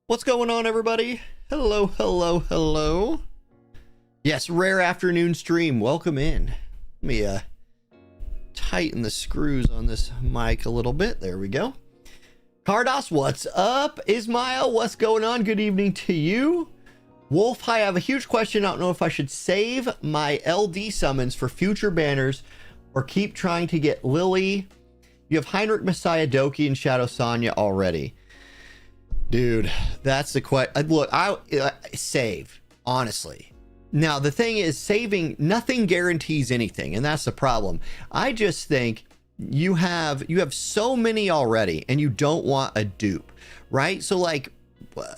What's going on, everybody? Hello, hello, hello. Yes, rare afternoon stream. Welcome in. Let me tighten the screws on this mic a little bit. There we go. Cardos, what's up? Ismail, what's going on? Good evening to you. Wolf, hi, I have a huge question. I don't know if I should save my LD summons for future banners or keep trying to get Lily. You have Heinrich, Messiah, Doki, and Shadow Sonya already. Dude, that's the question. Look, I save, honestly. Now, the thing is, saving, nothing guarantees anything, and that's the problem. I just think you have so many already, and you don't want a dupe, right? So, like,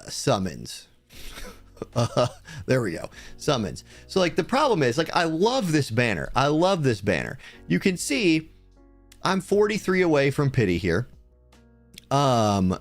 summons. There we go. Summons. So, like, the problem is, like, I love this banner. I love this banner. You can see I'm 43 away from pity here. My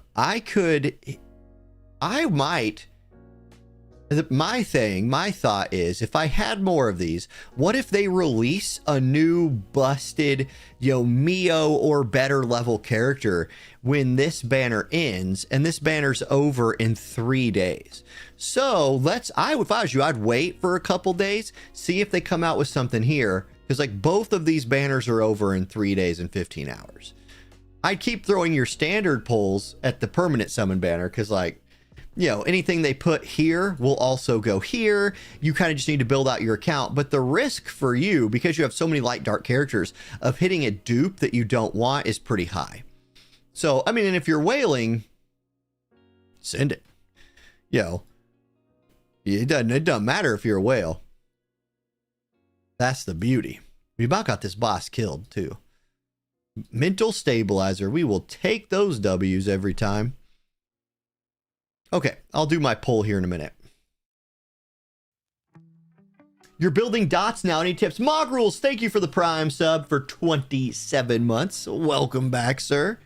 thought is, if I had more of these, what if they release a new busted, Mio or better level character when this banner ends, and this banner's over in 3 days? So if I was you, I'd wait for a couple days, see if they come out with something here, because like both of these banners are over in 3 days and 15 hours. I'd keep throwing your standard pulls at the permanent summon banner, because like, anything they put here will also go here. You kind of just need to build out your account. But the risk for you, because you have so many light dark characters, of hitting a dupe that you don't want is pretty high. So, I mean, and if you're whaling, send it. It doesn't matter if you're a whale. That's the beauty. We about got this boss killed too. Mental stabilizer. We will take those W's every time. Okay, I'll do my poll here in a minute. You're building dots now. Any tips? Mog Rules, thank you for the Prime sub for 27 months. Welcome back, sir.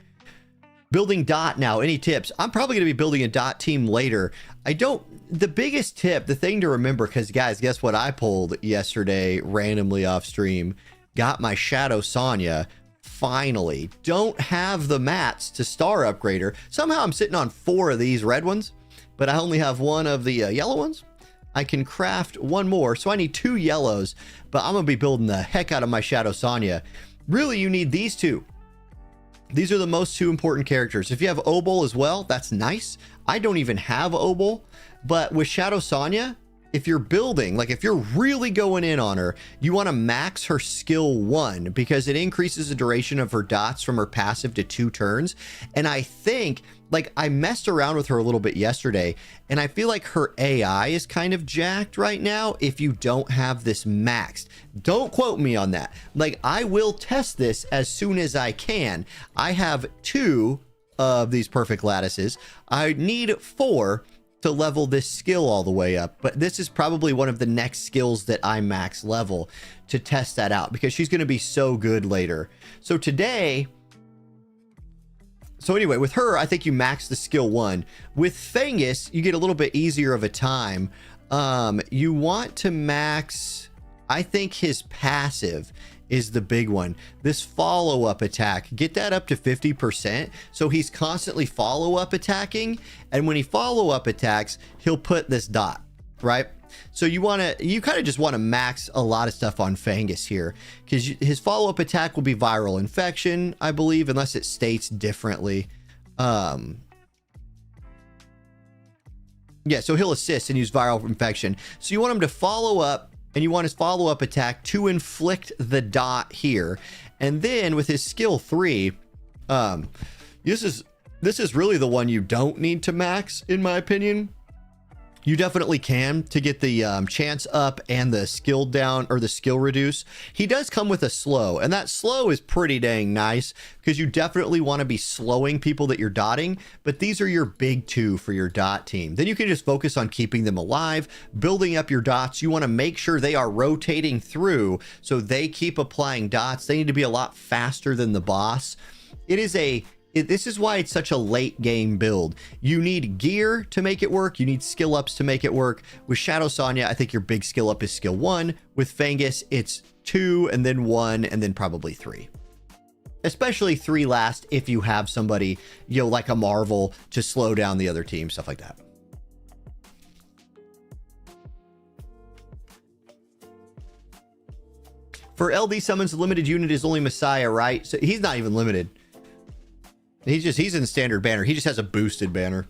Building dot now. Any tips? I'm probably going to be building a dot team later. The biggest tip, the thing to remember, because guys, guess what I pulled yesterday randomly off stream? Got my Shadow Sonya. Finally, don't have the mats to star upgrader. Somehow I'm sitting on 4 of these red ones, but I only have 1 of the yellow ones. I can craft 1 more, so I need 2 yellows, but I'm gonna be building the heck out of my Shadow Sonya. Really, you need these 2. These are the most 2 important characters. If you have Obol as well, that's nice. I don't even have Obol, but with Shadow Sonya, if you're building, like if you're really going in on her, you want to max her skill 1 because it increases the duration of her dots from her passive to 2 turns. And I think, like, I messed around with her a little bit yesterday, and I feel like her AI is kind of jacked right now if you don't have this maxed. Don't quote me on that. Like, I will test this as soon as I can. I have 2 of these perfect lattices. I need 4 to level this skill all the way up, but this is probably one of the next skills that I max level to test that out, because she's going to be so good later. So anyway, with her, I think you max the skill 1. With Fangus, you get a little bit easier of a time. You want to max, I think his passive is the big one. This follow-up attack, get that up to 50%. So he's constantly follow-up attacking. And when he follow-up attacks, he'll put this dot, right? So you kind of just want to max a lot of stuff on Fangus here, because his follow-up attack will be viral infection, I believe, unless it states differently. Yeah, so he'll assist and use viral infection. So you want him to follow up, and you want his follow-up attack to inflict the dot here. And then with his skill 3, this is really the one you don't need to max, in my opinion. You definitely can to get the chance up and the skill down, or the skill reduce. He does come with a slow, and that slow is pretty dang nice, because you definitely want to be slowing people that you're dotting. But these are your big 2 for your dot team. Then you can just focus on keeping them alive, building up your dots. You want to make sure they are rotating through, so they keep applying dots. They need to be a lot faster than the boss. This is why it's such a late game build. You need gear to make it work. You need skill ups to make it work. With Shadow Sonya, I think your big skill up is skill 1. With Fangus, it's 2 and then 1 and then probably 3. Especially 3 last if you have somebody, like a Marvel to slow down the other team, stuff like that. For LD summons, the limited unit is only Messiah, right? So he's not even limited. He's in standard banner. He just has a boosted banner.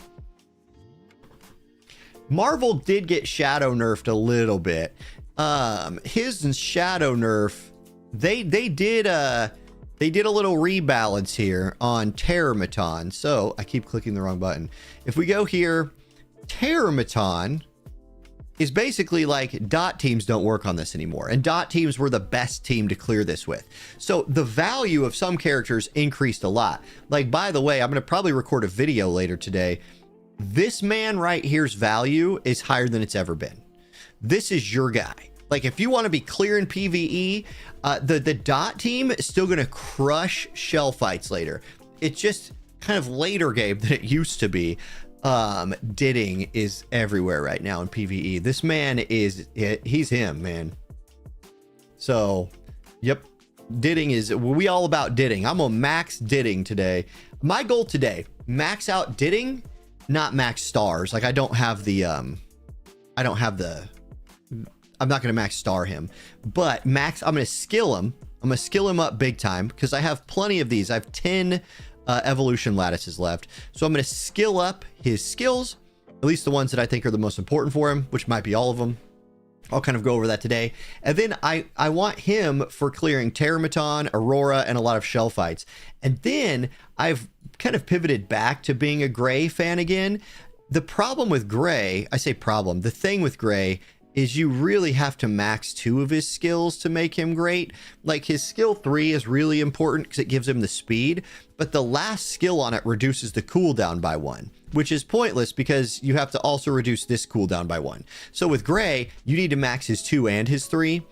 Marvel did get shadow nerfed a little bit. His shadow nerf, they did a little rebalance here on Terramaton. So I keep clicking the wrong button. If we go here, Terramaton is basically like dot teams don't work on this anymore, and dot teams were the best team to clear this with. So the value of some characters increased a lot. Like, by the way, I'm going to probably record a video later today. This man right here's value is higher than it's ever been. This is your guy. Like, if you want to be clear in PvE, the dot team is still going to crush shell fights later. It's just kind of later game than it used to be. Didding is everywhere right now in PvE. This man he's him, man. So, yep. Didding is, we all about didding. I'm gonna max didding today. My goal today, max out didding, not max stars. Like, I'm not gonna max star him, but max, I'm gonna skill him. I'm gonna skill him up big time because I have plenty of these. I have 10 evolution lattices left. So I'm going to skill up his skills, at least the ones that I think are the most important for him, which might be all of them. I'll kind of go over that today. And then I want him for clearing Terramaton, Aurora, and a lot of shell fights. And then I've kind of pivoted back to being a Gray fan again. The problem with Gray, I say problem, the thing with Gray is you really have to max 2 of his skills to make him great. Like, his skill 3 is really important because it gives him the speed, but the last skill on it reduces the cooldown by 1, which is pointless because you have to also reduce this cooldown by 1. So with Gray, you need to max his 2 and his 3.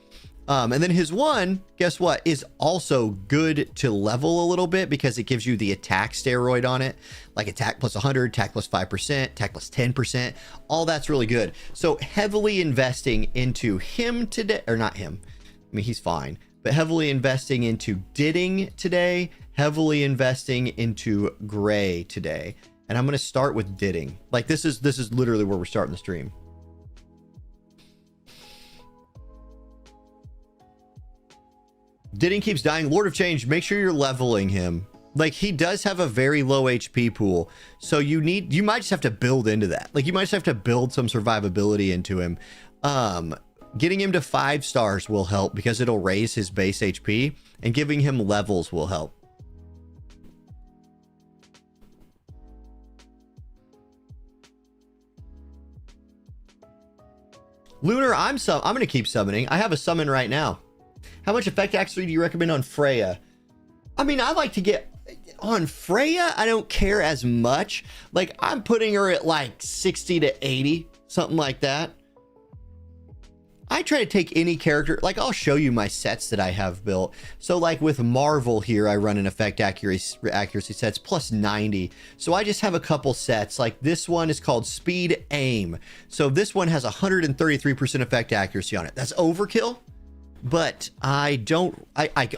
And then his 1, guess what, is also good to level a little bit because it gives you the attack steroid on it, like attack plus 100, attack plus 5%, attack plus 10%. All that's really good. So heavily investing into him today, or not him, I mean, he's fine, but heavily investing into Didding today, heavily investing into Gray today. And I'm going to start with Didding. Like, this is literally where we're starting the stream. Didding keeps dying. Lord of Change, make sure you're leveling him. Like, he does have a very low HP pool, so you might just have to build into that. Like, you might just have to build some survivability into him. Getting him to 5 stars will help because it'll raise his base HP, and giving him levels will help. Lunar, I'm going to keep summoning. I have a summon right now. How much effect accuracy do you recommend on Freya? I mean, I like to get on Freya. I don't care as much. Like, I'm putting her at like 60 to 80, something like that. I try to take any character. Like, I'll show you my sets that I have built. So like with Marvel here, I run an effect accuracy sets plus 90. So I just have a couple sets. Like, this one is called Speed Aim. So this one has 133% effect accuracy on it. That's overkill. But I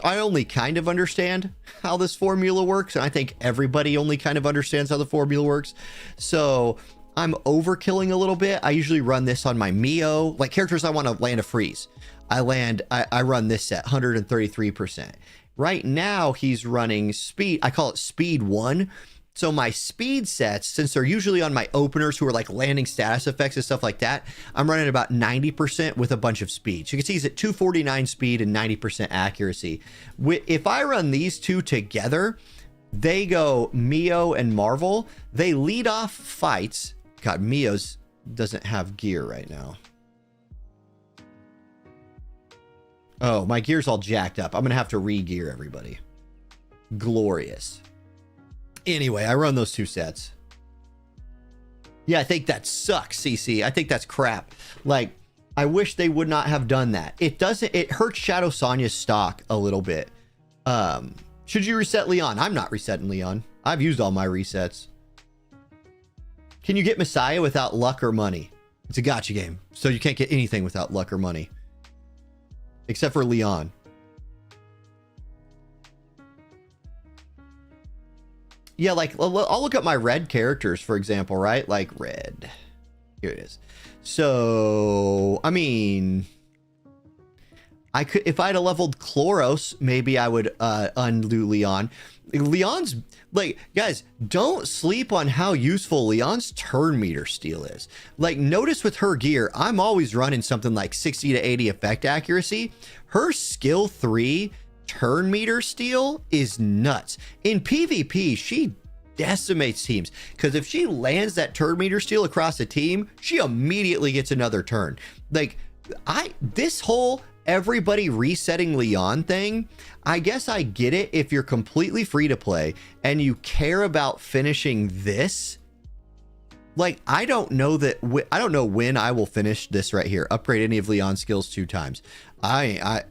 only kind of understand how this formula works, and I think everybody only kind of understands how the formula works. So I'm overkilling a little bit. I usually run this on my Mio, like characters I want to land a freeze. I run this set 133%. Right now he's running speed. I call it speed 1. So my speed sets, since they're usually on my openers who are like landing status effects and stuff like that, I'm running about 90% with a bunch of speed. So you can see he's at 249 speed and 90% accuracy. If I run these two together, they go Mio and Marvel. They lead off fights. God, Mio's doesn't have gear right now. Oh, my gear's all jacked up. I'm going to have to re-gear everybody. Glorious. Anyway, I run those two sets. Yeah, I think that sucks, CC. I think that's crap. Like, I wish they would not have done that. It hurts Shadow Sonya's stock a little bit. Should you reset Leon? I'm not resetting Leon. I've used all my resets. Can you get Messiah without luck or money? It's a gacha game, so you can't get anything without luck or money. Except for Leon. Yeah, like, I'll look up my red characters, for example, right? Like, red. Here it is. So, I mean, I could, if I'd have leveled Chloros, maybe I would undo Leon. Leon's, like, guys, don't sleep on how useful Leon's turn meter steal is. Like, notice with her gear, I'm always running something like 60 to 80 effect accuracy. Her skill 3 turn meter steal is nuts. In PvP, she decimates teams, because if she lands that turn meter steal across a team, she immediately gets another turn. Like, this whole everybody resetting Leon thing, I guess I get it if you're completely free to play and you care about finishing this. Like, I don't know when I will finish this right here. Upgrade any of Leon's skills 2 times. I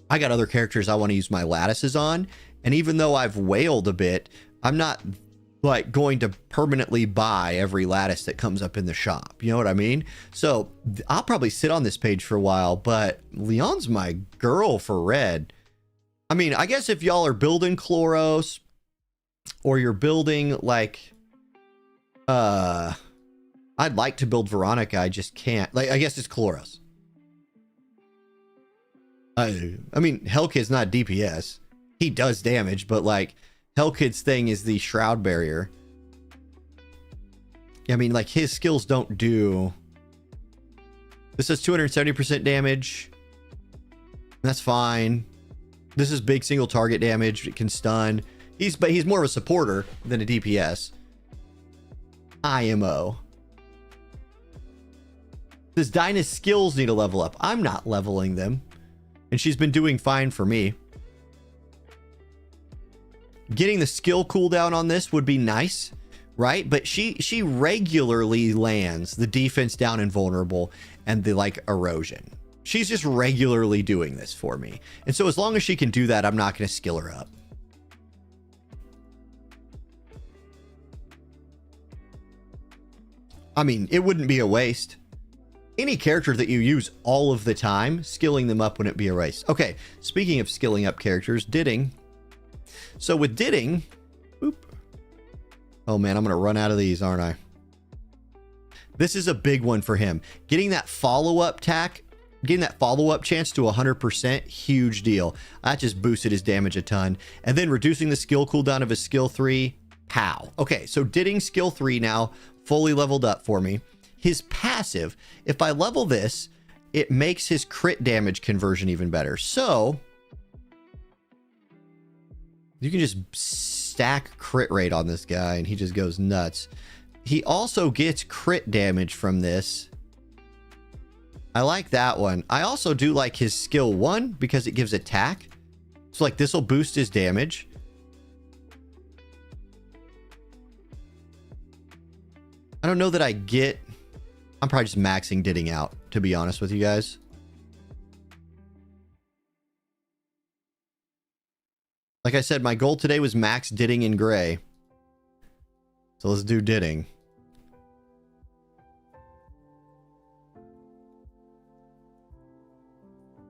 got other characters I want to use my lattices on, and even though I've wailed a bit, I'm not like going to permanently buy every lattice that comes up in the shop. You know what I mean? So I'll probably sit on this page for a while, but Leon's my girl for red. I mean, I guess if y'all are building Chloros or you're building like, I'd like to build Veronica. I just can't. Like, I guess it's Chloros. I mean, Hellkid's not DPS. He does damage, but like, Hellkid's thing is the Shroud Barrier. I mean, like, his skills don't do... This does 270% damage. That's fine. This is big single target damage. It can stun. But he's more of a supporter than a DPS. IMO. Does Dinah's skills need to level up? I'm not leveling them. And she's been doing fine for me. Getting the skill cooldown on this would be nice, right? But she regularly lands the defense down and vulnerable and the like erosion. She's just regularly doing this for me. And so as long as she can do that, I'm not going to skill her up. I mean, it wouldn't be a waste. Any character that you use all of the time, skilling them up wouldn't be a waste. Okay, speaking of skilling up characters, Didding. So with Didding, boop. Oh man, I'm going to run out of these, aren't I? This is a big one for him. Getting that follow-up tack, getting that follow-up chance to 100%, huge deal. That just boosted his damage a ton. And then reducing the skill cooldown of his skill 3, pow. Okay, so Didding skill 3 now fully leveled up for me. His passive, if I level this, it makes his crit damage conversion even better. So you can just stack crit rate on this guy and he just goes nuts. He also gets crit damage from this. I like that one. I also do like his skill 1 because it gives attack. So like this will boost his damage. I don't know that I get... I'm probably just maxing Didding out, to be honest with you guys. Like I said, my goal today was max Didding in gray. So let's do Didding.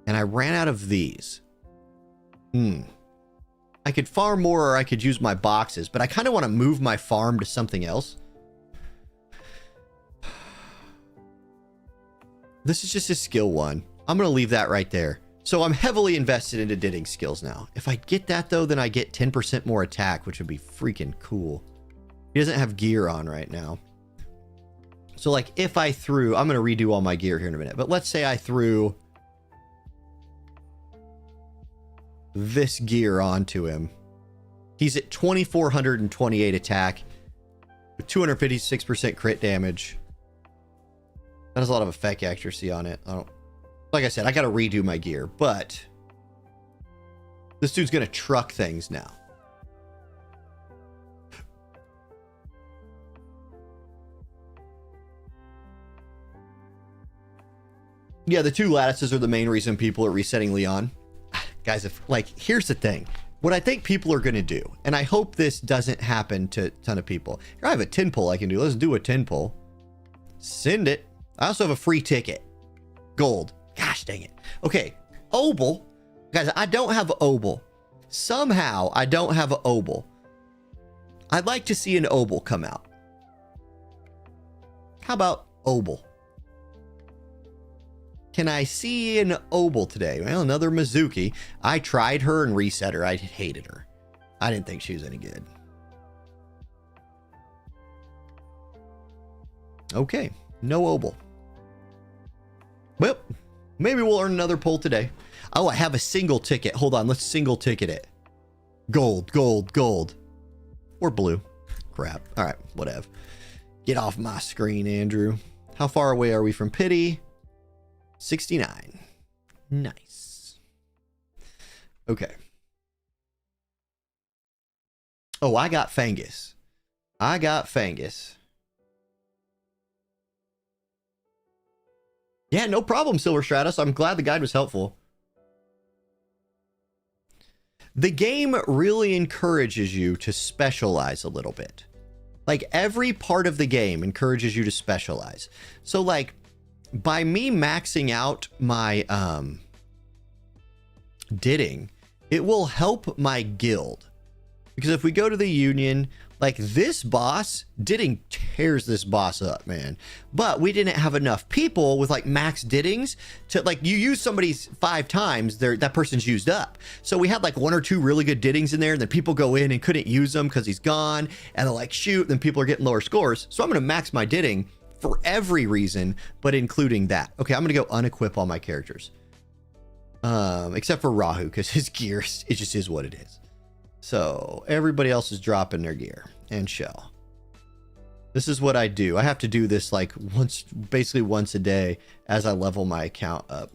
And I ran out of these. I could farm more or I could use my boxes, but I kind of want to move my farm to something else. This is just a skill 1. I'm going to leave that right there. So I'm heavily invested into Didding skills now. If I get that though, then I get 10% more attack, which would be freaking cool. He doesn't have gear on right now. So like if I threw, I'm going to redo all my gear here in a minute, but let's say I threw this gear onto him. He's at 2,428 attack with 256% crit damage. That has a lot of effect accuracy on it. Like I said, I got to redo my gear, but this dude's going to truck things now. Yeah, the 2 lattices are the main reason people are resetting Leon. Guys, here's the thing. What I think people are going to do, and I hope this doesn't happen to a ton of people. Here, I have a 10 pull I can do. Let's do a 10 pull. Send it. I also have a free ticket. Gold. Gosh dang it. Okay. Obel. Guys, I don't have Obel. Somehow, I don't have an Obel. I'd like to see an Obel come out. How about Obel? Can I see an Obel today? Well, another Mizuki. I tried her and reset her. I hated her. I didn't think she was any good. Okay, no Obel. Well, maybe we'll earn another pull today. Oh, I have a single ticket. Hold on, let's single ticket it. Gold, gold, gold. Or blue. Crap. All right, whatever. Get off my screen, Andrew. How far away are we from pity? 69. Nice. Okay. Oh, I got Fangus. I got Fangus. Yeah, no problem, Silver Stratus. I'm glad the guide was helpful. The game really encourages you to specialize a little bit. Like, every part of the game encourages you to specialize. So, like, by me maxing out my Didding, it will help my guild. Because if we go to the Union, like, this boss, Didding tears this boss up, man. But we didn't have enough people with, like, max Diddings to, like, you use somebody's 5 times, that person's used up. So we had, like, 1 or 2 really good Diddings in there, and then people go in and couldn't use them because he's gone, and they're like, shoot, then people are getting lower scores. So I'm going to max my Didding for every reason, but including that. Okay, I'm going to go unequip all my characters. Except for Rahu, because his gear, it just is what it is. So everybody else is dropping their gear and shell. This is what I do. I have to do this like basically once a day as I level my account up.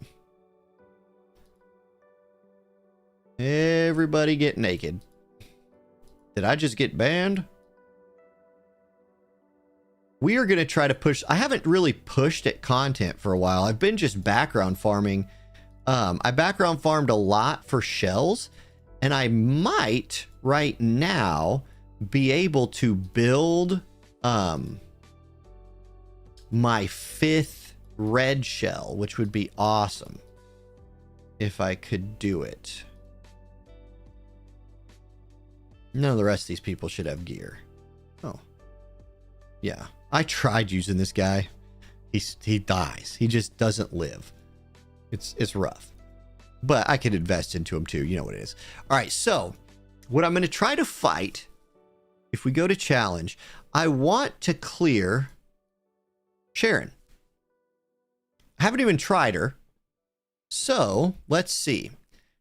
Everybody get naked. Did I just get banned? We are going to try to push. I haven't really pushed at content for a while. I've been just background farming. I background farmed a lot for shells. And I might right now be able to build my 5th red shell, which would be awesome if I could do it. None of the rest of these people should have gear. Oh. Yeah. I tried using this guy. He dies. He just doesn't live. It's rough. But I could invest into him too. You know what it is. All right. So what I'm going to try to fight, if we go to challenge, I want to clear Sharon. I haven't even tried her. So let's see.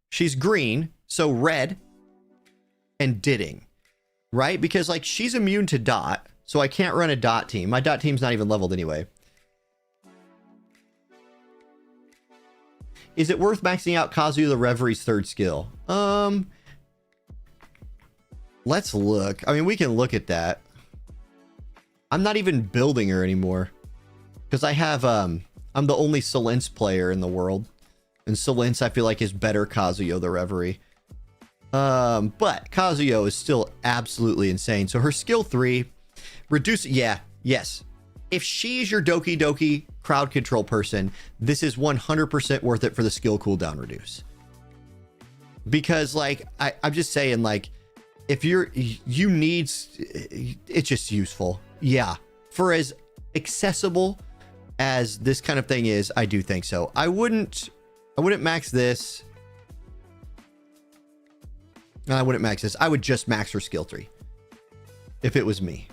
She's green. So red and Didding, right? Because like she's immune to dot. So I can't run a dot team. My dot team's not even leveled anyway. Is it worth maxing out Kazuya the Reverie's 3rd skill? Let's look. I mean, we can look at that. I'm not even building her anymore. Because I have, I'm the only Solence player in the world. And Solence, I feel like, is better Kazuya the Reverie. But Kazuya is still absolutely insane. So her skill 3, reduce, yeah, yes. If she's your Doki Doki crowd control person, this is 100% worth it for the skill cooldown reduce. Because, like, I'm just saying, like, if you need, it's just useful. Yeah. For as accessible as this kind of thing is, I do think so. I wouldn't max this. No, I wouldn't max this. I would just max her skill 3. If it was me.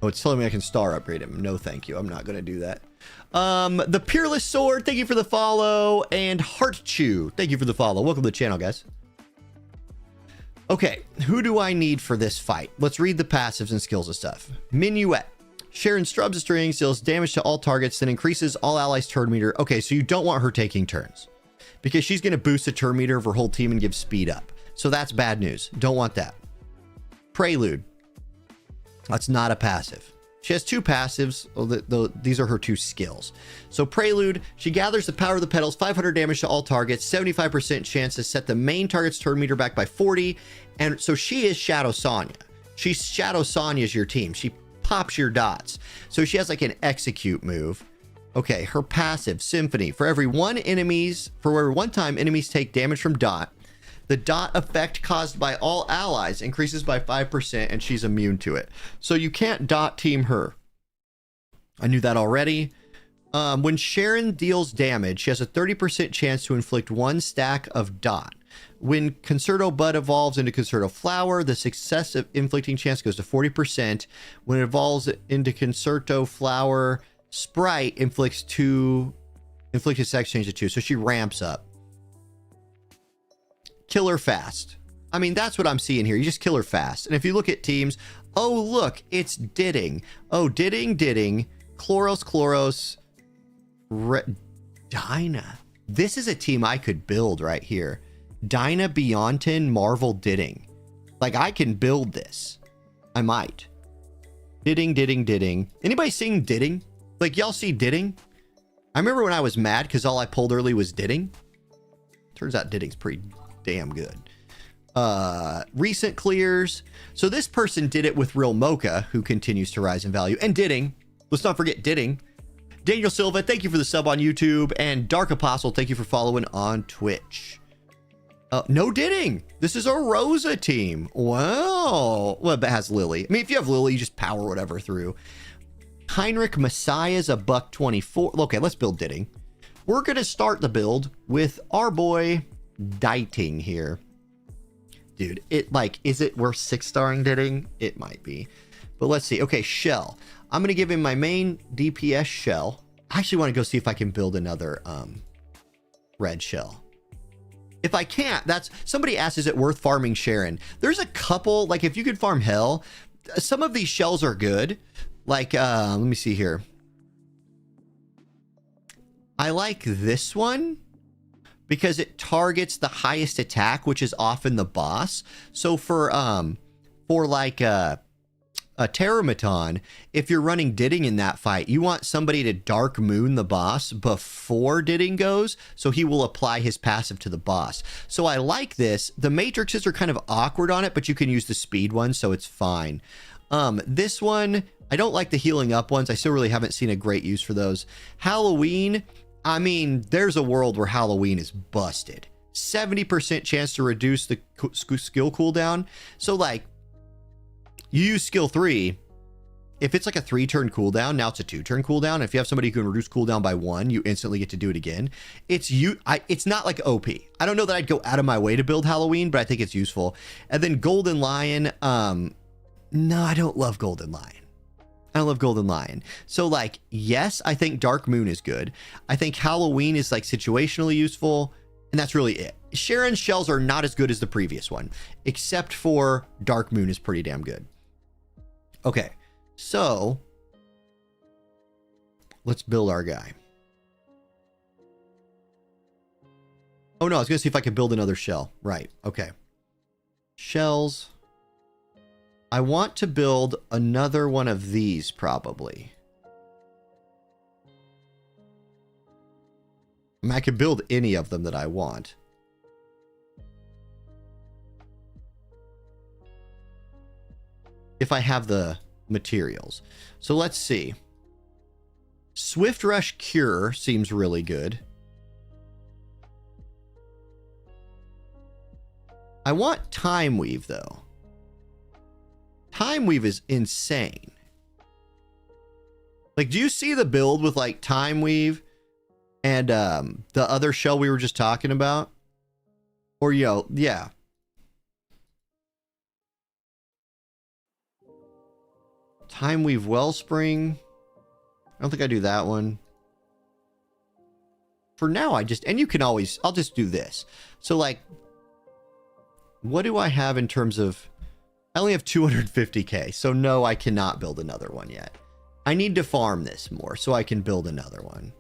Oh, it's telling me I can star upgrade him. No, thank you. I'm not going to do that. The Peerless Sword, thank you for the follow. And Heart Chew, thank you for the follow. Welcome to the channel, guys. Okay, who do I need for this fight? Let's read the passives and skills and stuff. Minuet. Sharon strubs a string, deals damage to all targets, then increases all allies' turn meter. Okay, so you don't want her taking turns. Because she's going to boost the turn meter of her whole team and give speed up. So that's bad news. Don't want that. Prelude. That's not a passive. She has 2 passives. These are her 2 skills. So Prelude, she gathers the power of the petals, 500 damage to all targets, 75% chance to set the main target's turn meter back by 40. And so she is Shadow Sonya. She's Shadow Sonya's your team. She pops your dots. So she has like an execute move. Okay, her passive, Symphony. For every one time enemies take damage from dot, The dot effect caused by all allies increases by 5%, and she's immune to it. So you can't dot team her. I knew that already. When Sharon deals damage, she has a 30% chance to inflict 1 stack of dot. When Concerto Bud evolves into Concerto Flower, the success of inflicting chance goes to 40%. When it evolves into Concerto Flower, Sprite inflicts inflicted sex change to 2. So she ramps up. Kill her fast. I mean, that's what I'm seeing here. You just kill her fast. And if you look at teams, oh, look, it's Didding. Oh, Didding, Chloros, Dinah. This is a team I could build right here. Dinah, Beyonton, Marvel, Didding. Like, I can build this. I might. Didding. Anybody seeing Didding? Like, y'all see Didding? I remember when I was mad because all I pulled early was Didding. Turns out Didding's pretty damn good. Recent clears. So this person did it with Real Mocha, who continues to rise in value. And Didding. Let's not forget Didding. Daniel Silva, thank you for the sub on YouTube. And Dark Apostle, thank you for following on Twitch. No Didding. This is a Rosa team. Wow. Well, it has Lily. I mean, if you have Lily, you just power whatever through. Heinrich Messiah's a $1.24. Okay, let's build Didding. We're going to start the build with our boy Diting here. Dude, is it worth 6-starring Didding? It might be. But let's see. Okay, Shell. I'm going to give him my main DPS Shell. I actually want to go see if I can build another red Shell. If I can't, somebody asked, is it worth farming Sharon? There's a couple, like if you could farm Hell, some of these shells are good. Like, let me see here. I like this one because it targets the highest attack, which is often the boss. So for like a Terramaton, if you're running Didding in that fight, you want somebody to Dark Moon the boss before Didding goes, so he will apply his passive to the boss. So I like this. The matrices are kind of awkward on it, but you can use the speed one, so it's fine. This one, I don't like the healing up ones. I still really haven't seen a great use for those. Halloween, I mean, there's a world where Halloween is busted. 70% chance to reduce the skill cooldown. So like, you use skill 3. If it's like a 3-turn cooldown, now it's a 2-turn cooldown. If you have somebody who can reduce cooldown by 1, you instantly get to do it again. It's not like OP. I don't know that I'd go out of my way to build Halloween, but I think it's useful. And then Golden Lion. No, I don't love Golden Lion. I don't love Golden Lion. So like, yes, I think Dark Moon is good. I think Halloween is like situationally useful. And that's really it. Sharon's shells are not as good as the previous one, except for Dark Moon is pretty damn good. Okay, so let's build our guy. Oh no, I was gonna see if I could build another shell. Right, okay. Shells. I want to build another one of these probably. I mean, I could build any of them that I want. If I have the materials. So let's see. Swift Rush Cure seems really good. I want Time Weave though. Time Weave is insane. Like, do you see the build with like Time Weave and the other shell we were just talking about? Or yeah. Time Weave Wellspring. I don't think I do that one. For now, and you can always, I'll just do this. So like, what do I have in terms of, I only have 250k. So no, I cannot build another one yet. I need to farm this more so I can build another one.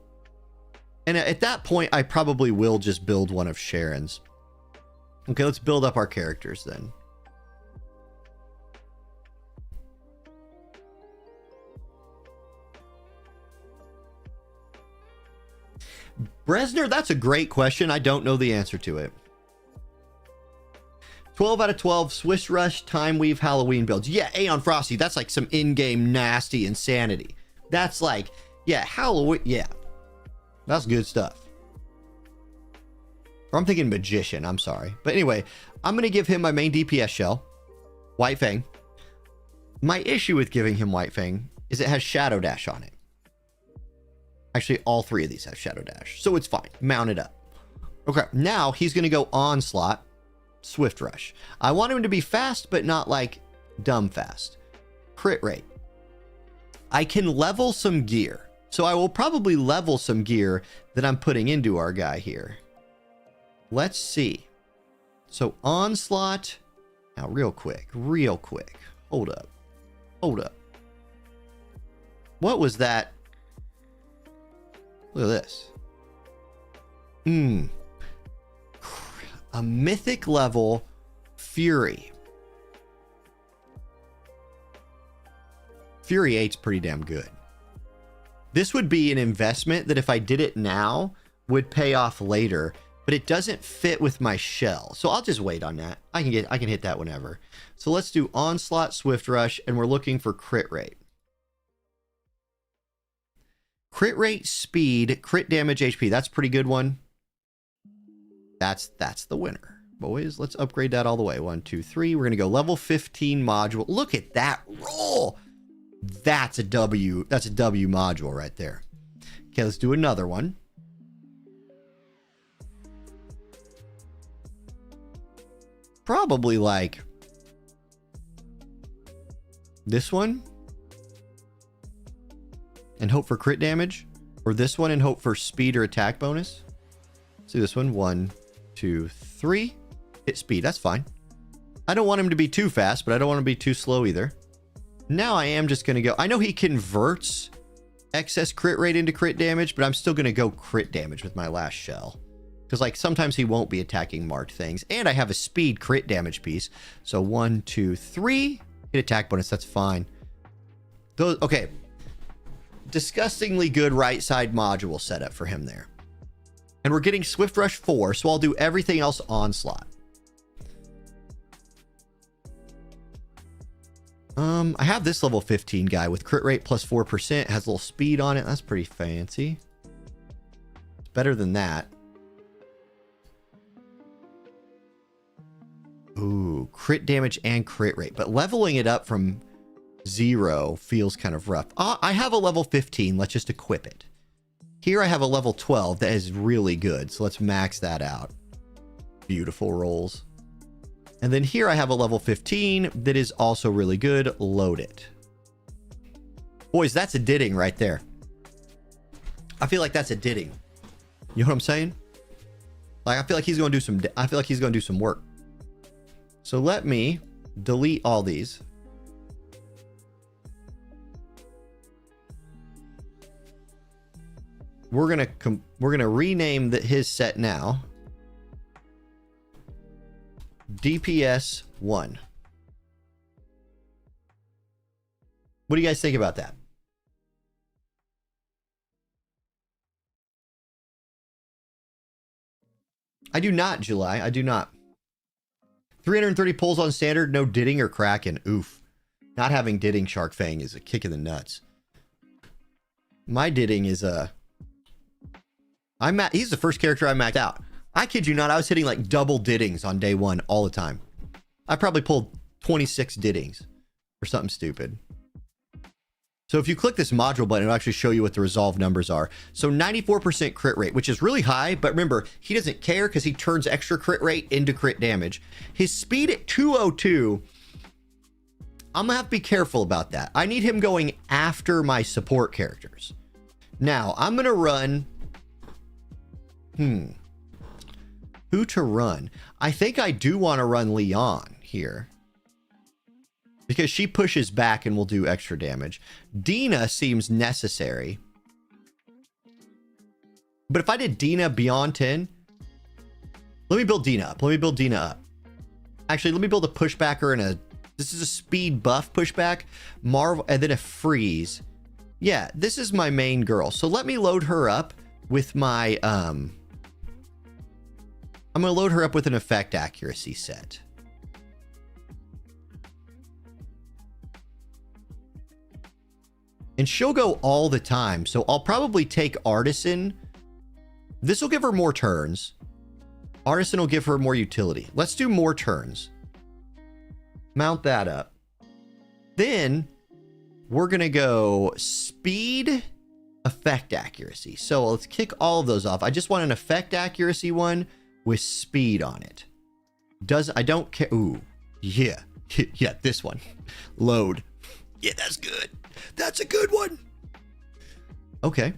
And at that point, I probably will just build one of Sharon's. Okay, let's build up our characters then. Bresner, that's a great question. I don't know the answer to it. 12 out of 12 Swiss Rush, Time Weave, Halloween builds. Yeah, Aeon Frosty, that's like some in-game nasty insanity. That's like, yeah, Halloween, yeah. That's good stuff. Or I'm thinking Magician, I'm sorry. But anyway, I'm going to give him my main DPS shell, White Fang. My issue with giving him White Fang is it has Shadow Dash on it. Actually, all three of these have Shadow Dash, so it's fine. Mount it up. Okay, now he's going to go Onslaught, Swift Rush. I want him to be fast, but not like dumb fast. Crit rate. I can level some gear. So I will probably level some gear that I'm putting into our guy here. Let's see. So Onslaught. Now, real quick. Hold up. What was that? Look at this. A mythic level Fury. Fury 8's pretty damn good. This would be an investment that if I did it now would pay off later, but it doesn't fit with my shell. So I'll just wait on that. I can hit that whenever. So let's do Onslaught, Swift Rush, and we're looking for crit rate. Crit rate, speed, crit damage, HP. That's a pretty good one. That's the winner. Boys, let's upgrade that all the way. 1, 2, 3. We're going to go level 15 module. Look at that roll. That's a W. That's a W module right there. Okay, let's do another one. Probably like this one and hope for crit damage, or this one and hope for speed or attack bonus. Let's do this one. 1, 2, 3. Hit speed. That's fine. I don't want him to be too fast, but I don't want him to be too slow either. Now I am just going to go. I know he converts excess crit rate into crit damage, but I'm still going to go crit damage with my last shell. Because like sometimes he won't be attacking marked things. And I have a speed crit damage piece. So 1, 2, 3. Hit attack bonus. That's fine. Those, okay. Disgustingly good right side module setup for him there. And we're getting Swift Rush 4. So I'll do everything else Onslaught. I have this level 15 guy with crit rate plus 4%. Has a little speed on it. That's pretty fancy. It's better than that. Ooh, crit damage and crit rate. But leveling it up from 0 feels kind of rough. I have a level 15. Let's just equip it. Here I have a level 12 that is really good. So let's max that out. Beautiful rolls. And then here I have a level 15 that is also really good. Load it. Boys, that's a ditting right there. I feel like that's a ditting. You know what I'm saying? Like I feel like he's going to do some work. So let me delete all these. We're going to rename his set now. DPS 1. What do you guys think about that? I do not, July. I do not. 330 pulls on standard, no ditting or cracking. Oof. Not having ditting Shark Fang is a kick in the nuts. My ditting is he's the first character I maxed out. I kid you not, I was hitting like double dittings on day 1 all the time. I probably pulled 26 dittings or something stupid. So if you click this module button, it'll actually show you what the resolve numbers are. So 94% crit rate, which is really high, but remember, he doesn't care because he turns extra crit rate into crit damage. His speed at 202, I'm gonna have to be careful about that. I need him going after my support characters. Now, I'm gonna run... Who to run? I think I do want to run Leon here. Because she pushes back and will do extra damage. Dina seems necessary. But if I did Dina beyond 10... Let me build Dina up. Actually, let me build a pushbacker and a... This is a speed buff pushback. Marvel, and then a freeze. Yeah, this is my main girl. So let me load her up with my... I'm going to load her up with an effect accuracy set. And she'll go all the time. So I'll probably take Artisan. This will give her more turns. Artisan will give her more utility. Let's do more turns. Mount that up. Then we're going to go speed, effect accuracy. So let's kick all of those off. I just want an effect accuracy one with speed on it. I don't care. Ooh, yeah. Yeah, this one. Load. Yeah, that's good. That's a good one. Okay.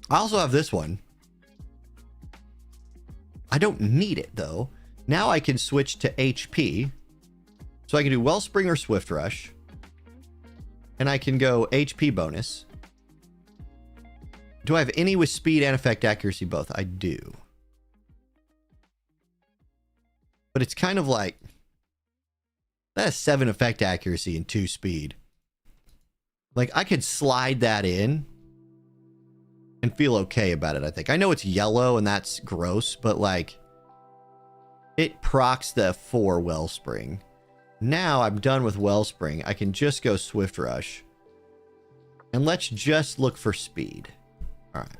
I also have this one. I don't need it, though. Now I can switch to HP. So I can do Wellspring or Swift Rush. And I can go HP bonus. Do I have any with speed and effect accuracy both? I do. But it's kind of like... that has 7 effect accuracy and 2 speed. Like, I could slide that in and feel okay about it, I think. I know it's yellow and that's gross, but like... it procs the 4 Wellspring. Now I'm done with Wellspring. I can just go Swift Rush. And let's just look for speed. All right.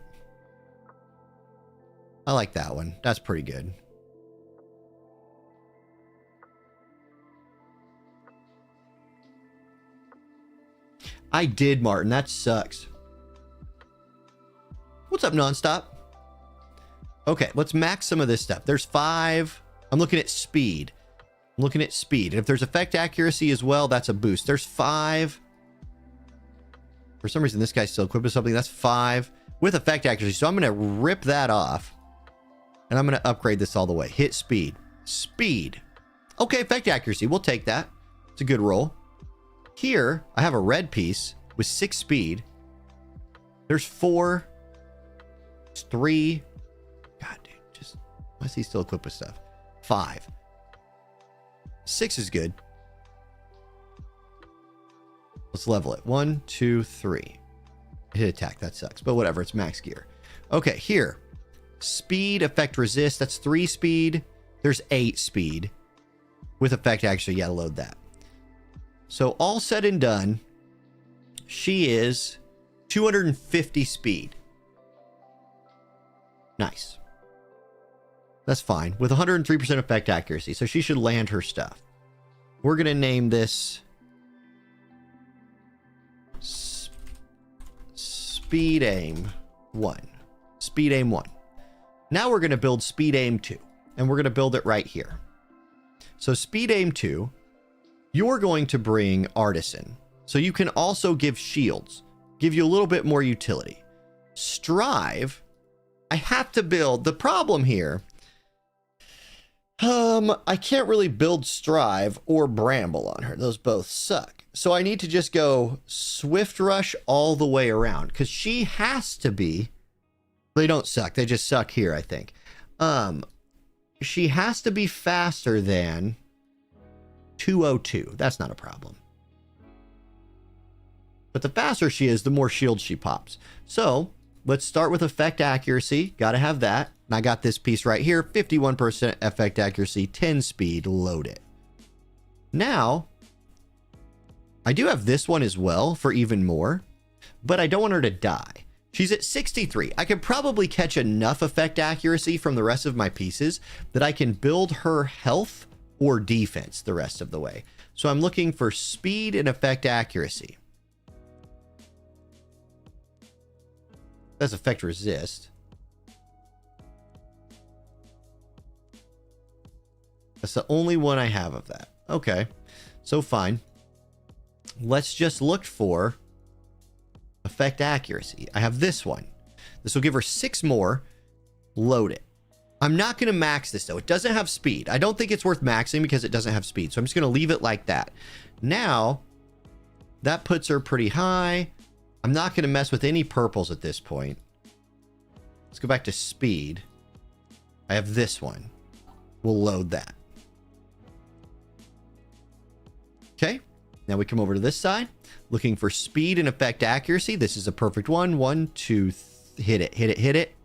I like that one. That's pretty good. I did, Martin. That sucks. What's up, Nonstop? Okay, let's max some of this stuff. There's 5. I'm looking at speed. I'm looking at speed. And if there's effect accuracy as well, that's a boost. There's 5. For some reason, this guy's still equipped with something. That's 5 with effect accuracy. So I'm going to rip that off. And I'm going to upgrade this all the way. Hit speed. Speed. Okay, effect accuracy. We'll take that. It's a good roll. Here, I have a red piece with 6 speed. There's 4. There's 3. God, dude. Just, why is he still equipped with stuff? 5. 6 is good. Let's level it. 1, 2, 3. Hit attack. That sucks. But whatever. It's max gear. Okay, here. Speed, effect resist. That's 3 speed. There's 8 speed. With effect, actually, you gotta load that. So all said and done, she is 250 speed. Nice. That's fine. With 103% effect accuracy. So she should land her stuff. We're going to name this Speed Aim 1. Speed Aim 1. Now we're going to build Speed Aim 2. And we're going to build it right here. So Speed Aim 2, you're going to bring Artisan. So you can also give shields. Give you a little bit more utility. Strive, I have to build. The problem here... I can't really build Strive or Bramble on her. Those both suck. So I need to just go Swift Rush all the way around. Because she has to be... they don't suck. They just suck here, I think. She has to be faster than 202. That's not a problem. But the faster she is, the more shields she pops. So let's start with effect accuracy. Got to have that. And I got this piece right here, 51% effect accuracy, 10 speed, load it. Now, I do have this one as well for even more, but I don't want her to die. She's at 63. I could probably catch enough effect accuracy from the rest of my pieces that I can build her health or defense the rest of the way. So I'm looking for speed and effect accuracy. That's effect resist. That's the only one I have of that. Okay, so fine. Let's just look for effect accuracy. I have this one. This will give her 6 more. Load it. I'm not going to max this, though. It doesn't have speed. I don't think it's worth maxing because it doesn't have speed. So I'm just going to leave it like that. Now, that puts her pretty high. I'm not going to mess with any purples at this point. Let's go back to speed. I have this one. We'll load that. Okay. Now we come over to this side. Looking for speed and effect accuracy. This is a perfect one. 1, 2, hit it, hit it, hit it.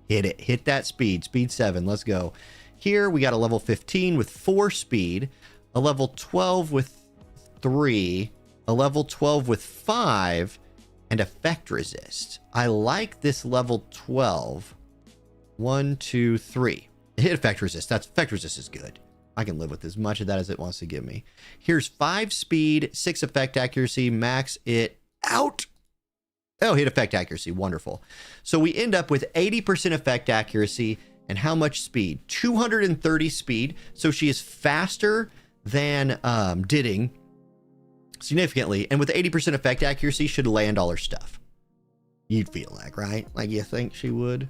Hit it. Hit that speed. Speed 7. Let's go. Here we got a level 15 with 4 speed. A level 12 with 3. A level 12 with 5. And effect resist. I like this level 12 1, 2, 3. Hit effect resist. That's effect resist is good. I can live with as much of that as it wants to give me. Here's 5 speed, 6 effect accuracy, max it out. Oh, hit effect accuracy. Wonderful. So we end up with 80% effect accuracy and how much speed? 230 speed. So she is faster than Didding significantly. And with 80% effect accuracy, should land all her stuff. You'd feel like, right? Like you think she would?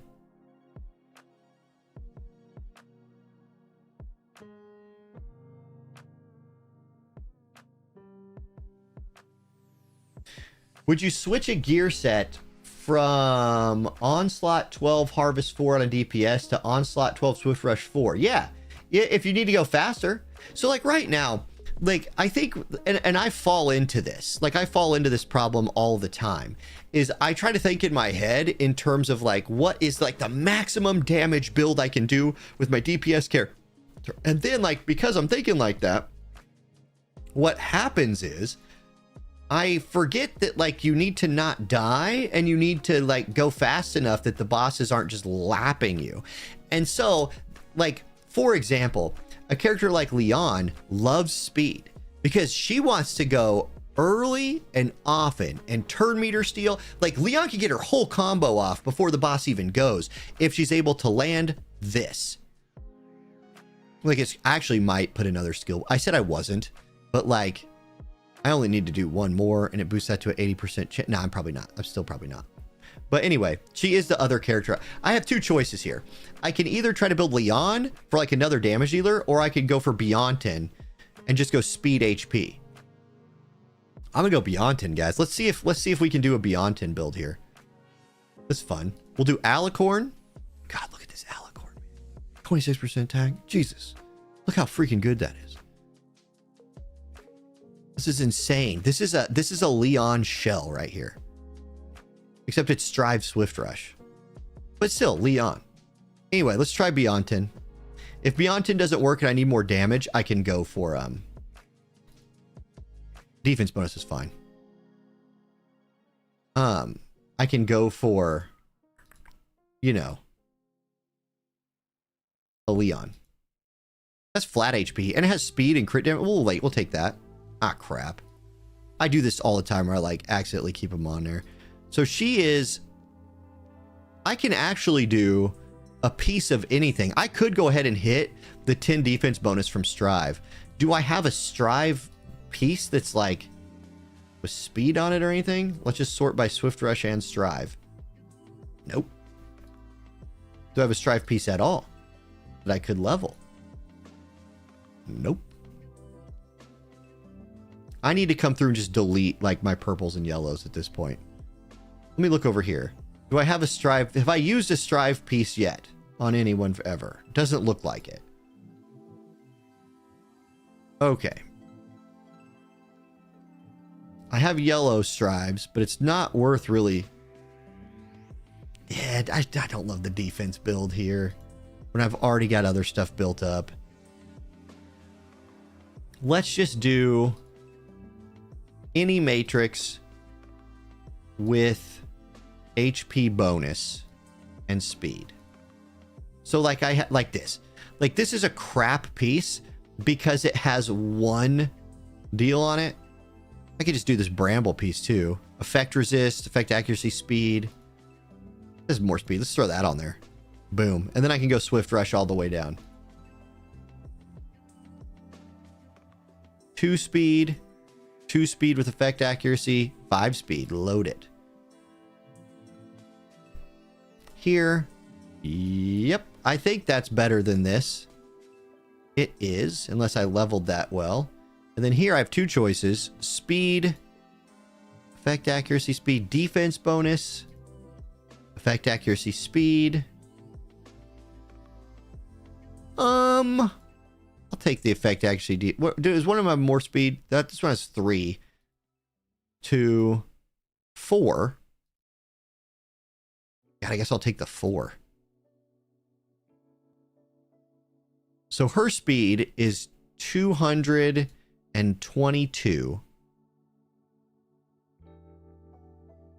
Would you switch a gear set from Onslaught 12 Harvest 4 on a DPS to Onslaught 12 Swift Rush 4? Yeah, if you need to go faster. So like right now, like I think, and I fall into this, like I fall into this problem all the time, is I try to think in my head in terms of like, what is like the maximum damage build I can do with my DPS character? And then like, because I'm thinking like that, what happens is, I forget that like you need to not die and you need to like go fast enough that the bosses aren't just lapping you. And so like, for example, a character like Leon loves speed because she wants to go early and often and turn meter steal. Like Leon can get her whole combo off before the boss even goes if she's able to land this. Like it's actually might put another skill. I said I wasn't, but like, I only need to do one more and it boosts that to an 80% chance. No, I'm probably not. I'm still probably not. But anyway, she is the other character. I have 2 choices here. I can either try to build Leon for like another damage dealer, or I could go for Beyontin and just go speed HP. I'm gonna go Beyontin, guys. Let's see if we can do a Beyontin build here. This is fun. We'll do Alicorn. God, look at this Alicorn, man. 26% tag. Jesus. Look how freaking good that is. This is insane. This is a Leon shell right here. Except it's Strive Swift Rush. But still, Leon. Anyway, let's try Beyontin. If Beyontin doesn't work and I need more damage, I can go for defense bonus is fine. I can go for, you know, a Leon. That's flat HP and it has speed and crit damage. We'll wait, we'll take that. Ah, crap. I do this all the time where I like accidentally keep them on there. So she is, I can actually do a piece of anything. I could go ahead and hit the 10 defense bonus from Strive. Do I have a Strive piece that's like with speed on it or anything? Let's just sort by Swift Rush and Strive. Nope. Do I have a Strive piece at all that I could level? Nope. I need to come through and just delete like my purples and yellows at this point. Let me look over here. Do I have a Strive? Have I used a Strive piece yet on anyone ever? Doesn't look like it. Okay. I have yellow Strives, but it's not worth really. Yeah, I don't love the defense build here when I've already got other stuff built up. Let's just do any matrix with HP bonus and speed. So like like this. Like this is a crap piece because it has one deal on it. I could just do this bramble piece too. Effect resist, effect accuracy, speed. There's more speed. Let's throw that on there. Boom. And then I can go Swift Rush all the way down. 2 speed. 2 speed with effect accuracy, 5 speed, load it. Here, yep, I think that's better than this. It is, unless I leveled that well. And then here I have 2 choices, speed, effect accuracy, speed, defense bonus, effect accuracy, speed. I'll take the effect actually. Is one of them more speed? This one has 3, 2, 4. God, I guess I'll take the 4. So her speed is 222.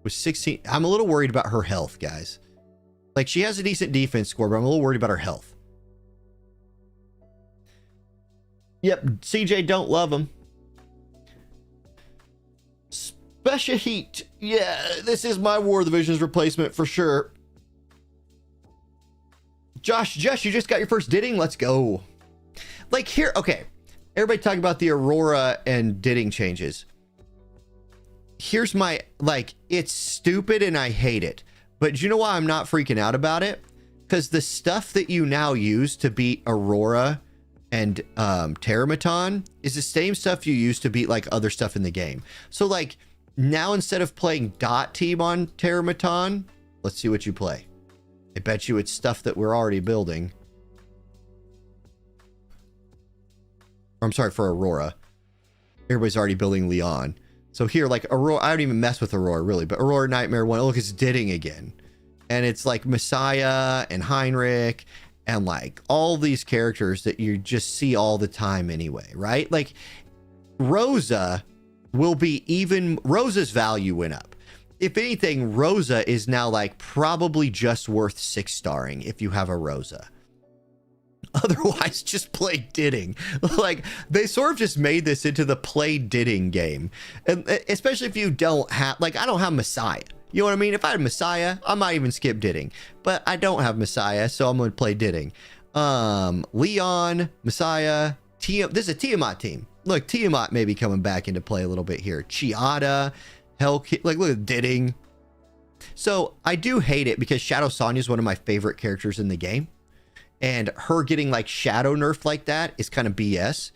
With 16. I'm a little worried about her health, guys. Like, she has a decent defense score, but I'm a little worried about her health. Yep, CJ don't love him. Special Heat. Yeah, this is my War of the Visions replacement for sure. Josh, you just got your first Didding? Let's go. Like, here, okay. Everybody talking about the Aurora and Didding changes. Here's my, like, it's stupid and I hate it. But do you know why I'm not freaking out about it? Because the stuff that you now use to beat Aurora and Terramaton is the same stuff you use to beat, like, other stuff in the game. So, like, now instead of playing Dot Team on Terramaton, let's see what you play. I bet you it's stuff that we're already building. Or, I'm sorry, for Aurora. Everybody's already building Leon. So here, like, Aurora, I don't even mess with Aurora, really. But Aurora Nightmare 1, look, it's Didding again. And it's, like, Messiah and Heinrich and, like, all these characters that you just see all the time anyway, right? Like, Rosa will be even... Rosa's value went up. If anything, Rosa is now, like, probably just worth 6-starring if you have a Rosa. Otherwise, just play Didding. Like, they sort of just made this into the play Didding game. And especially if you don't have... Like, I don't have Messiah. You know what I mean? If I had Messiah, I might even skip Didding. But I don't have Messiah, so I'm going to play Didding. Leon, Messiah, This is a Tiamat team. Look, Tiamat may be coming back into play a little bit here. Chiata... Like, look at Didding. So I do hate it because Shadow Sonya is one of my favorite characters in the game, and her getting like shadow nerfed like that is kind of BS.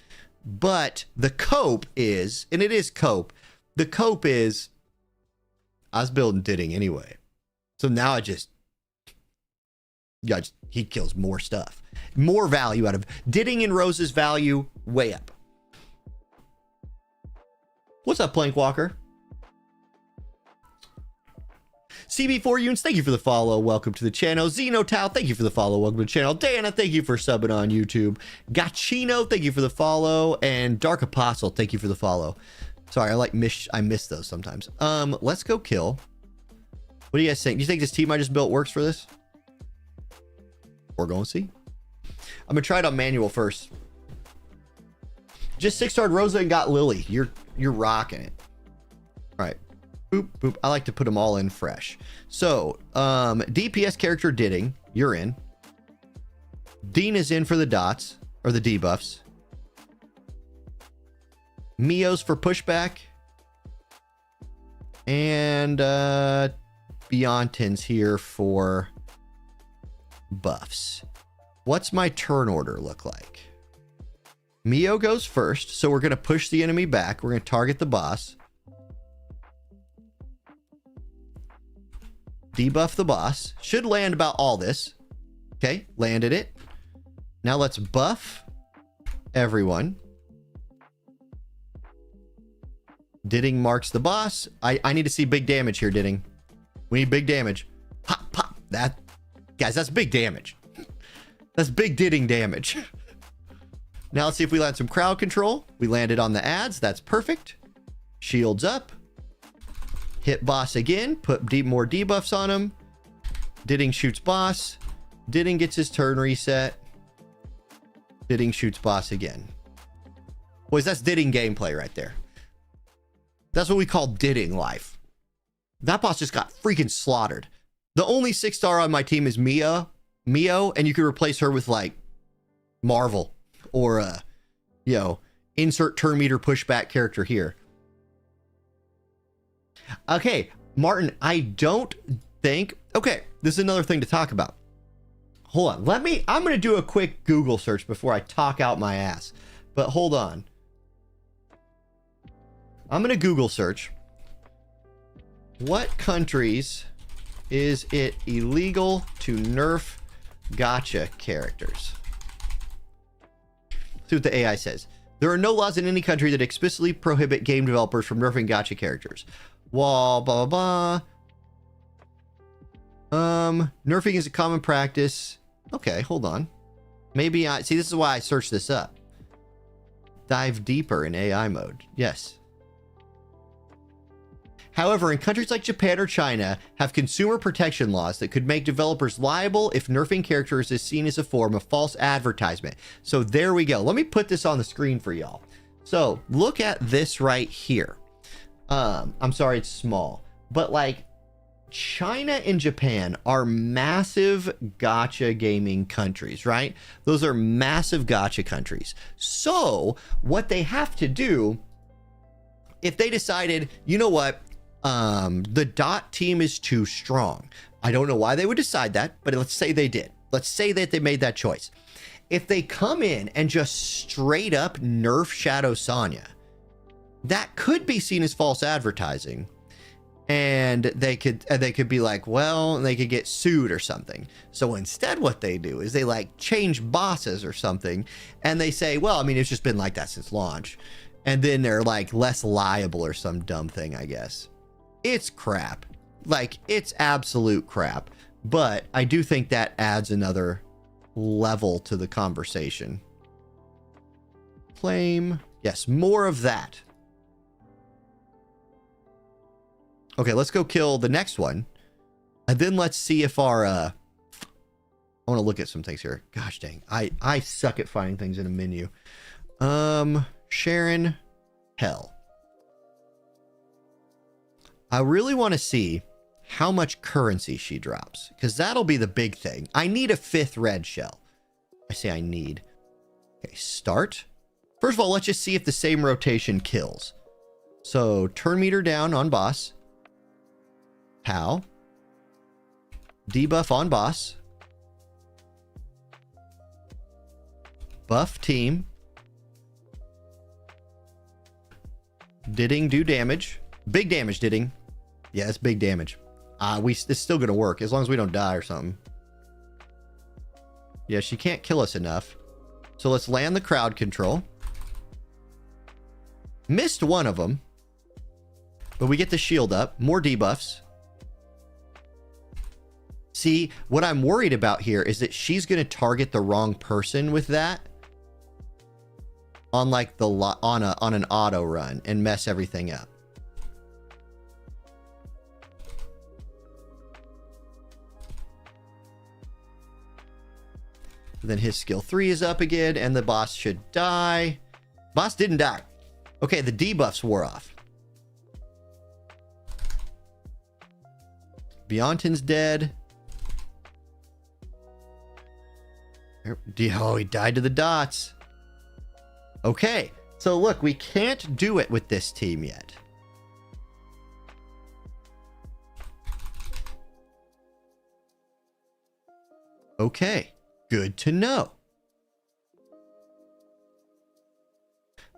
But the cope is, and it is cope. The cope is, I was building Didding anyway, so now I just, yeah, he kills more stuff, more value out of Didding, and Rose's value way up. What's up, Plankwalker? CB4 Units, thank you for the follow. Welcome to the channel. Xenotau, thank you for the follow. Welcome to the channel. Dana, thank you for subbing on YouTube. Gachino, thank you for the follow. And Dark Apostle, thank you for the follow. Sorry, I miss those sometimes. Let's go kill. What do you guys think? Do you think this team I just built works for this? We're going to see. I'm gonna try it on manual first. Just 6-starred Rosa and got Lily. You're rocking it. All right. Boop, boop. I like to put them all in fresh. So, DPS character Didding, you're in. Dean is in for the dots, or the debuffs. Mio's for pushback. And Beyontin's here for buffs. What's my turn order look like? Mio goes first, so we're going to push the enemy back. We're going to target the boss. Debuff the boss. Should land about all this. Okay, landed it. Now let's buff everyone. Didding marks the boss. I need to see big damage here, Didding. We need big damage. Pop, pop. That, guys, that's big damage. That's big Didding damage. Now let's see if we land some crowd control. We landed on the ads. That's perfect. Shields up. Hit boss again, put more debuffs on him. Didding shoots boss. Didding gets his turn reset. Didding shoots boss again. Boys, that's Didding gameplay right there. That's what we call Didding life. That boss just got freaking slaughtered. The only 6-star on my team is Mio, and you can replace her with like Marvel or you know, insert turn meter pushback character here. Okay, Martin, I don't think... Okay, this is another thing to talk about. Hold on. I'm going to do a quick Google search before I talk out my ass. But hold on. I'm going to Google search. What countries is it illegal to nerf gacha characters? See what the AI says. There are no laws in any country that explicitly prohibit game developers from nerfing gacha characters. Wall, blah, blah, blah. Nerfing is a common practice. Okay, hold on. Maybe see, this is why I searched this up. Dive deeper in AI mode. Yes. However, in countries like Japan or China, have consumer protection laws that could make developers liable if nerfing characters is seen as a form of false advertisement. So there we go. Let me put this on the screen for y'all. So look at this right here. I'm sorry, it's small, but like China and Japan are massive gacha gaming countries, right? Those are massive gacha countries. So what they have to do, if they decided, you know what, the dot team is too strong. I don't know why they would decide that, but let's say they did. Let's say that they made that choice. If they come in and just straight up nerf Shadow Sonya, that could be seen as false advertising. And they could be like, well, they could get sued or something. So instead what they do is they like change bosses or something. And they say, well, I mean, it's just been like that since launch. And then they're like less liable or some dumb thing, I guess. It's crap. Like, it's absolute crap. But I do think that adds another level to the conversation. Claim. Yes, more of that. Okay, let's go kill the next one. And then let's see if our... I want to look at some things here. Gosh dang. I suck at finding things in a menu. Sharon. Hell. I really want to see how much currency she drops, because that'll be the big thing. I need a 5th red shell. I say I need. Okay, start. First of all, let's just see if the same rotation kills. So turn meter down on boss. How? Debuff on boss. Buff team. Didding do damage. Big damage, Didding. Yeah, it's big damage. It's still gonna work as long as we don't die or something. Yeah, she can't kill us enough. So let's land the crowd control. Missed one of them. But we get the shield up. More debuffs. See, what I'm worried about here is that she's gonna target the wrong person with that. On like the on an auto run and mess everything up. Then his skill 3 is up again, and the boss should die. Boss didn't die. Okay, the debuffs wore off. Beyonton's dead. Oh, he died to the dots. Okay, so look, we can't do it with this team yet. Okay, good to know.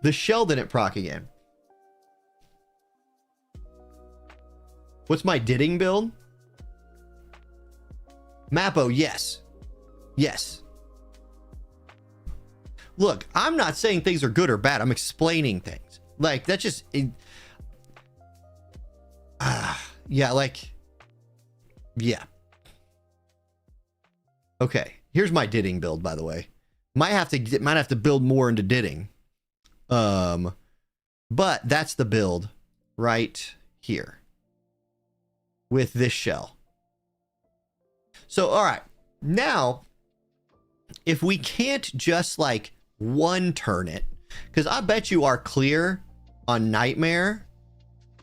The shell didn't proc again. What's my Didding build? Mappo, yes. Yes. Look, I'm not saying things are good or bad. I'm explaining things. Like, that's just... yeah, like... Yeah. Okay. Here's my Didding build, by the way. Might have to build more into Didding. But that's the build right here. With this shell. So, alright. Now, if we can't just, like... one turn it, because I bet you our clear on Nightmare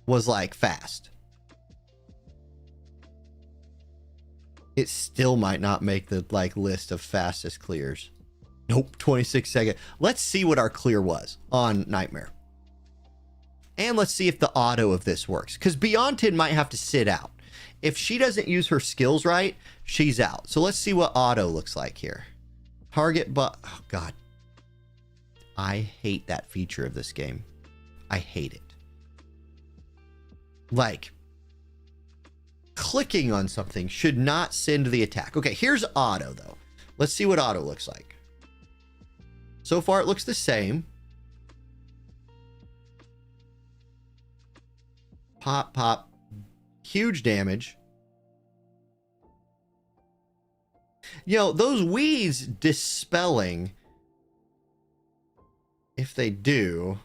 was like fast. It still might not make the like list of fastest clears. Nope, 26 seconds. Let's see what our clear was on Nightmare, and let's see if the auto of this works, because Beyonton might have to sit out. If she doesn't use her skills right, she's out. So let's see what auto looks like here. Target, but oh god, I hate that feature of this game. I hate it. Like, clicking on something should not send the attack. Okay, here's auto, though. Let's see what auto looks like. So far, it looks the same. Pop, pop. Huge damage. You know, those weeds dispelling... if they do,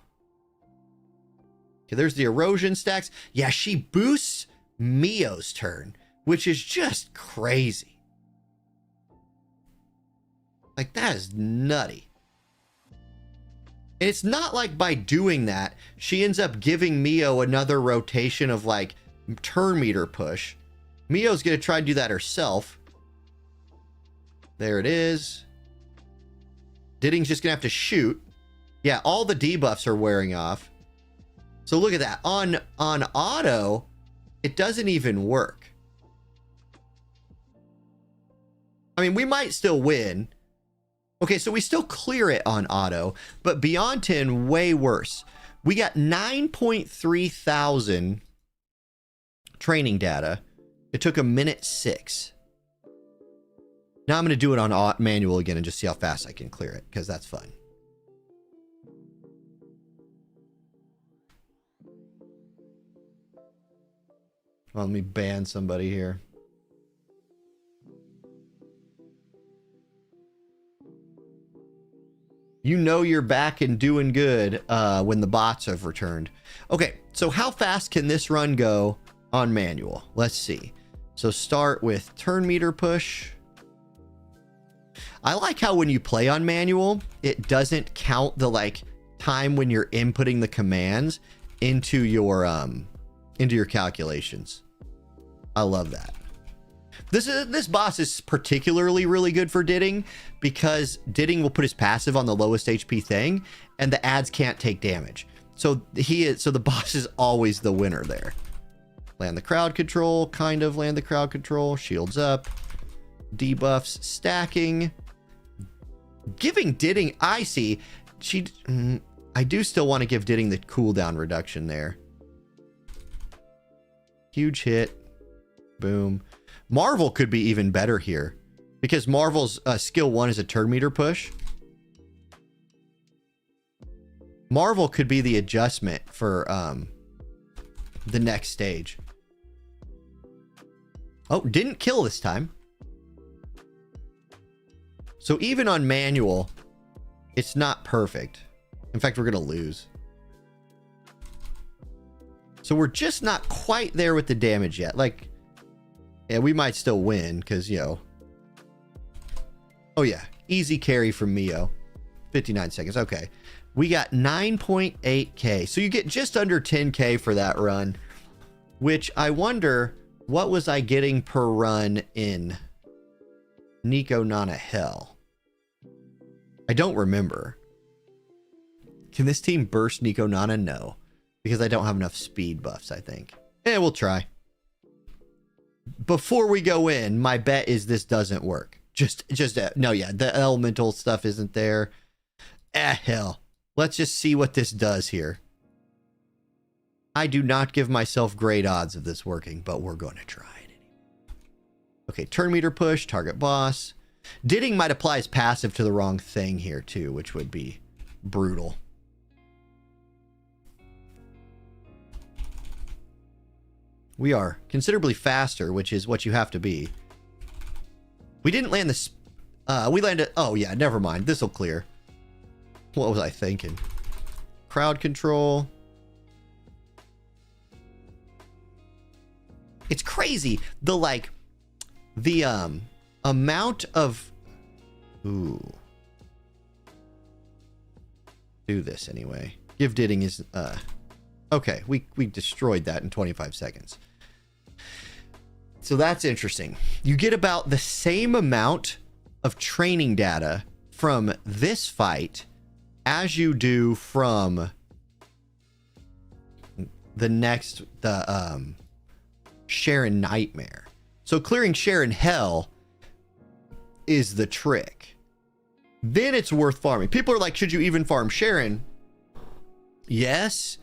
Okay, there's the erosion stacks. Yeah, she boosts Mio's turn, which is just crazy. Like, that is nutty. And it's not like by doing that, she ends up giving Mio another rotation of, like, turn meter push. Mio's going to try to do that herself. There it is. Ditting's just going to have to shoot. Yeah, all the debuffs are wearing off. So look at that. On auto, it doesn't even work. I mean, we might still win. Okay, so we still clear it on auto, but beyond 10, way worse. We got 9.3 thousand training data. It took a minute 6. Now I'm going to do it on manual again and just see how fast I can clear it, because that's fun. Well, let me ban somebody here. You know you're back and doing good when the bots have returned. Okay, so how fast can this run go on manual? Let's see. So start with turn meter push. I like how when you play on manual, it doesn't count the like time when you're inputting the commands into your calculations. I love that. This boss is particularly really good for Ditting because Ditting will put his passive on the lowest HP thing and the ads can't take damage. So the boss is always the winner there. Land the crowd control, kind of land the crowd control, shields up, debuffs stacking. Giving Ditting, I see, I do still want to give Ditting the cooldown reduction there. Huge hit. Boom. Marvel could be even better here because Marvel's skill 1 is a turn meter push. Marvel could be the adjustment for the next stage. Oh, didn't kill this time. So even on manual, it's not perfect. In fact, we're going to lose. So we're just not quite there with the damage yet. Like, yeah, we might still win because, you know. Oh, yeah. Easy carry from Mio. 59 seconds. Okay. We got 9.8K. So you get just under 10K for that run, which I wonder, what was I getting per run in Nico Nana Hell? I don't remember. Can this team burst Nico Nana? No. Because I don't have enough speed buffs, I think. We'll try. Before we go in, my bet is this doesn't work. No, yeah, the elemental stuff isn't there. Hell. Let's just see what this does here. I do not give myself great odds of this working, but we're going to try it. Okay, turn meter push, target boss. Ditting might apply his passive to the wrong thing here too, which would be brutal. We are considerably faster, which is what you have to be. We didn't land this. We landed. Oh, yeah, never mind. This will clear. What was I thinking? Crowd control. It's crazy. The amount of. Ooh. Do this anyway. Give Ditting is. Okay, we destroyed that in 25 seconds. So that's interesting. You get about the same amount of training data from this fight as you do from the Sharon Nightmare. So clearing Sharon Hell is the trick. Then it's worth farming. People are like, should you even farm Sharon? Yes.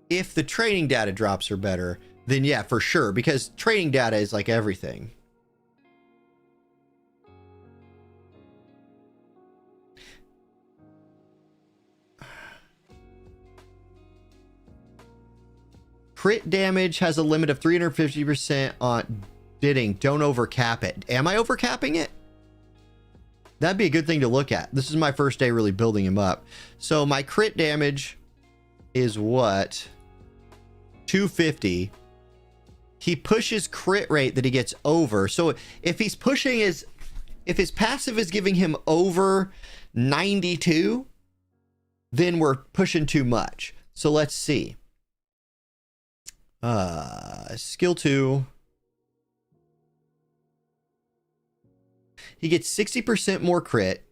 If the training data drops are better, then yeah, for sure. Because training data is like everything. Crit damage has a limit of 350% on Ditting. Don't overcap it. Am I overcapping it? That'd be a good thing to look at. This is my first day really building him up. So my crit damage is what? 250. He pushes crit rate that he gets over. So if he's pushing his, if his passive is giving him over 92, then we're pushing too much. So let's see. Skill 2. He gets 60% more crit,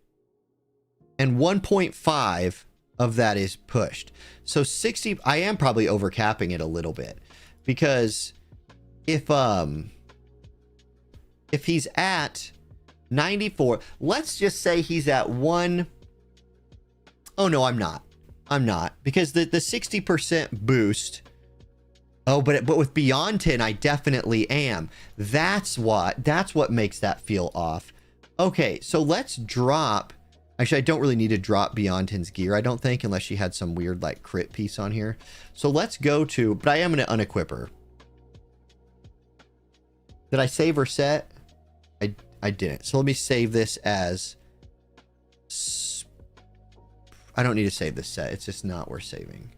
and 1.5 of that is pushed. So 60, I am probably overcapping it a little bit, because if he's at 94, let's just say he's at 1. Oh no, I'm not, because the 60% boost. Oh, but with Beyond 10, I definitely am. That's what makes that feel off. Okay, so let's drop. Actually, I don't really need to drop Beyond 10's gear, I don't think, unless she had some weird like crit piece on here. So let's go to, but I am going to unequip her. Did I save her set? I didn't. So let me save this as, I don't need to save this set. It's just not worth saving.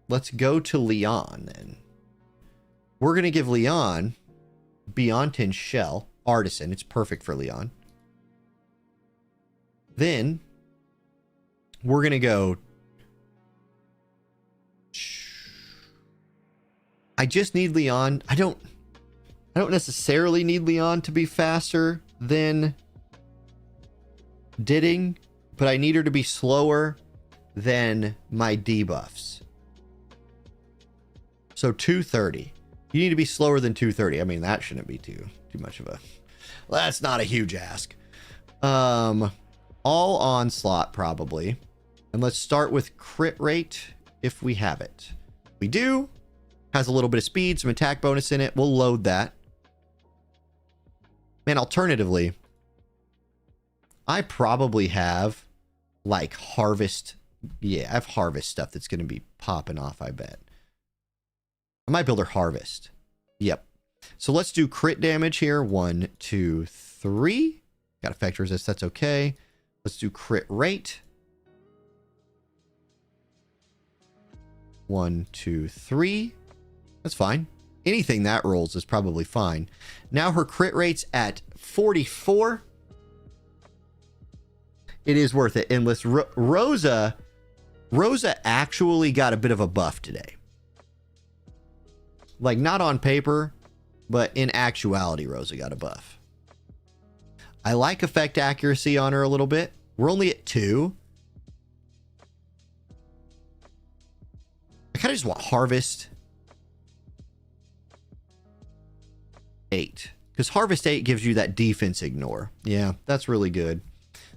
Let's go to Leon then. We're going to give Leon Beyond 10 Shell, Artisan. It's perfect for Leon. Then we're going to go. I just need Leon. I don't necessarily need Leon to be faster than Didding, but I need her to be slower than my debuffs. So 230. You need to be slower than 230. I mean, that shouldn't be too much of a, well, that's not a huge ask. All onslaught probably. And let's start with crit rate if we have it. We do. Has a little bit of speed, some attack bonus in it. We'll load that. Man, alternatively, I probably have like harvest. Yeah, I have harvest stuff that's going to be popping off, I bet. I might build her harvest. Yep. So let's do crit damage here. 1, 2, 3. Got effect resist. That's okay. Let's do crit rate. 1, 2, 3. That's fine. Anything that rolls is probably fine. Now her crit rate's at 44. It is worth it. Endless. Rosa actually got a bit of a buff today. Like, not on paper, but in actuality, Rosa got a buff. I like effect accuracy on her a little bit. We're only at 2. I kind of just want harvest 8. Because harvest 8 gives you that defense ignore. Yeah, that's really good.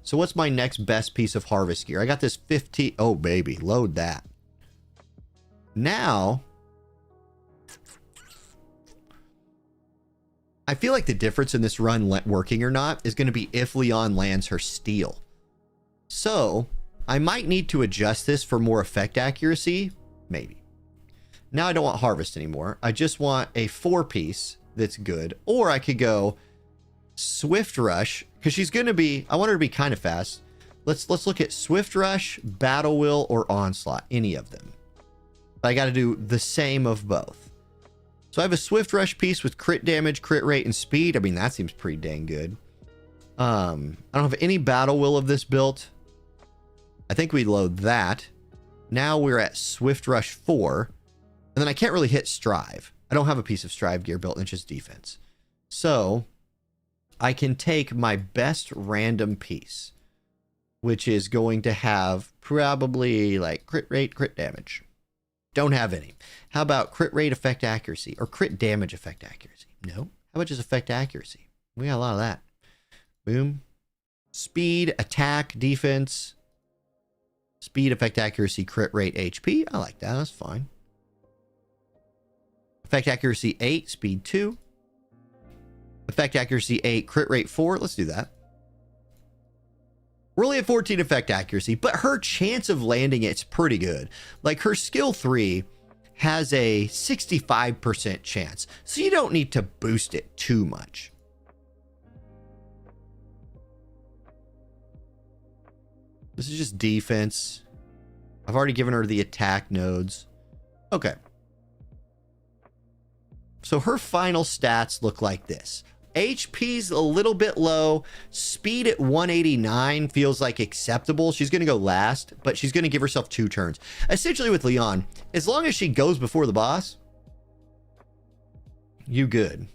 So what's my next best piece of harvest gear? I got this 15. Oh, baby. Load that. Now, I feel like the difference in this run working or not is going to be if Leon lands her steal. So I might need to adjust this for more effect accuracy. Maybe. Now I don't want harvest anymore. I just want a 4-piece that's good. Or I could go Swift Rush, because she's going to be, I want her to be kind of fast. Let's look at Swift Rush, Battle Will, or Onslaught. Any of them. I got to do the same of both. So I have a Swift Rush piece with crit damage, crit rate, and speed. I mean, that seems pretty dang good. I don't have any Battle Will of this built. I think we load that. Now we're at Swift Rush 4. And then I can't really hit Strive. I don't have a piece of Strive gear built, and it's just defense. So I can take my best random piece, which is going to have probably like crit rate, crit damage. Don't have any. How about crit rate, effect accuracy, or crit damage, effect accuracy? No. How much is effect accuracy? We got a lot of that. Boom. Speed, attack, defense. Speed, effect accuracy, crit rate, HP. I like that. That's fine. Effect accuracy 8, speed 2. Effect accuracy 8, crit rate 4. Let's do that. We're only at 14 effect accuracy, but her chance of landing it's pretty good. Like, her skill 3 has a 65% chance, so you don't need to boost it too much. This is just defense. I've already given her the attack nodes. Okay. So her final stats look like this. HP's a little bit low. Speed at 189 feels like acceptable. She's going to go last, but she's going to give herself 2 turns. Essentially with Leon, as long as she goes before the boss, you good.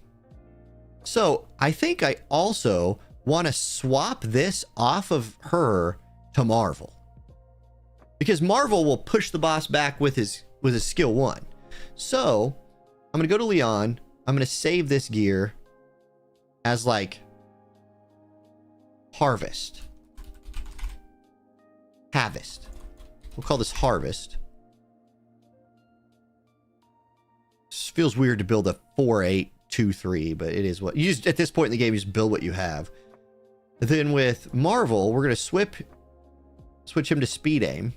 So I think I also want to swap this off of her to Marvel, because Marvel will push the boss back with his skill 1. So I'm going to go to Leon. I'm going to save this gear as like harvest. We'll call this harvest. This feels weird to build a 4-8-2-3, but it is what you just, at this point in the game, you just build what you have. Then with Marvel, we're going to switch him to speed aim.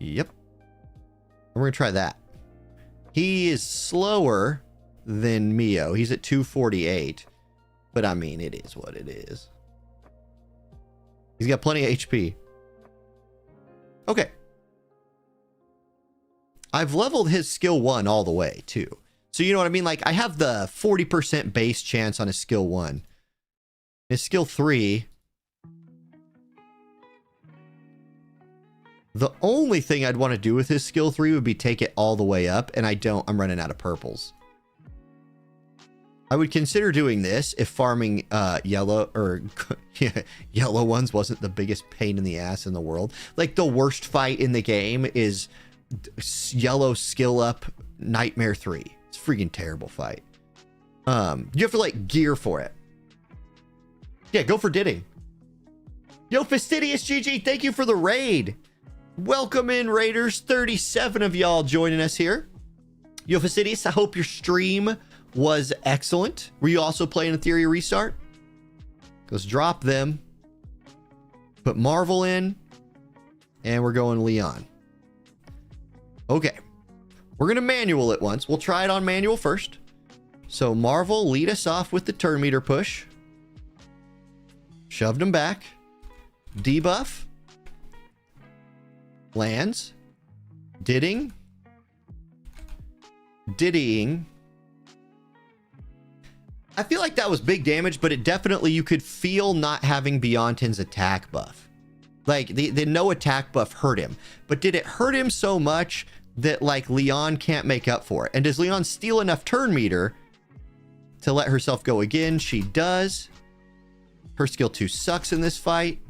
Yep. And we're going to try that. He is slower than Mio. He's at 248. But I mean, it is what it is. He's got plenty of HP. Okay. I've leveled his skill 1 all the way, too. So you know what I mean? Like, I have the 40% base chance on his skill 1. His skill 3... the only thing I'd want to do with his skill 3 would be take it all the way up, and I don't. I'm running out of purples. I would consider doing this if farming yellow or yellow ones wasn't the biggest pain in the ass in the world. Like, the worst fight in the game is yellow skill up Nightmare 3. It's a freaking terrible fight. You have to like gear for it. Yeah, go for Didding. Yo, Fastidious GG, thank you for the raid. Welcome in, Raiders. 37 of y'all joining us here. Yo, Fastidious, I hope your stream was excellent. Were you also playing Etheria Restart? Let's drop them. Put Marvel in. And we're going Leon. Okay. We're going to manual it once. We'll try it on manual first. So Marvel, lead us off with the turn meter push. Shoved him back. Debuff. Lands. Diddying. I feel like that was big damage, but it definitely, you could feel not having Beyontin's attack buff. Like, the no attack buff hurt him. But did it hurt him so much that, like, Leon can't make up for it? And does Leon steal enough turn meter to let herself go again? She does. Her skill 2 sucks in this fight.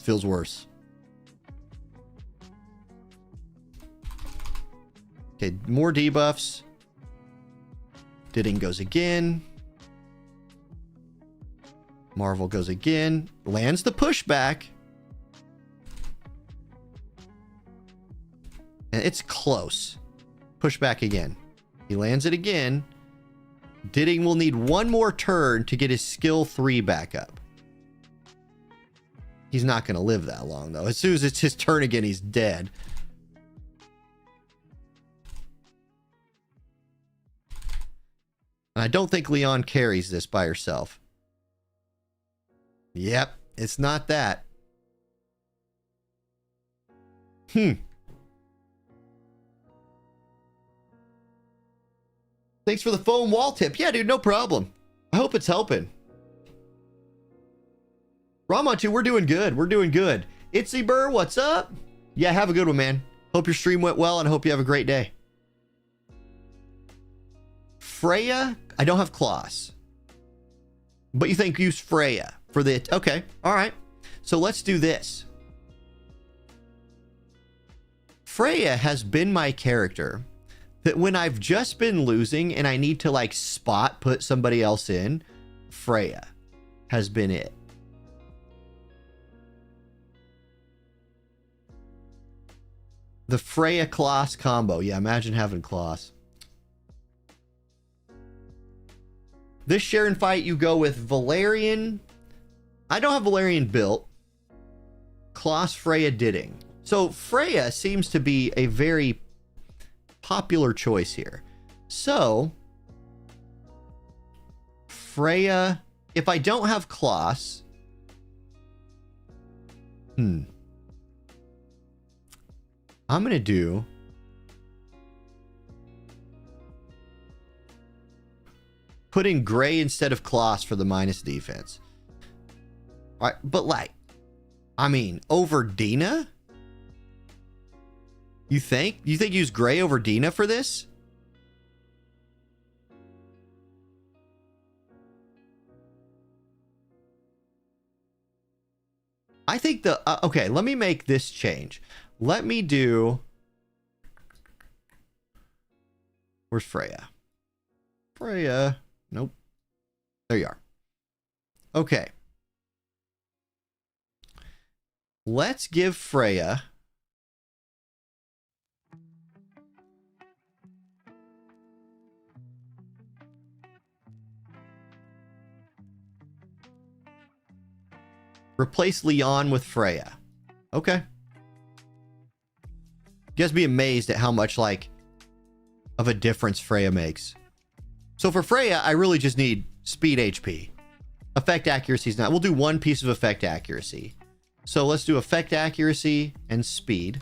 Feels worse. Okay, more debuffs. Didding goes again. Marvel goes again. Lands the pushback. And it's close. Pushback again. He lands it again. Didding will need one more turn to get his skill 3 back up. He's not going to live that long, though. As soon as it's his turn again, he's dead. And I don't think Leon carries this by herself. Yep, it's not that. Thanks for the foam wall tip. Yeah, dude, no problem. I hope it's helping. Ramontu, we're doing good. We're doing good. Itsy Burr, what's up? Yeah, have a good one, man. Hope your stream went well, and I hope you have a great day. Freya, I don't have Kloss. But you think use Freya for the... Okay, all right. So let's do this. Freya has been my character that when I've just been losing and I need to like spot put somebody else in, Freya has been it. The Freya Kloss combo. Yeah, imagine having Kloss. This Sharon fight, you go with Valerian. I don't have Valerian built. Kloss, Freya, Didding. So Freya seems to be a very popular choice here. So Freya, if I don't have Kloss, I'm going to do... put in Gray instead of Kloss for the minus defense. All right, but like, I mean, over Dina? You think? You think use Gray over Dina for this? I think the... okay, let me make this change. Let me do... Where's Freya? Freya... Nope. There you are. Okay. Let's give Freya... replace Leon with Freya. Okay. You guys be amazed at how much, like, of a difference Freya makes. So for Freya, I really just need speed HP. Effect accuracy is not. We'll do one piece of effect accuracy. So let's do effect accuracy and speed.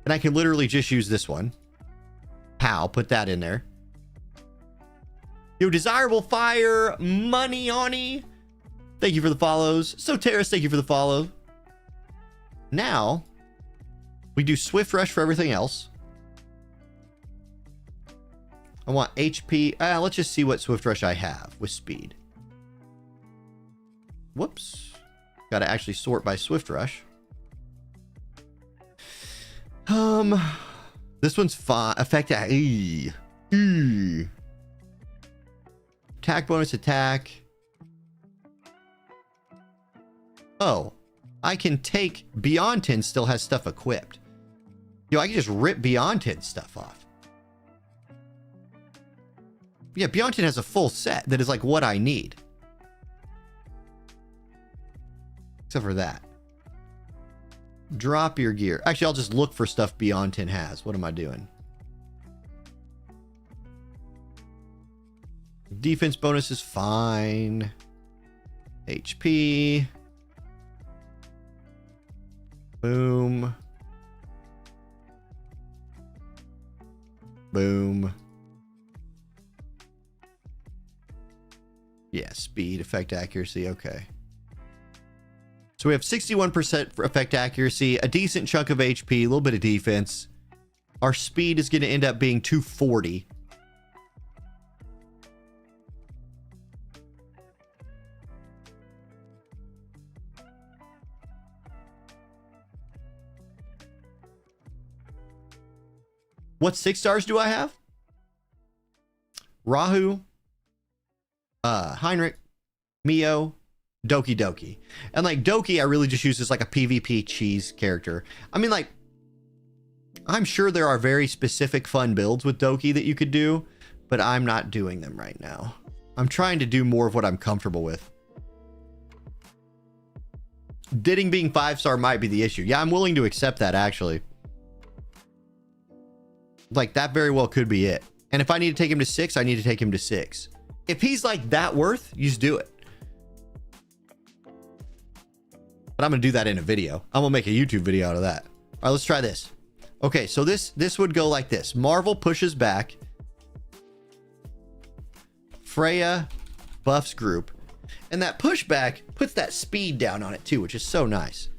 And I can literally just use this one. How? Put that in there. Yo, Desirable Fire, Money Oni. Thank you for the follows. Soteris, thank you for the follow. Now, we do Swift Rush for everything else. I want HP. Let's just see what Swift Rush I have with speed. Whoops. Got to actually sort by Swift Rush. This one's fine. Effect. Attack bonus attack. Oh, I can take Beyond 10 still has stuff equipped. Yo, I can just rip Beyond 10 stuff off. Yeah, Beyond 10 has a full set that is like what I need. Except for that. Drop your gear. Actually, I'll just look for stuff Beyond 10 has. What am I doing? Defense bonus is fine. HP. Boom. Boom. Yeah, speed, effect accuracy, okay. So we have 61% for effect accuracy, a decent chunk of HP, a little bit of defense. Our speed is going to end up being 240. What 6 stars do I have? Rahu, Heinrich, Mio, Doki Doki. And like Doki, I really just use as like a PvP cheese character. I mean, like, I'm sure there are very specific fun builds with Doki that you could do, but I'm not doing them right now. I'm trying to do more of what I'm comfortable with. Didding being 5-star might be the issue. Yeah, I'm willing to accept that, actually. Like, that very well could be it. And if I need to take him to 6, I need to take him to 6. If he's like that worth, you just do it. But I'm going to do that in a video. I'm going to make a YouTube video out of that. All right, let's try this. Okay, so this would go like this. Marvel pushes back. Freya buffs group. And that pushback puts that speed down on it too, which is so nice.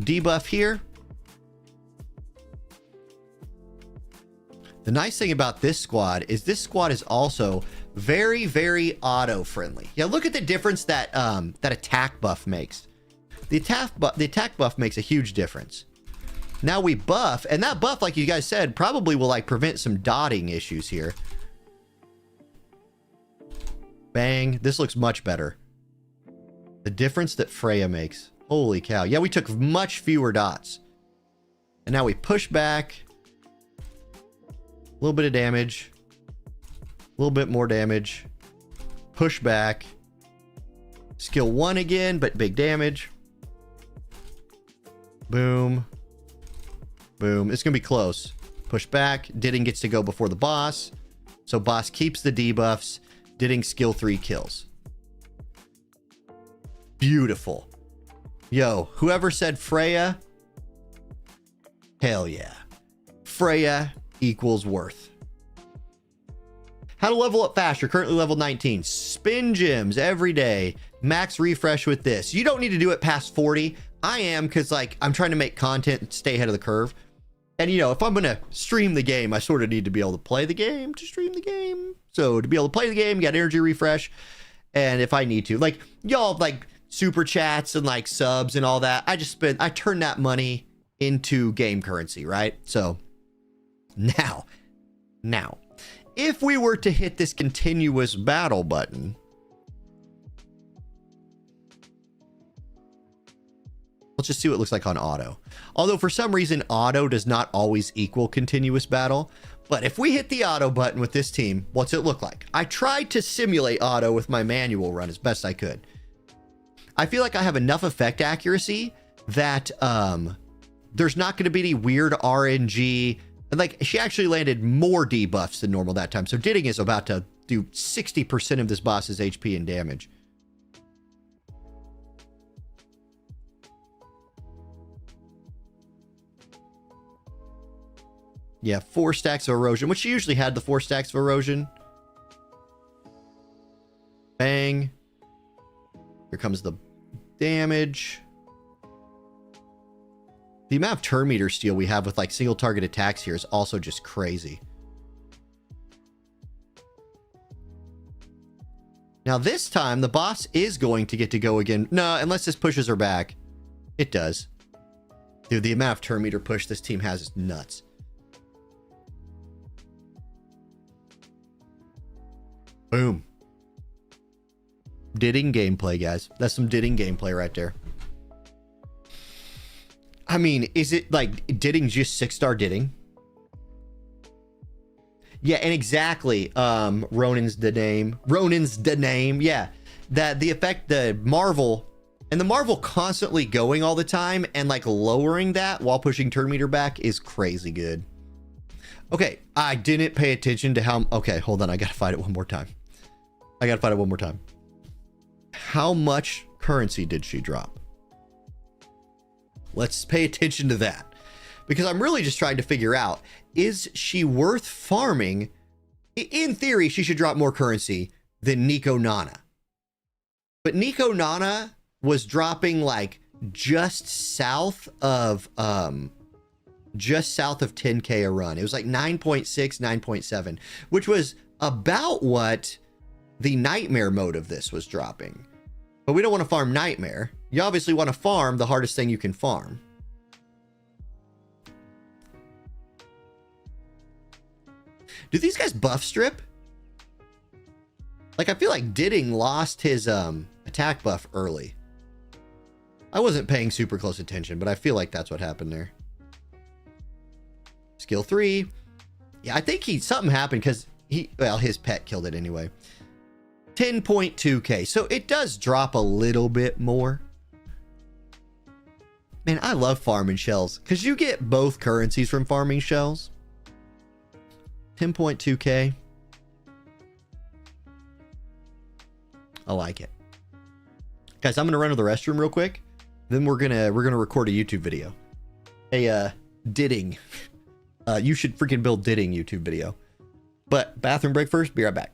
Debuff here. The nice thing about this squad is also very, very auto-friendly. Yeah, look at the difference that that attack buff makes. The attack buff makes a huge difference. Now we buff, and that buff, like you guys said, probably will like prevent some dotting issues here. Bang. This looks much better. The difference that Freya makes. Holy cow. Yeah, we took much fewer dots. And now we push back. A little bit of damage. A little bit more damage. Push back. Skill 1 again, but big damage. Boom. Boom. It's going to be close. Push back. Didding gets to go before the boss. So boss keeps the debuffs. Didding skill 3 kills. Beautiful. Yo, whoever said Freya, hell yeah. Freya equals worth. How to level up fast. You're currently level 19. Spin gems every day. Max refresh with this. You don't need to do it past 40. I am, because like I'm trying to make content and stay ahead of the curve. And you know, if I'm gonna stream the game, I sort of need to be able to play the game to stream the game. So to be able to play the game, you got energy refresh. And if I need to, like y'all like super chats and like subs and all that, I turn that money into game currency, right? So now, if we were to hit this continuous battle button, let's just see what it looks like on auto. Although for some reason, auto does not always equal continuous battle. But if we hit the auto button with this team, what's it look like? I tried to simulate auto with my manual run as best I could. I feel like I have enough effect accuracy that there's not going to be any weird RNG. And like, she actually landed more debuffs than normal that time. So Ditting is about to do 60% of this boss's HP and damage. Yeah, 4 stacks of erosion, which she usually had the 4 stacks of erosion. Bang. Here comes the damage. The amount of turn meter steal we have with like single target attacks here is also just crazy. Now this time the boss is going to get to go again. No, unless this pushes her back. It does. Dude, the amount of turn meter push this team has is nuts. Boom. Ditting gameplay, guys. That's some Ditting gameplay right there. I mean, is it like Ditting just 6-star Ditting? Yeah, and exactly. Ronin's the name. Yeah. That the effect, the Marvel, and the Marvel constantly going all the time and like lowering that while pushing turn meter back is crazy good. Okay, I didn't pay attention to how... Okay, hold on. I gotta fight it one more time. How much currency did she drop? Let's pay attention to that. Because I'm really just trying to figure out, is she worth farming? In theory, she should drop more currency than Nico Nana. But Nico Nana was dropping like just south of 10k a run. It was like 9.6, 9.7, which was about what the nightmare mode of this was dropping. But we don't want to farm nightmare. You obviously want to farm the hardest thing you can farm. Do these guys buff strip? Like, I feel like Ditting lost his attack buff early. I wasn't paying super close attention, but I feel like that's what happened there. Skill 3. Yeah, I think something happened because his pet killed it anyway. 10.2k. So it does drop a little bit more. Man, I love farming shells because you get both currencies from farming shells. 10.2k. I like it. Guys, I'm gonna run to the restroom real quick. Then we're gonna record a YouTube video. A Ditting. You should freaking build Ditting YouTube video. But bathroom break first. Be right back.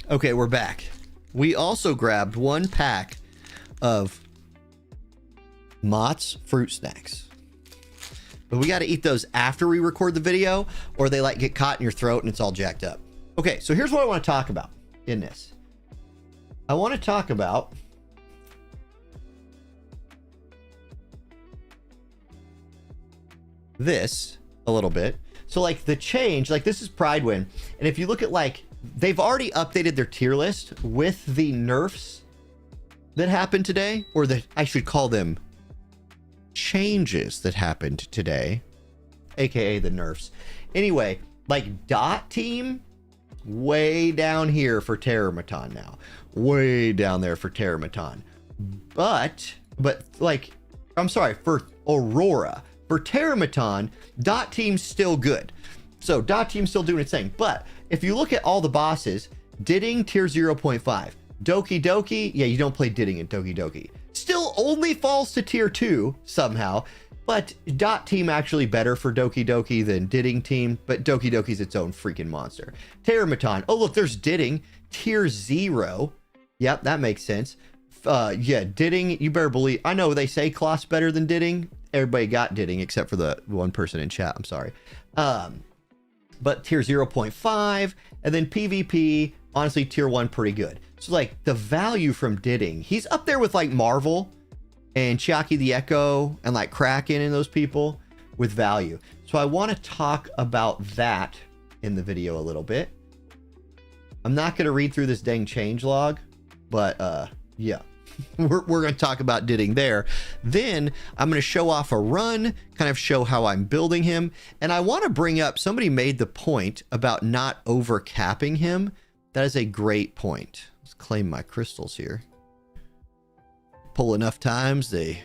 Okay, we're back. We also grabbed 1 pack of Mott's fruit snacks. But we got to eat those after we record the video, or they like get caught in your throat and it's all jacked up. Okay, so here's what I want to talk about in this. I want to talk about this a little bit. So like the change, like this is Pride Win. And if you look at like, they've already updated their tier list with the nerfs that happened today, or I should call them changes that happened today, aka the nerfs. Anyway, like dot team, way down here for Terramaton now, way down there for Terramaton. But like, I'm sorry, for Aurora. For Terramaton, dot team's still good. So dot team's still doing its thing. But if you look at all the bosses, Didding tier 0.5, Doki Doki, yeah, you don't play Didding in Doki Doki. Still only falls to tier 2 somehow, but dot team actually better for Doki Doki than Didding team, but Doki Doki's its own freaking monster. Terramaton, oh look, there's Didding, tier 0. Yep, that makes sense. Yeah, Didding, you better believe, I know they say Kloss better than Didding. Everybody got Didding except for the one person in chat, I'm sorry. But tier 0.5, and then PvP, honestly, tier 1 pretty good. So like the value from Didding, he's up there with like Marvel and Chiaki the Echo and like Kraken and those people with value. So I want to talk about that in the video a little bit. I'm not going to read through this dang change log, but yeah. We're going to talk about Didding there. Then I'm going to show off a run, kind of show how I'm building him. And I want to bring up, somebody made the point about not over capping him. That is a great point. Let's claim my crystals here. Pull enough times, they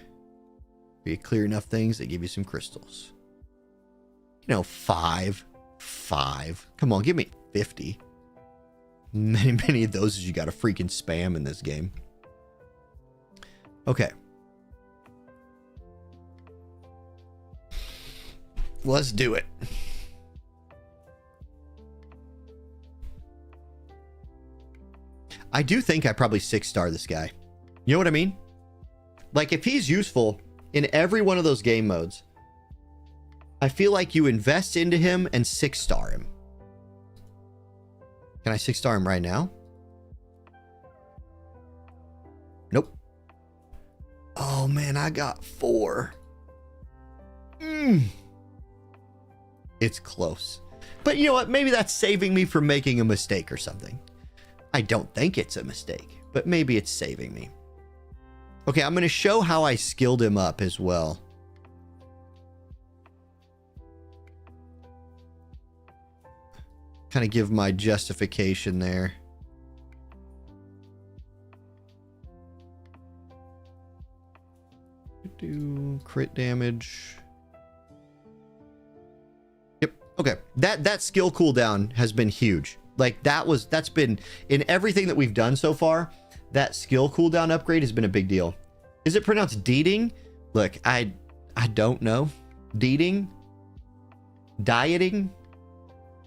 be clear enough things, they give you some crystals. You know, 5. Come on, give me 50. Many of those you got to freaking spam in this game. Okay. Let's do it. I do think I probably 6-star this guy. You know what I mean? Like if he's useful in every one of those game modes, I feel like you invest into him and 6-star him. Can I 6-star him right now? Nope. Oh man, I got 4. It's close. But you know what? Maybe that's saving me from making a mistake or something. I don't think it's a mistake, but maybe it's saving me. Okay, I'm going to show how I skilled him up as well. Kind of give my justification there. Do crit damage. Yep. Okay. That skill cooldown has been huge. Like that's been in everything that we've done so far. That skill cooldown upgrade has been a big deal. Is it pronounced Deeding? Look, I don't know. Deeding? Dieting?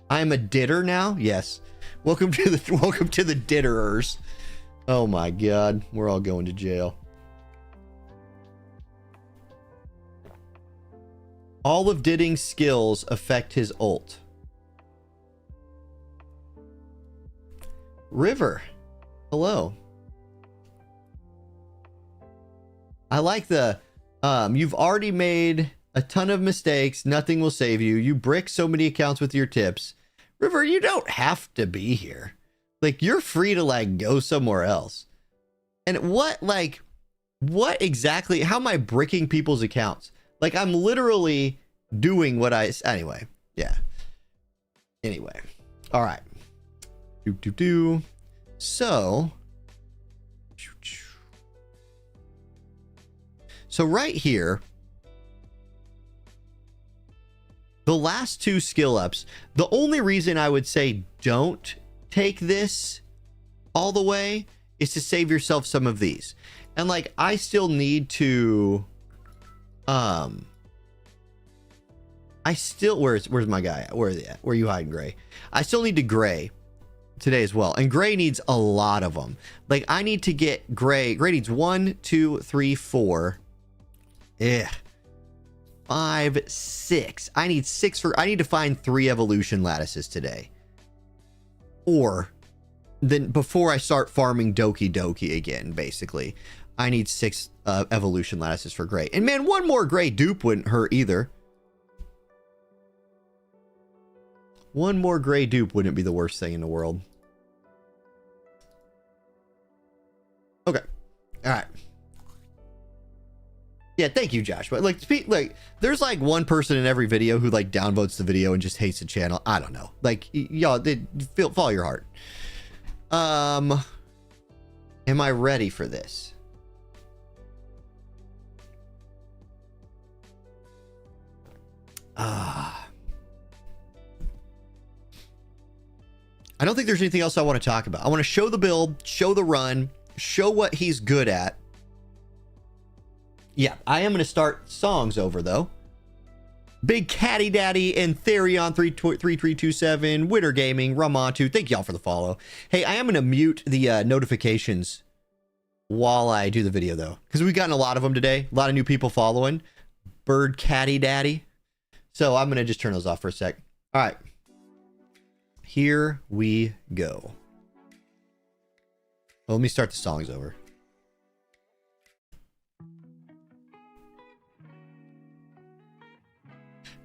I am a didder now? Yes. Welcome to the didderers. Oh my god. We're all going to jail. All of Didding's skills affect his ult. River. Hello. I like the, you've already made a ton of mistakes. Nothing will save you. You brick so many accounts with your tips. River, you don't have to be here. Like, you're free to, like, go somewhere else. And what exactly, how am I bricking people's accounts? Like, I'm literally doing anyway. Yeah. Anyway. All right. So right here, the last 2 skill ups, the only reason I would say don't take this all the way is to save yourself some of these. And like, I still need to, where's my guy at? Where are they at? Where are you hiding, Gray? I still need to gray today as well. And Gray needs a lot of them. Like, I need to get Gray. Gray needs 1, 2, 3, 4. 5, 6. I need 6 for... I need to find 3 evolution lattices today. Or, then before I start farming Doki Doki again, basically, I need 6 evolution lattices for Gray. And man, 1 more Gray dupe wouldn't hurt either. 1 more Gray dupe wouldn't be the worst thing in the world. Okay. All right. Yeah, thank you, Josh. But like, there's like 1 person in every video who like downvotes the video and just hates the channel. I don't know. Like, y'all, follow your heart. Am I ready for this? I don't think there's anything else I want to talk about. I want to show the build, show the run, show what he's good at. Yeah, I am going to start songs over, though. Big Catty Daddy and Therion3327, Winter Gaming, Ramantu, thank y'all for the follow. Hey, I am going to mute the notifications while I do the video, though, because we've gotten a lot of them today. A lot of new people following. Bird Catty Daddy. So I'm going to just turn those off for a sec. All right. Here we go. Well, let me start the songs over.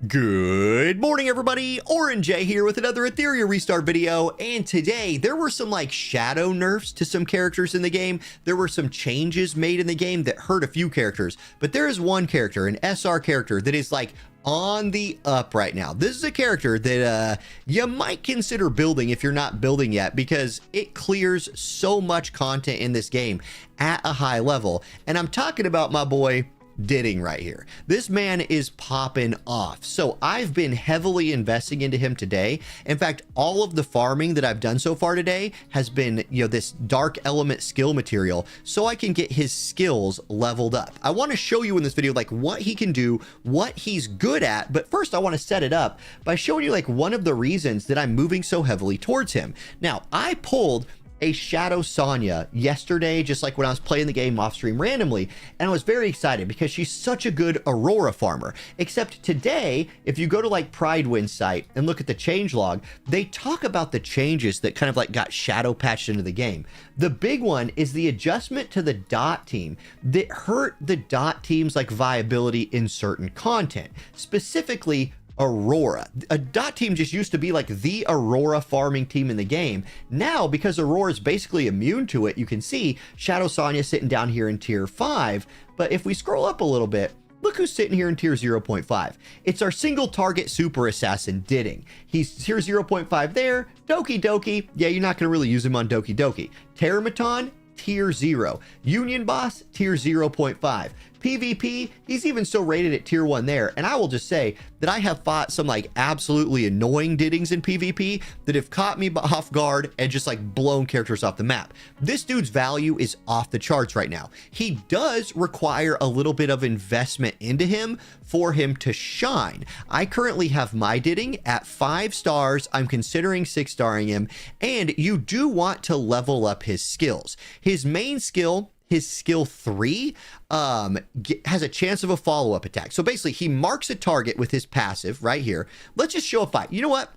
Good morning, everybody. Orange J here with another Etheria Restart video. And today there were some like shadow nerfs to some characters in the game. There were some changes made in the game that hurt a few characters. But there is one character, an SR character, that is like on the up right now. This is a character that you might consider building if you're not building yet, because it clears so much content in this game at a high level. And I'm talking about my boy Ditting right here. This man is popping off. So I've been heavily investing into him today. In fact, all of the farming that I've done so far today has been, you know, this dark element skill material, so I can get his skills leveled up. I want to show you in this video like what he can do, what he's good at, but first I want to set it up by showing you like one of the reasons that I'm moving so heavily towards him. Now, I pulled a Shadow Sonya yesterday, just like when I was playing the game off stream randomly, and I was very excited because she's such a good Aurora farmer. Except today, if you go to like Pridewind's site and look at the changelog, they talk about the changes that kind of like got shadow patched into the game. The big one is the adjustment to the dot team that hurt the dot team's like viability in certain content, specifically Aurora. A dot team just used to be like the Aurora farming team in the game. Now, because Aurora is basically immune to it, you can see Shadow Sonya sitting down here in tier 5. But if we scroll up a little bit, look who's sitting here in tier 0.5. It's our single target super assassin, Ditting. He's tier 0.5 there. Doki Doki, yeah, you're not going to really use him on Doki Doki. Terramaton, tier 0. Union Boss, tier 0.5. PvP, he's even still rated at tier 1 there. And I will just say that I have fought some like absolutely annoying Dittings in PvP that have caught me off guard and just like blown characters off the map. This dude's value is off the charts right now. He does require a little bit of investment into him for him to shine. I currently have my Ditting at 5 stars. I'm considering 6-starring him, and you do want to level up his skills. His main skill, his skill 3, has a chance of a follow-up attack. So basically, he marks a target with his passive right here. Let's just show a fight. You know what?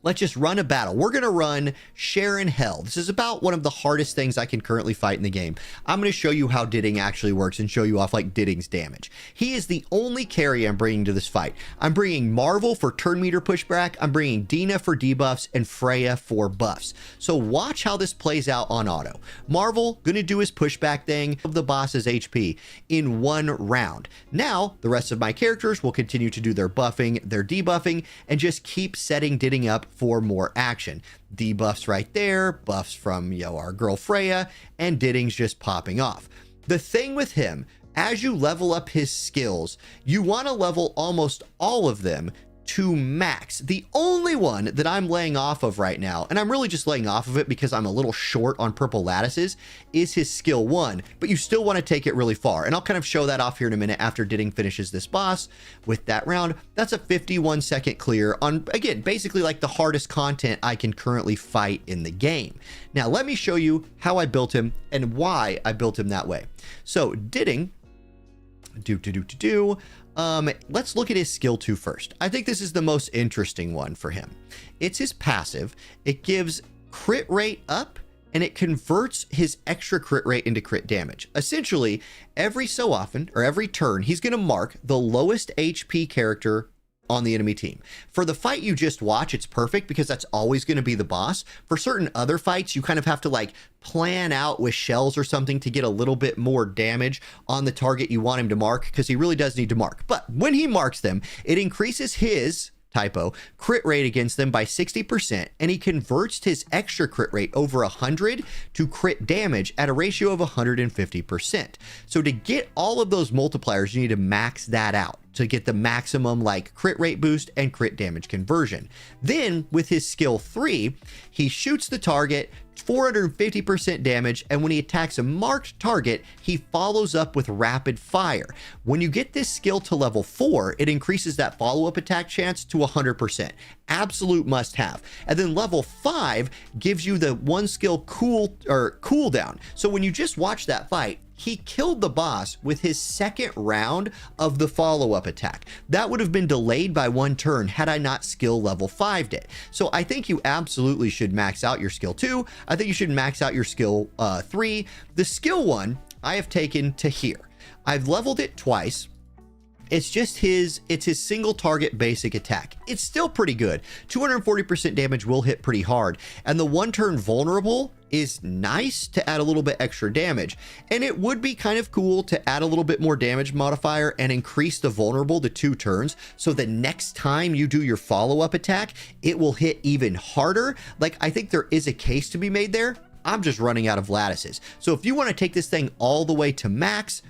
Let's just run a battle. We're going to run Sharon Hell. This is about one of the hardest things I can currently fight in the game. I'm going to show you how Ditting actually works and show you off like Ditting's damage. He is the only carry I'm bringing to this fight. I'm bringing Marvel for turn meter pushback. I'm bringing Dina for debuffs and Freya for buffs. So watch how this plays out on auto. Marvel going to do his pushback thing of the boss's HP in 1 round. Now, the rest of my characters will continue to do their buffing, their debuffing, and just keep setting Ditting up for more action. Debuffs right there, buffs from, you know, our girl Freya, and Ditting's just popping off. The thing with him, as you level up his skills, you want to level almost all of them to max. The only one that I'm laying off of right now, and I'm really just laying off of it because I'm a little short on purple lattices, is his skill 1, but you still want to take it really far. And I'll kind of show that off here in a minute after Ditting finishes this boss with that round. That's a 51-second clear on, again, basically like the hardest content I can currently fight in the game. Now, let me show you how I built him and why I built him that way. So, Ditting, let's look at his skill 2 first. I think this is the most interesting one for him. It's his passive. It gives crit rate up, and it converts his extra crit rate into crit damage. Essentially, every so often, or every turn, he's going to mark the lowest HP character on the enemy team. For the fight you just watch, it's perfect because that's always going to be the boss. For certain other fights, you kind of have to like plan out with shells or something to get a little bit more damage on the target you want him to mark, because he really does need to mark. But when he marks them, it increases his crit rate against them by 60%, and he converts his extra crit rate over 100 to crit damage at a ratio of 150%. So to get all of those multipliers, you need to max that out to get the maximum like crit rate boost and crit damage conversion. Then with his skill 3, he shoots the target 450% damage, and when he attacks a marked target, he follows up with rapid fire. When you get this skill to level 4, it increases that follow-up attack chance to 100%. Absolute must have. And then level 5 gives you the one skill cooldown. So when you just watch that fight, he killed the boss with his second round of the follow-up attack. That would have been delayed by 1 turn had I not skill level 5'd it. So I think you absolutely should max out your skill 2. I think you should max out your skill 3. The skill 1 I have taken to here. I've leveled it twice. It's just his single target basic attack. It's still pretty good. 240% damage will hit pretty hard. And the 1 turn vulnerable is nice to add a little bit extra damage. And it would be kind of cool to add a little bit more damage modifier and increase the vulnerable to 2 turns. So the next time you do your follow-up attack, it will hit even harder. Like, I think there is a case to be made there. I'm just running out of lattices. So if you want to take this thing all the way to max,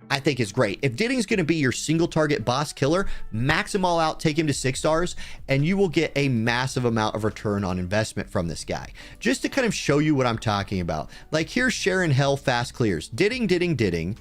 I think is great. If Ditting's going to be your single target boss killer, max him all out, take him to 6 stars, and you will get a massive amount of return on investment from this guy. Just to kind of show you what I'm talking about. Like, here's Sharon Hell fast clears. Ditting, Ditting, Ditting,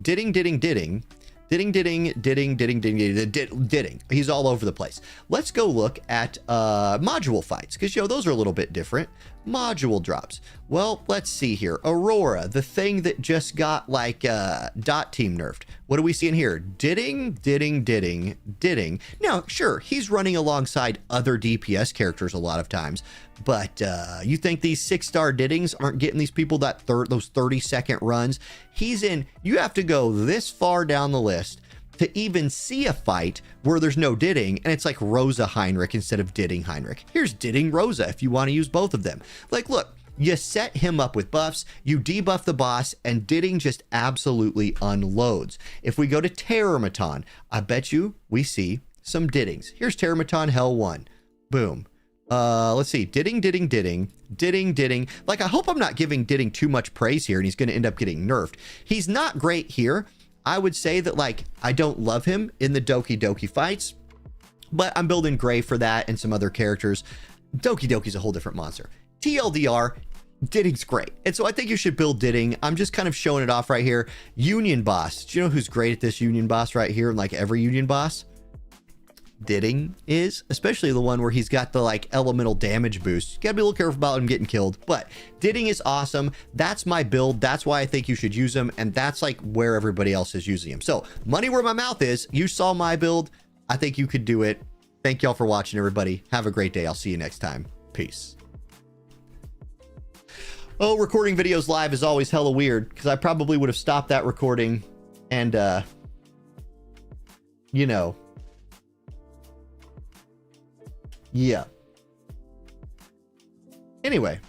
Ditting, Ditting, Ditting, Ditting, Ditting, Ditting, Ditting, Ditting, Ditting. He's all over the place. Let's go look at module fights, because, those are a little bit different. Module drops. Well, let's see here. Aurora, the thing that just got like dot team nerfed. What do we see in here? Ditting, Ditting, Ditting, Ditting. Now, sure, he's running alongside other DPS characters a lot of times, but you think these 6-star Dittings aren't getting these people that those 30-second runs? He's in. You have to go this far down the list to even see a fight where there's no Ditting, and it's like Rosa Heinrich instead of Ditting Heinrich. Here's Ditting Rosa if you want to use both of them. Like, look, you set him up with buffs, you debuff the boss, and Ditting just absolutely unloads. If we go to Terramaton, I bet you we see some Dittings. Here's Terramaton Hell 1. Boom. Let's see. Ditting, Ditting, Ditting, Ditting, Ditting. Like, I hope I'm not giving Ditting too much praise here, and he's going to end up getting nerfed. He's not great here. I would say that, like, I don't love him in the Doki Doki fights, but I'm building Gray for that and some other characters. Doki Doki's a whole different monster. TLDR, Ditting's great. And so I think you should build Ditting. I'm just kind of showing it off right here. Union Boss. Do you know who's great at this Union Boss right here? Like every Union Boss? Ditting is, especially the one where he's got the like elemental damage boost. You gotta be a little careful about him getting killed, but Ditting is awesome. That's my build. That's why I think you should use him, and that's like where everybody else is using him. So money where my mouth is. You saw my build. I think you could do it. Thank y'all for watching, everybody. Have a great day. I'll see you next time. Peace. Oh, recording videos live is always hella weird, because I probably would have stopped that recording and yeah. Anyway.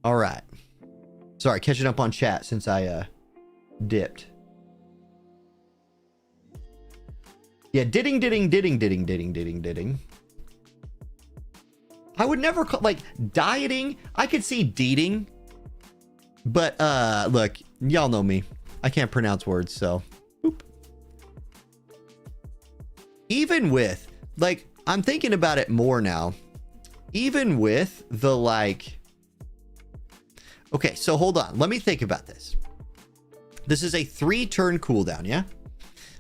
All right. Sorry, catching up on chat since I dipped. Yeah, Ditting, Ditting, Ditting, Ditting, Ditting, Ditting, Ditting. I would never call, like, dieting. I could see deeting. But look, y'all know me. I can't pronounce words, so oop. Even with, like, I'm thinking about it more now. Even with the, like, okay, so hold on. Let me think about this. This is a 3-turn cooldown, yeah?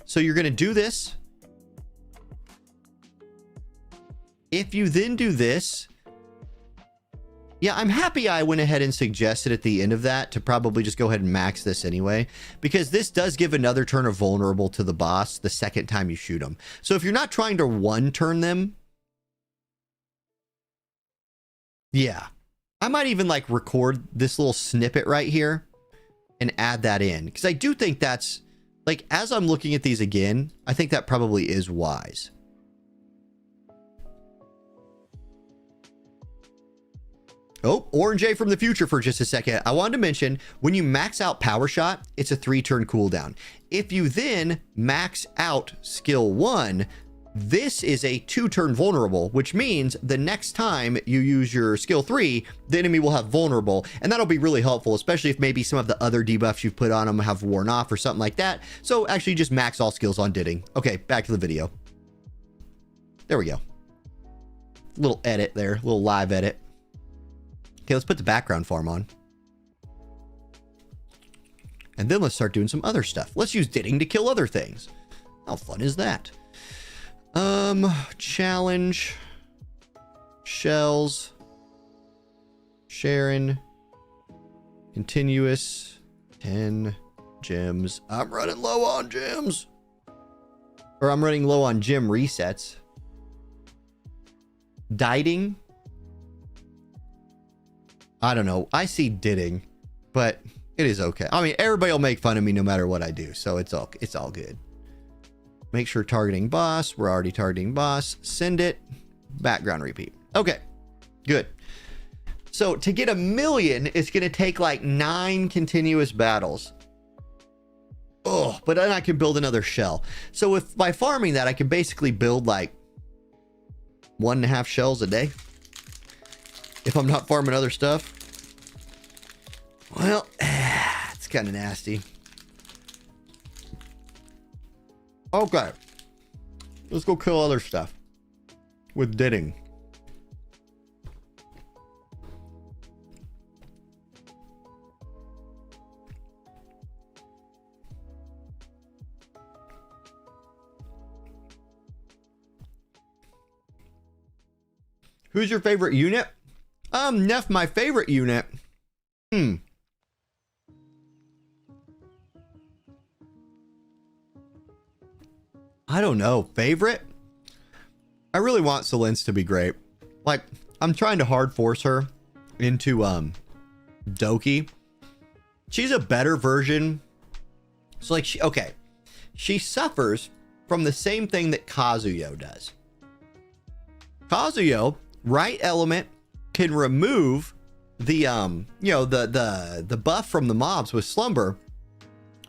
So you're going to do this. If you then do this, yeah, I'm happy I went ahead and suggested at the end of that to probably just go ahead and max this anyway, because this does give another turn of vulnerable to the boss the second time you shoot them. So if you're not trying to 1-turn them, yeah, I might even like record this little snippet right here and add that in, because I do think that's, like, as I'm looking at these again, I think that probably is wise. Oh, Orange A from the future for just a second. I wanted to mention, when you max out Power Shot, it's a 3-turn cooldown. If you then max out Skill 1, this is a 2-turn vulnerable, which means the next time you use your Skill 3, the enemy will have vulnerable, and that'll be really helpful, especially if maybe some of the other debuffs you've put on them have worn off or something like that. So actually just max all skills on Didding. Okay, back to the video. There we go. Little edit there, little live edit. Okay, let's put the background farm on. And then let's start doing some other stuff. Let's use Didding to kill other things. How fun is that? Challenge. Shells. Sharon. Continuous. 10 gems. I'm running low on gems. Or I'm running low on gem resets. Dieting. I don't know. I see Didding, but it is okay. I mean, everybody will make fun of me no matter what I do, so it's all good. Make sure targeting boss. We're already targeting boss. Send it. Background repeat. Okay, good. So to get 1,000,000, it's going to take like 9 continuous battles. Oh, but then I can build another shell. So if by farming that, I can basically build like 1.5 shells a day. If I'm not farming other stuff. Well, it's kind of nasty. Okay. Let's go kill other stuff. With Didding. Who's your favorite unit? Neff, my favorite unit. I don't know. Favorite? I really want Selene to be great. Like, I'm trying to hard force her into Doki. She's a better version. So like she suffers from the same thing that Kazuyo does. Kazuyo, right element, can remove the the buff from the mobs with Slumber,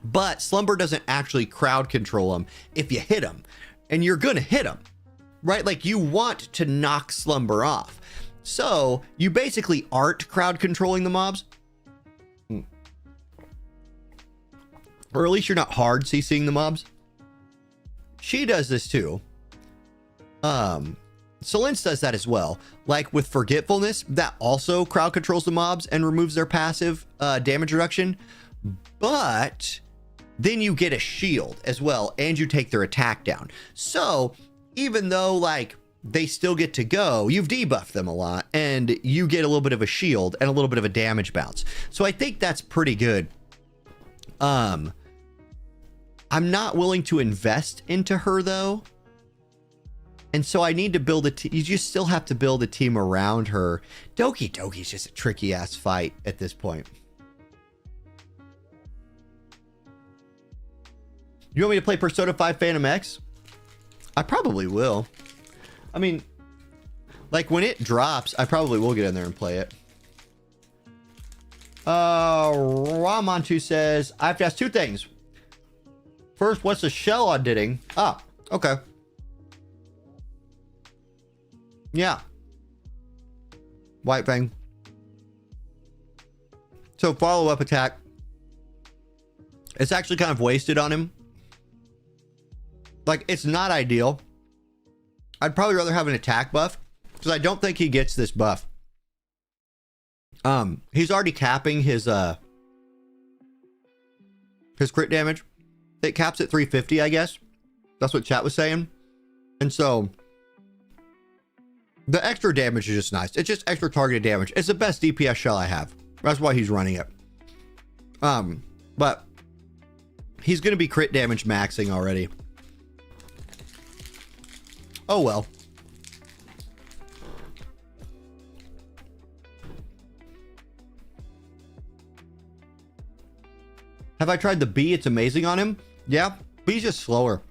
but Slumber doesn't actually crowd control them if you hit them, and you're gonna hit them, right? Like, you want to knock Slumber off, so you basically aren't crowd controlling the mobs, or at least you're not hard CCing the mobs. She does this too. Selene does that as well. Like with Forgetfulness, that also crowd controls the mobs and removes their passive damage reduction. But then you get a shield as well, and you take their attack down. So even though like they still get to go, you've debuffed them a lot, and you get a little bit of a shield and a little bit of a damage bounce. So I think that's pretty good. I'm not willing to invest into her though. And so I need to build a team. You just still have to build a team around her. Doki's just a tricky ass fight at this point. You want me to play Persona 5 Phantom X? I probably will. I mean, like when it drops, I probably will get in there and play it. Ramontu says, I have to ask 2 things. First, what's the shell on Didding? Ah, okay. Yeah. White Fang. So follow-up attack. It's actually kind of wasted on him. Like, it's not ideal. I'd probably rather have an attack buff because I don't think he gets this buff. He's already capping his crit damage. It caps at 350, I guess. That's what chat was saying. And so the extra damage is just nice. It's just extra targeted damage. It's the best DPS shell I have. That's why he's running it. But he's going to be crit damage maxing already. Oh, well. Have I tried the B? It's amazing on him. Yeah, B's just slower.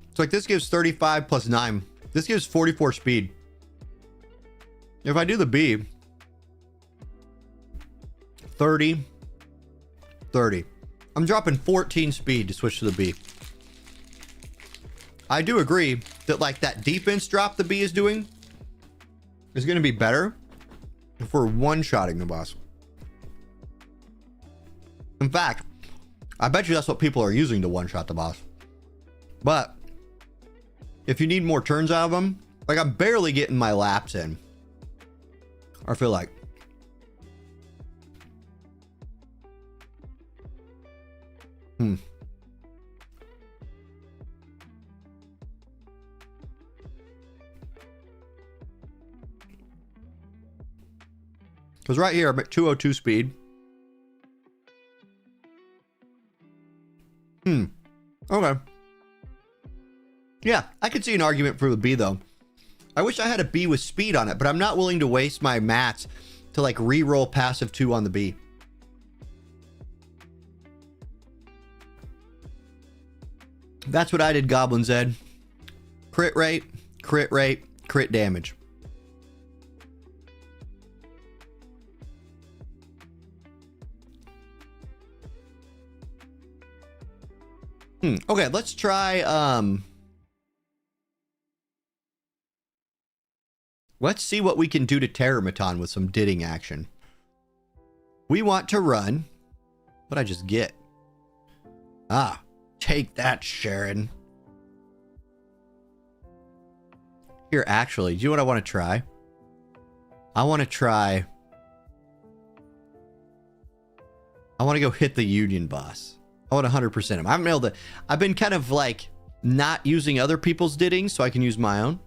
It's like this gives 35 plus 9. This gives 44 speed. If I do the B, 30, 30. I'm dropping 14 speed to switch to the B. I do agree that like that defense drop the B is doing is going to be better if we're one-shotting the boss. In fact, I bet you that's what people are using to one-shot the boss. But if you need more turns out of them, like I'm barely getting my laps in. I feel like. Because right here, I'm at 202 speed. Okay. Yeah, I could see an argument for the B, though. I wish I had a B with speed on it, but I'm not willing to waste my mats to, like, re-roll passive 2 on the B. That's what I did, Goblin Zed. Crit rate, crit damage. Okay, let's try, let's see what we can do to Terramaton with some Didding action. We want to run. What'd I just get? Ah, take that, Sharon. Here, actually, do you know what I want to try? I want to go hit the Union boss. I want 100% him. I haven't been able to. I've been kind of like not using other people's didding so I can use my own.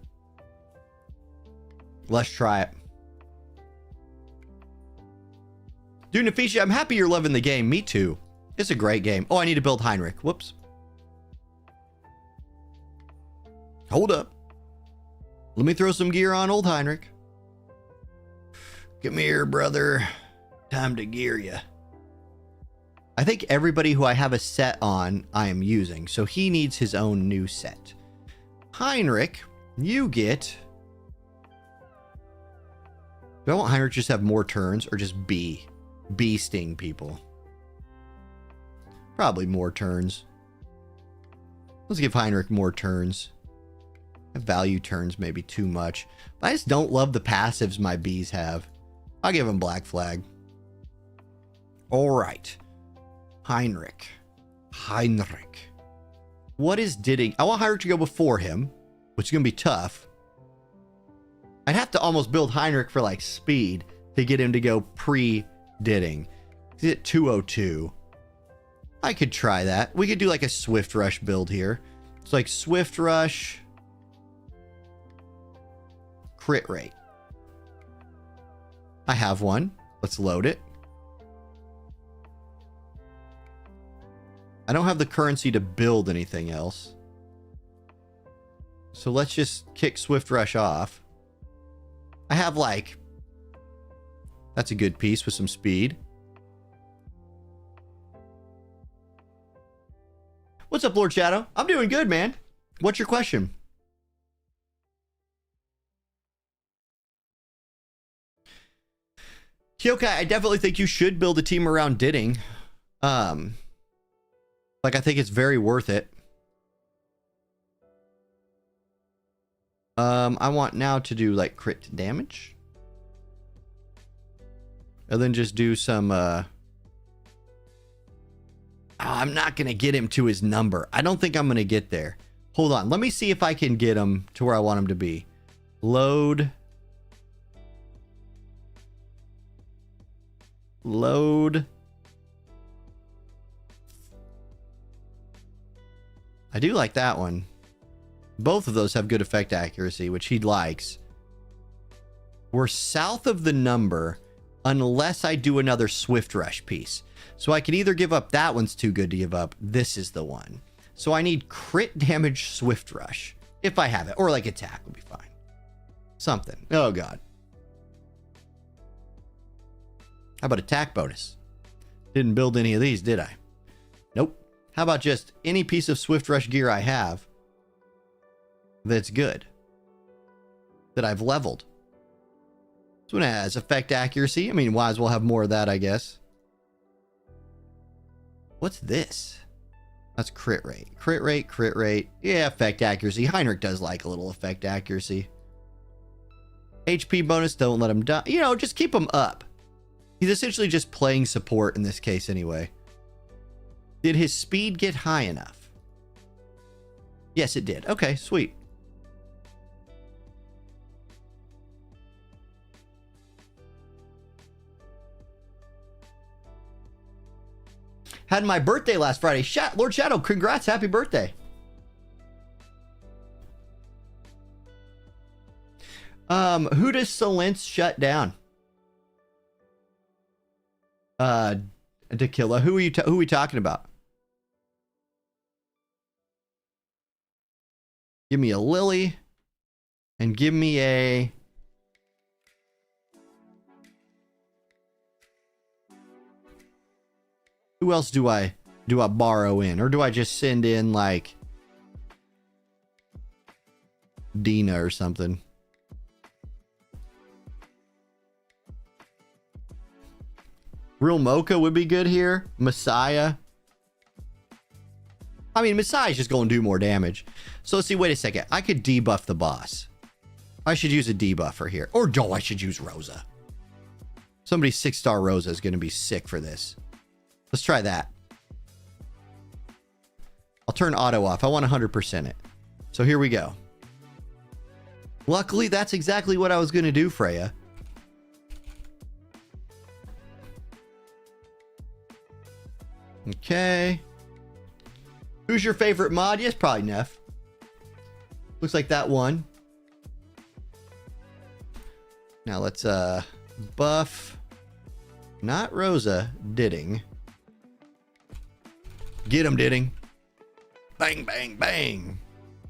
Let's try it. Dude, Nefisha, I'm happy you're loving the game. Me too. It's a great game. Oh, I need to build Heinrich. Whoops. Hold up. Let me throw some gear on old Heinrich. Come here, brother. Time to gear ya. I think everybody who I have a set on, I am using. So he needs his own new set. Heinrich, you get... Do I want Heinrich just have more turns or just B? B sting people. Probably more turns. Let's give Heinrich more turns. Value turns maybe too much. But I just don't love the passives my bees have. I'll give him Black Flag. All right. Heinrich. What is Didding? I want Heinrich to go before him, which is going to be tough. I'd have to almost build Heinrich for like speed to get him to go pre-Didding. He's at 202. I could try that. We could do like a Swift Rush build here. It's like Swift Rush. Crit rate. I have one. Let's load it. I don't have the currency to build anything else. So let's just kick Swift Rush off. I have like... That's a good piece with some speed. What's up, Lord Shadow? I'm doing good, man. What's your question? Kyokai, I definitely think you should build a team around Didding. Like, I think it's very worth it. I want now to do, like, crit damage. And then just do some... I'm not going to get him to his number. I don't think I'm going to get there. Hold on. Let me see if I can get him to where I want him to be. Load. Load. I do like that one. Both of those have good effect accuracy, which he likes. We're south of the number unless I do another Swift Rush piece. So I can either give up that one's too good to give up. This is the one. So I need crit damage Swift Rush. If I have it. Or like attack will be fine. Something. Oh god. How about attack bonus? Didn't build any of these, did I? Nope. How about just any piece of Swift Rush gear I have that's good? That I've leveled. This one has effect accuracy. I mean, might as well have more of that, I guess. What's this? That's crit rate. Crit rate, crit rate. Yeah, effect accuracy. Heinrich does like a little effect accuracy. HP bonus, don't let him die. You know, just keep him up. He's essentially just playing support in this case anyway. Did his speed get high enough? Yes, it did. Okay, sweet. Had my birthday last Friday. Lord Shadow, congrats. Happy birthday. Who does Solence shut down? Dakilla. Who are we talking about? Give me a Lily. And give me a... Who else do I borrow in? Or do I just send in like Dina or something? Real Mocha would be good here. Messiah. I mean, Messiah's just going to do more damage. So let's see. Wait a second. I could debuff the boss. I should use a debuffer here. Or no, I should use Rosa. Somebody's 6-star Rosa is going to be sick for this. Let's try that. I'll turn auto off. I want 100% it. So here we go. Luckily, that's exactly what I was going to do, Freya. Okay. Who's your favorite mod? Yes, probably Neff. Looks like that one. Now let's buff. Not Rosa. Didding. Get him, Didding. Bang, bang, bang.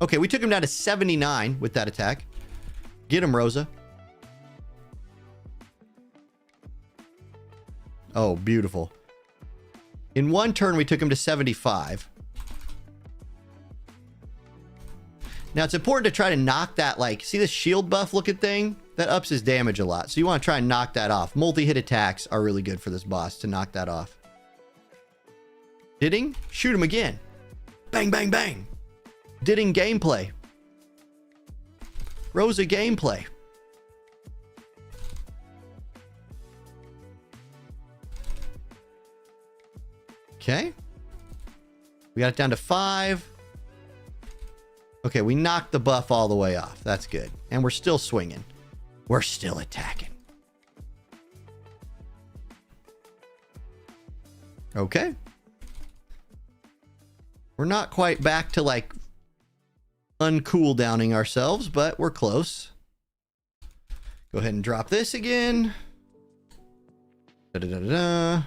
Okay, we took him down to 79 with that attack. Get him, Rosa. Oh, beautiful. In one turn, we took him to 75. Now, it's important to try to knock that, like, see this shield buff looking thing? That ups his damage a lot. So you want to try and knock that off. Multi-hit attacks are really good for this boss to knock that off. Didding? Shoot him again. Bang, bang, bang. Didding gameplay. Rosa gameplay. Okay. We got it down to 5. Okay, we knocked the buff all the way off. That's good. And we're still swinging. We're still attacking. Okay. We're not quite back to like uncool downing ourselves, but we're close. Go ahead and drop this again. Da-da-da-da-da.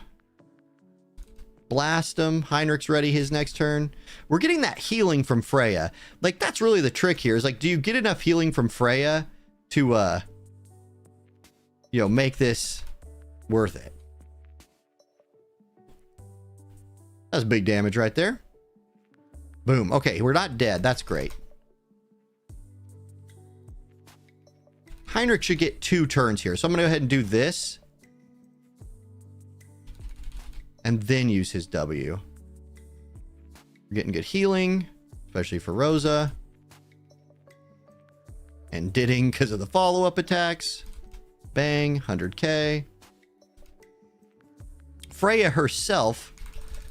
Blast him. Heinrich's ready his next turn. We're getting that healing from Freya. Like, that's really the trick here. Is like, do you get enough healing from Freya to, you know, make this worth it? That's big damage right there. Boom. Okay, we're not dead. That's great. Heinrich should get 2 turns here. So I'm going to go ahead and do this. And then use his W. We're getting good healing, especially for Rosa. And Didding because of the follow-up attacks. Bang, 100k. Freya herself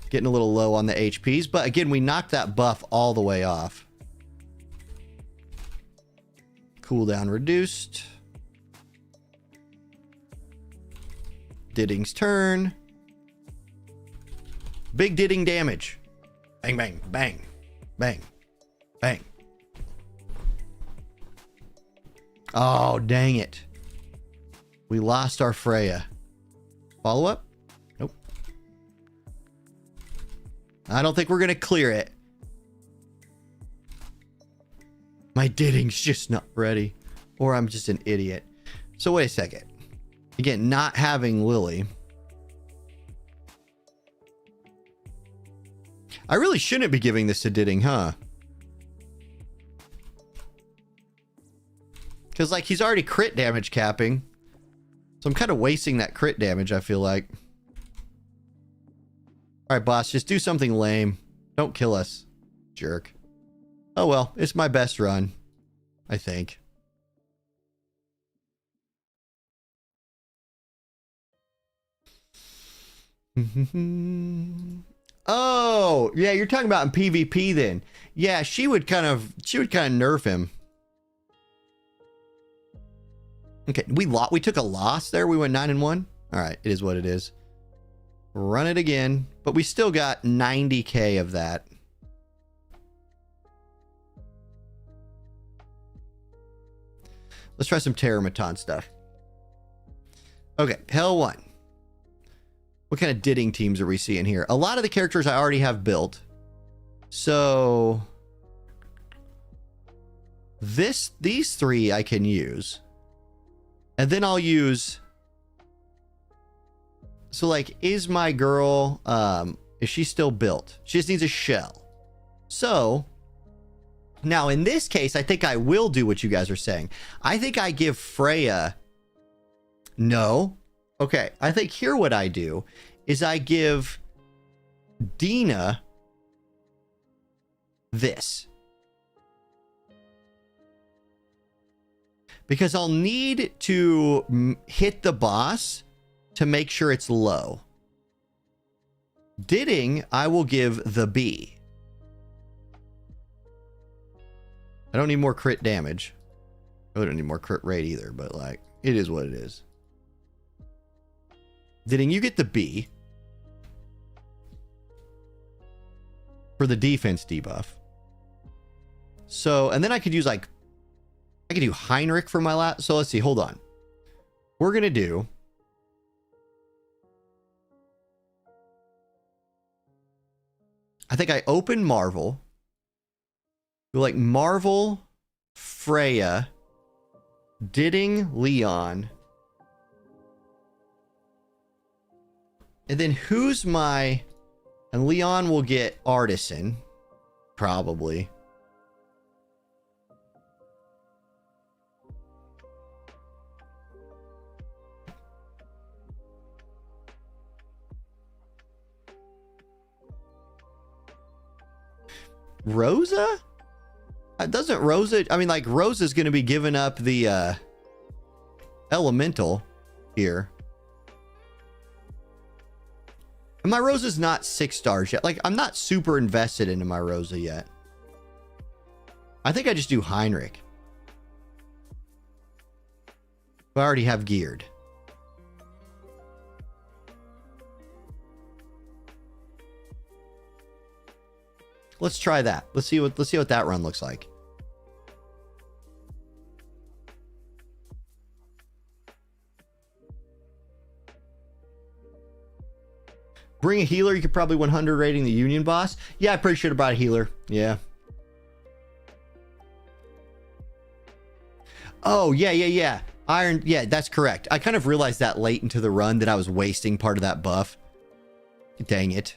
getting a little low on the HPs, but again, we knocked that buff all the way off. Cooldown reduced. Didding's turn. Big Didding damage. Bang, bang, bang, bang, bang. Oh, dang it. We lost our Freya. Follow up? Nope. I don't think we're going to clear it. My Didding's just not ready. Or I'm just an idiot. So wait a second. Again, not having Lily. I really shouldn't be giving this to Didding, huh? Because, like, he's already crit damage capping. So I'm kind of wasting that crit damage, I feel like. Alright, boss, just do something lame. Don't kill us, jerk. Oh well, it's my best run, I think. Oh, yeah, you're talking about in PvP then. Yeah, she would kind of nerf him. Okay, we took a loss there. We went 9-1. All right, it is what it is. Run it again, but we still got 90k of that. Let's try some Terramaton stuff. Okay, Hell 1. What kind of Didding teams are we seeing here? A lot of the characters I already have built. So these three I can use. And then I'll use, so like, is my girl, is she still built? She just needs a shell. So now in this case, I think I will do what you guys are saying. I think I give Freya, no. Okay, I think here what I do is I give Dina this. Because I'll need to hit the boss to make sure it's low. Didding, I will give the B. I don't need more crit damage. I don't need more crit rate either, but like, it is what it is. Didding, you get the B. For the defense debuff. So, and then I could use like, I could do Heinrich for my last. So let's see, hold on. We're going to do. I think I open Marvel. Do like Marvel, Freya, Didding, Leon. And then who's my... And Leon will get Artisan. Probably. Rosa? Doesn't Rosa... I mean, like, Rosa's going to be giving up the Elemental here. And my Rosa's not 6 stars yet. Like, I'm not super invested into my Rosa yet. I think I just do Heinrich. I already have geared. Let's try that. Let's see what that run looks like. Bring a healer. You could probably 100 rating the Union boss. Yeah, I pretty sure about a healer. Yeah. Oh, yeah. Iron. Yeah, that's correct. I kind of realized that late into the run that I was wasting part of that buff. Dang it.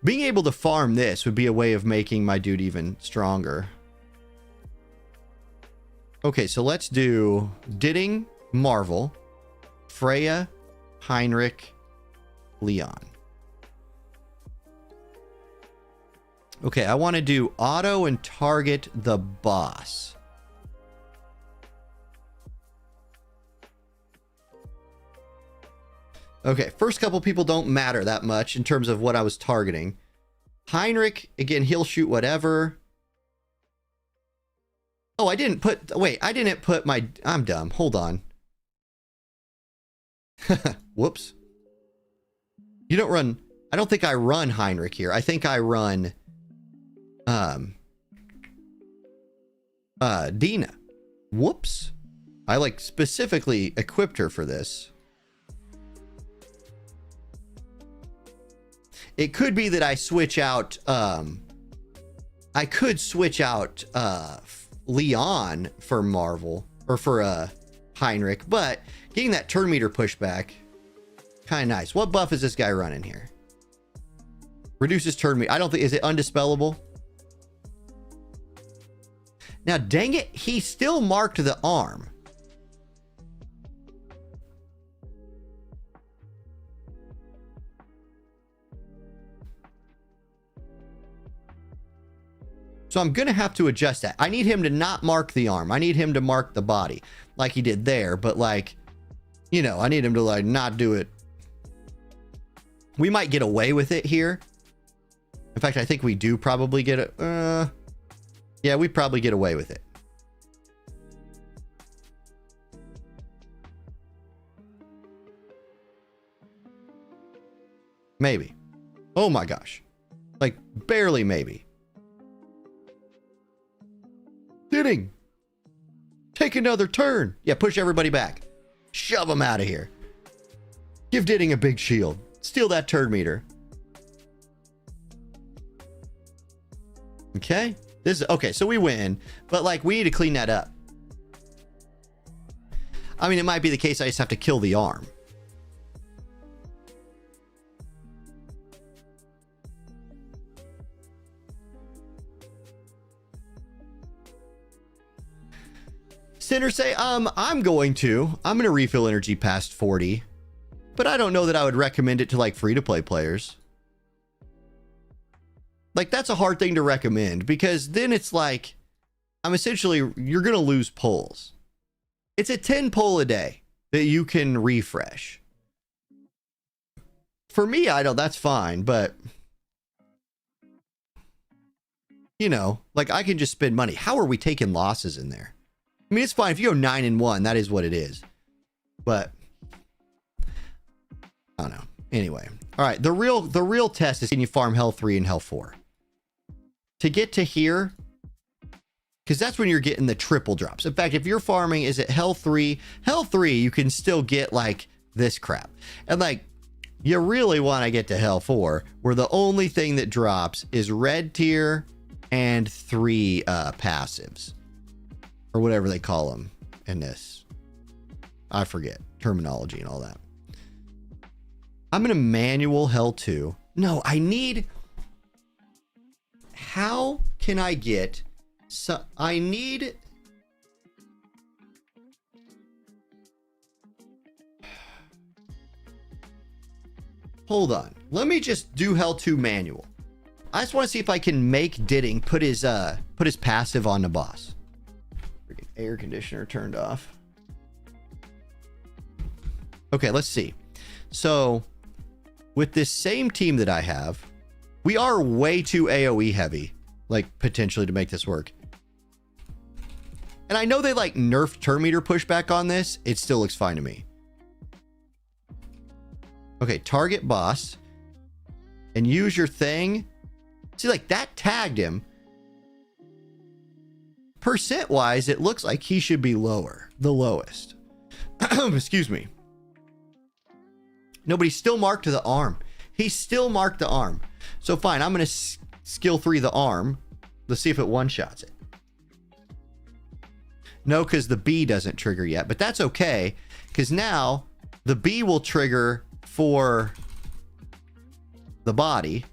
Being able to farm this would be a way of making my dude even stronger. Okay, so let's do Didding, Marvel, Freya, Heinrich, Leon. Okay, I want to do auto and target the boss. Okay, first couple people don't matter that much in terms of what I was targeting. Heinrich, again, he'll shoot whatever. Oh, I didn't put... Wait, I didn't put my... I'm dumb. Hold on. Whoops. You don't run... I don't think I run Heinrich here. I think I run... Dina. Whoops. I, like, specifically equipped her for this. It could be that I switch out... I could switch out, Leon for Marvel. Or for, Heinrich. But getting that turn meter pushback... kind of nice. What buff is this guy running here? Reduces turn meter. I don't think... Is it undispellable? Now, dang it. He still marked the arm. So I'm going to have to adjust that. I need him to not mark the arm. I need him to mark the body like he did there. But like, you know, I need him to like not do it. We might get away with it here. In fact, I think we do probably get it. Yeah, we probably get away with it. Maybe. Oh my gosh. Like barely maybe. Ditting. Take another turn. Yeah, push everybody back. Shove them out of here. Give Ditting a big shield. Steal that turn meter. Okay. This is okay, so we win, but like we need to clean that up. I mean, it might be the case I just have to kill the arm. Sinner say, I'm going to refill energy past 40, but I don't know that I would recommend it to like free-to-play players. Like, that's a hard thing to recommend because then it's like, you're going to lose pulls. It's a 10 pull a day that you can refresh. For me, that's fine, but you know, like I can just spend money. How are we taking losses in there? I mean, it's fine. If you go 9-1, that is what it is. But I don't know. Anyway. All right. The real test is, can you farm Hell 3 and Hell 4? To get to here, because that's when you're getting the triple drops. In fact, if you're farming, is it Hell 3? Hell 3, you can still get like this crap. And like, you really want to get to Hell 4, where the only thing that drops is red tier and 3 passives. Or whatever they call them in this. I forget terminology and all that. I'm going to manual Hell 2. No, I need... How can I get... So I need... Hold on. Let me just do Hell 2 manual. I just want to see if I can make Ditting put his passive on the boss. Freaking air conditioner turned off. Okay, let's see. So, with this same team that I have, we are way too AoE heavy, like, potentially to make this work. And I know they, like, nerfed turn meter pushback on this. It still looks fine to me. Okay, target boss. And use your thing. See, like, that tagged him. Percent-wise, it looks like he should be lower. The lowest. Excuse me. Nobody still marked the arm. He still marked the arm. So fine, I'm going to skill 3 the arm. Let's see if it one-shots it. No, because the B doesn't trigger yet. But that's okay, because now the B will trigger for the body.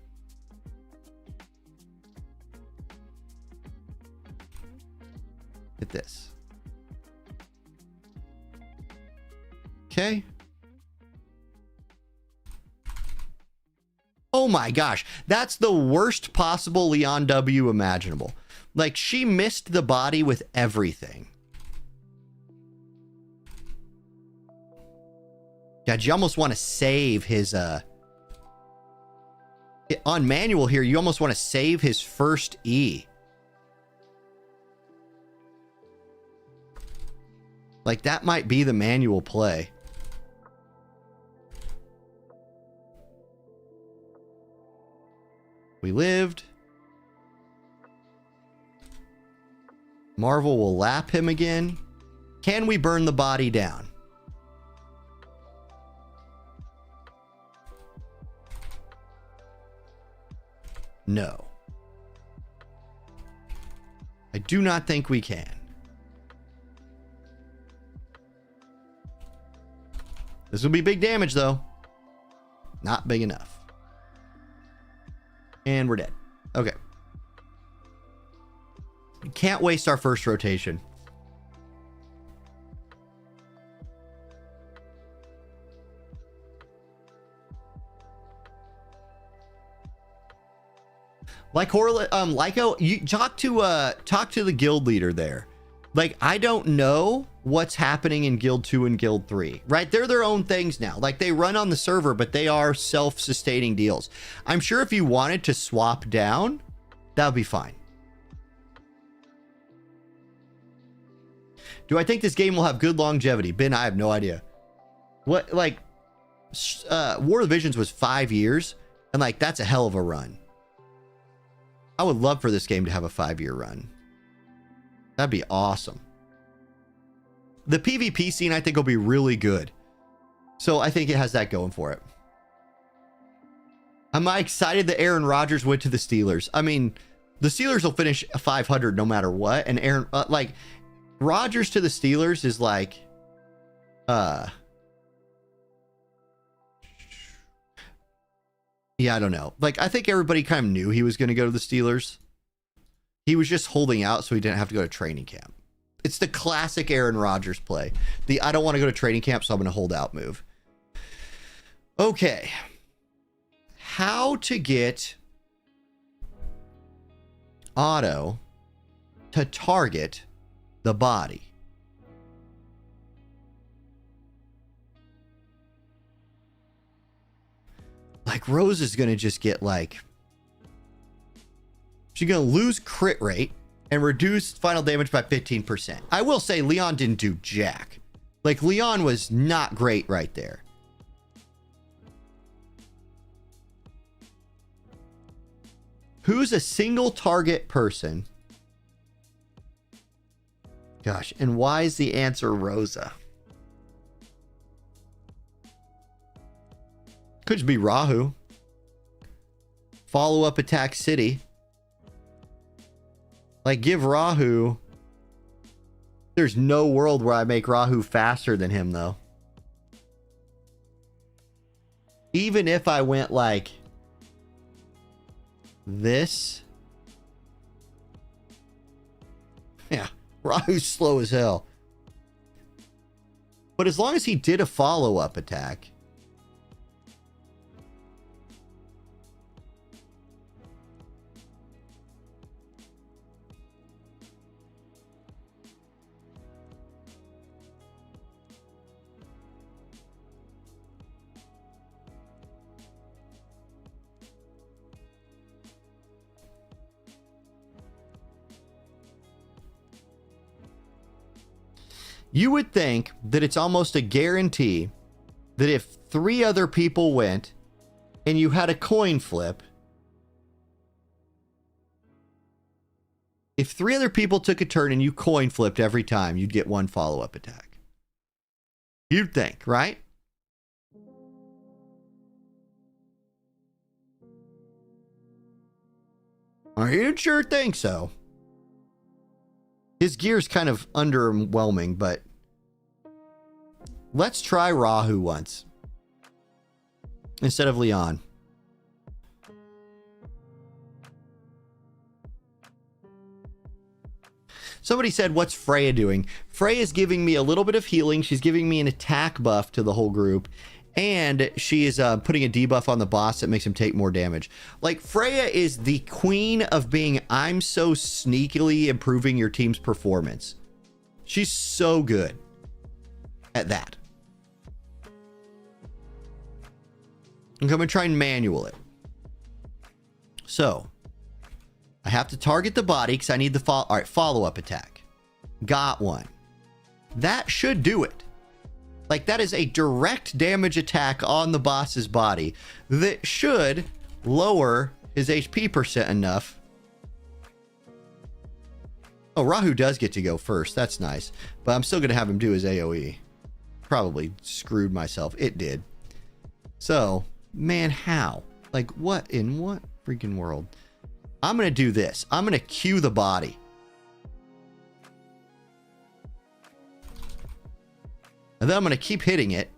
At this. Okay. Oh my gosh. That's the worst possible Leon W imaginable. Like, she missed the body with everything. God, you almost want to save his, on manual here, you almost want to save his first E. Like, that might be the manual play. We lived. Marvel will lap him again. Can we burn the body down? No. I do not think we can. This will be big damage, though. Not big enough. And we're dead. Okay. Can't waste our first rotation. Like Lyco, you talk to the guild leader there. Like, I don't know what's happening in Guild 2 and Guild 3, right? They're their own things now. Like, they run on the server, but they are self-sustaining deals. I'm sure if you wanted to swap down, that would be fine. Do I think this game will have good longevity? Ben, I have no idea. What, like, War of the Visions was 5 years, and, like, that's a hell of a run. I would love for this game to have a 5-year run. That'd be awesome. The PvP scene, I think, will be really good. So I think it has that going for it. Am I excited that Aaron Rodgers went to the Steelers? I mean, the Steelers will finish 500 no matter what. And Aaron, like, Rodgers to the Steelers is like, yeah, I don't know. Like, I think everybody kind of knew he was going to go to the Steelers. He was just holding out so he didn't have to go to training camp. It's the classic Aaron Rodgers play. The I don't want to go to training camp, so I'm going to hold out move. Okay. How to get Otto to target the body. Like, Rose is going to just get, like, she's going to lose crit rate and reduce final damage by 15%. I will say Leon didn't do jack. Like, Leon was not great right there. Who's a single target person? Gosh, and why is the answer Rosa? Could just be Rahu. Follow-up attack City. Like, give Rahu... There's no world where I make Rahu faster than him, though. Even if I went, like... this... Yeah, Rahu's slow as hell. But as long as he did a follow-up attack... You would think that it's almost a guarantee that if 3 other people went and you had a coin flip, if 3 other people took a turn and you coin flipped every time, you'd get 1 follow-up attack. You'd think, right? You'd sure think so. His gear's kind of underwhelming, but let's try Rahu once instead of Leon. Somebody said, what's Freya doing? Freya's giving me a little bit of healing. She's giving me an attack buff to the whole group. And she is putting a debuff on the boss that makes him take more damage. Like, Freya is the queen of being, I'm so sneakily improving your team's performance. She's so good at that. I'm going to try and manual it. So, I have to target the body because I need the follow-up attack. Got one. That should do it. Like, that is a direct damage attack on the boss's body that should lower his HP percent enough. Oh, Rahu does get to go first. That's nice. But I'm still going to have him do his AoE. Probably screwed myself. It did. So, man, how? Like, what in what freaking world? I'm going to do this. I'm going to cue the body. And then I'm going to keep hitting it.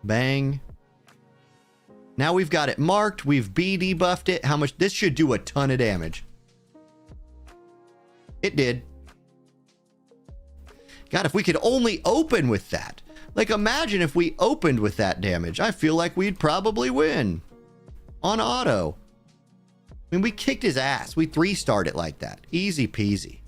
Bang. Now we've got it marked. We've B debuffed it. How much? This should do a ton of damage. It did. God, if we could only open with that. Like, imagine if we opened with that damage. I feel like we'd probably win. On auto. I mean, we kicked his ass. We 3-starred it like that. Easy peasy.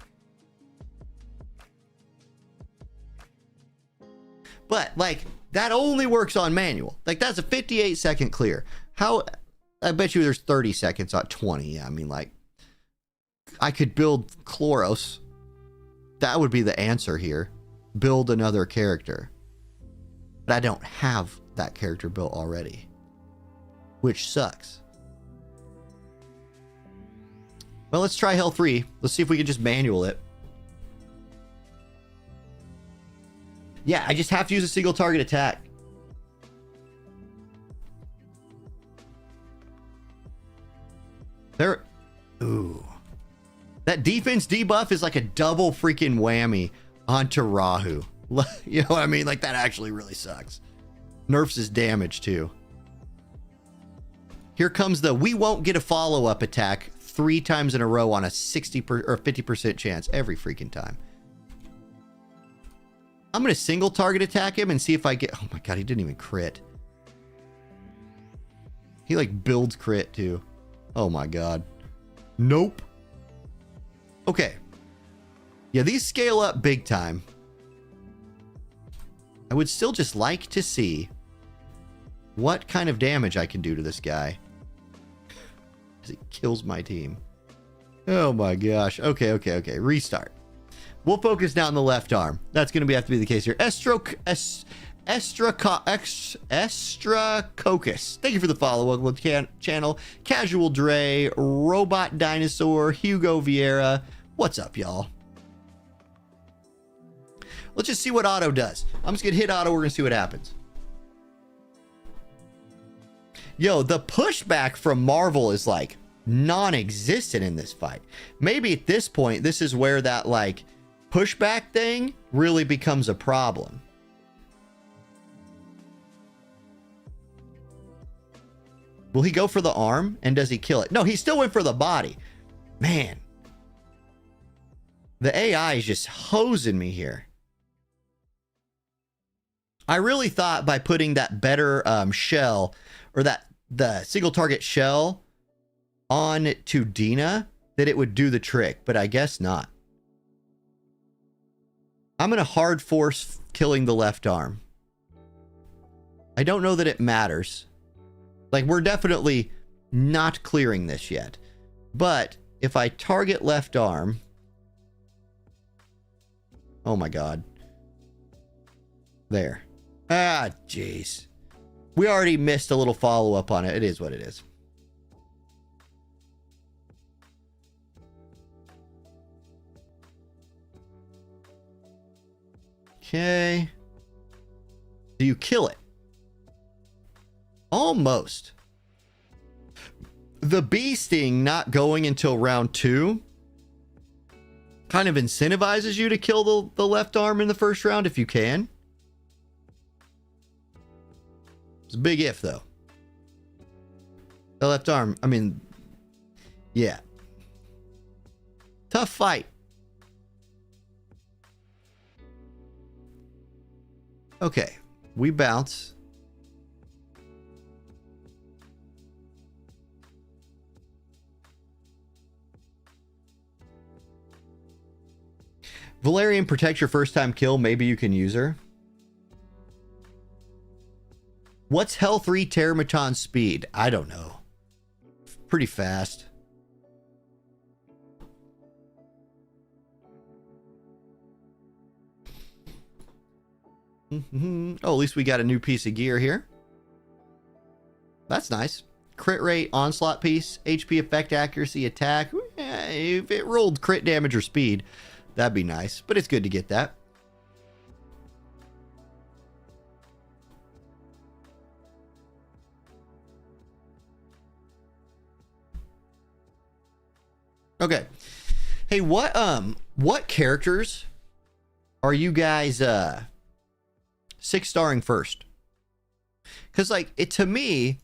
But, like, that only works on manual. Like, that's a 58-second clear. How... I bet you there's 30 seconds on 20. Yeah, I mean, like... I could build Chloros. That would be the answer here. Build another character. But I don't have that character built already. Which sucks. Well, let's try Hell 3. Let's see if we can just manual it. Yeah, I just have to use a single target attack. There... Ooh. That defense debuff is like a double freaking whammy onto Rahu. You know what I mean? Like, that actually really sucks. Nerfs his damage, too. Here comes the we won't get a follow-up attack 3 times in a row on a 60% or 50% chance every freaking time. I'm going to single target attack him and see if I get... Oh my god, he didn't even crit. He, like, builds crit, too. Oh my god. Nope. Okay. Yeah, these scale up big time. I would still just like to see what kind of damage I can do to this guy. Because it kills my team. Oh my gosh. Okay. Restart. We'll focus now on the left arm. That's going to have to be the case here. Estracoccus. Thank you for the follow. Welcome to the channel. Casual Dre, Robot Dinosaur, Hugo Vieira. What's up, y'all? Let's just see what auto does. I'm just going to hit auto. We're going to see what happens. Yo, the pushback from Marvel is like non-existent in this fight. Maybe at this point, this is where that like pushback thing really becomes a problem. Will he go for the arm? And does he kill it? No, he still went for the body. Man. The AI is just hosing me here. I really thought by putting that better shell, or the single target shell on to Dina, that it would do the trick, but I guess not. I'm going to hard force killing the left arm. I don't know that it matters. Like, we're definitely not clearing this yet. But if I target left arm... Oh my god. There. Ah, jeez. We already missed a little follow-up on it. It is what it is. Okay. Do you kill it? Almost. The bee sting not going until round 2 kind of incentivizes you to kill the left arm in the first round if you can. It's a big if, though. The left arm, I mean, yeah. Tough fight. Okay, we bounce. Valerian protects your first time kill. Maybe you can use her. What's Hell 3 Terramaton speed? I don't know. Pretty fast. Oh, at least we got a new piece of gear here. That's nice. Crit rate, onslaught piece, HP effect accuracy, attack. If it rolled crit damage or speed, that'd be nice. But it's good to get that. Okay. Hey, what characters are you guys 6-starring first? Because like to me,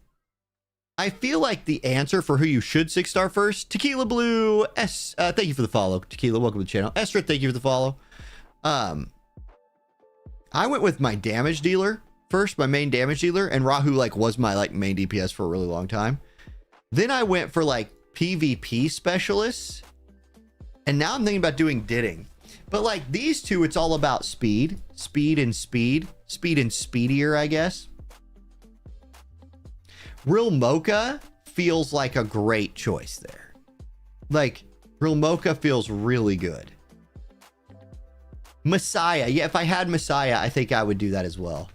I feel like the answer for who you should 6-star first, Tequila Blue, thank you for the follow. Tequila, welcome to the channel. Estra, thank you for the follow. I went with my damage dealer first, my main damage dealer, and Rahu like was my like main DPS for a really long time. Then I went for like PvP specialists, and now I'm thinking about doing Didding. But like these two, it's all about speed and speedier, I guess. Real Mocha feels like a great choice there. Like, Real Mocha feels really good. Messiah. Yeah, if I had Messiah, I think I would do that as well.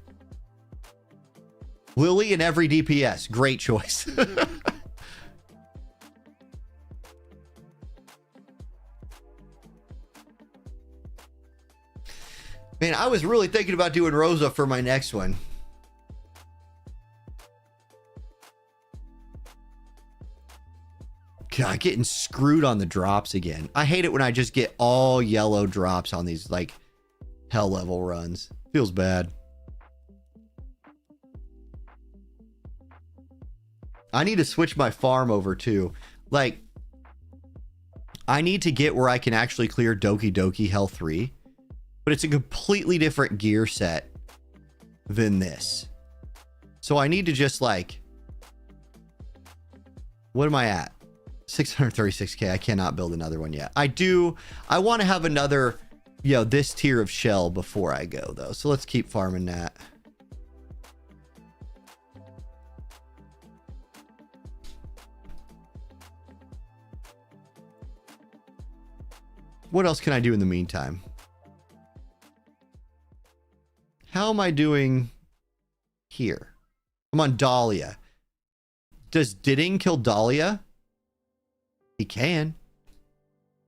Lily in every DPS. Great choice. Man, I was really thinking about doing Rosa for my next one. God, getting screwed on the drops again. I hate it when I just get all yellow drops on these like hell level runs. Feels bad. I need to switch my farm over too. Like, I need to get where I can actually clear Doki Doki Hell 3. But it's a completely different gear set than this. So I need to just like... What am I at? 636k. I cannot build another one yet. I want to have another, this tier of shell before I go though. So let's keep farming that. What else can I do in the meantime? How am I doing here? I'm on Dahlia. Does Didding kill Dahlia? He can.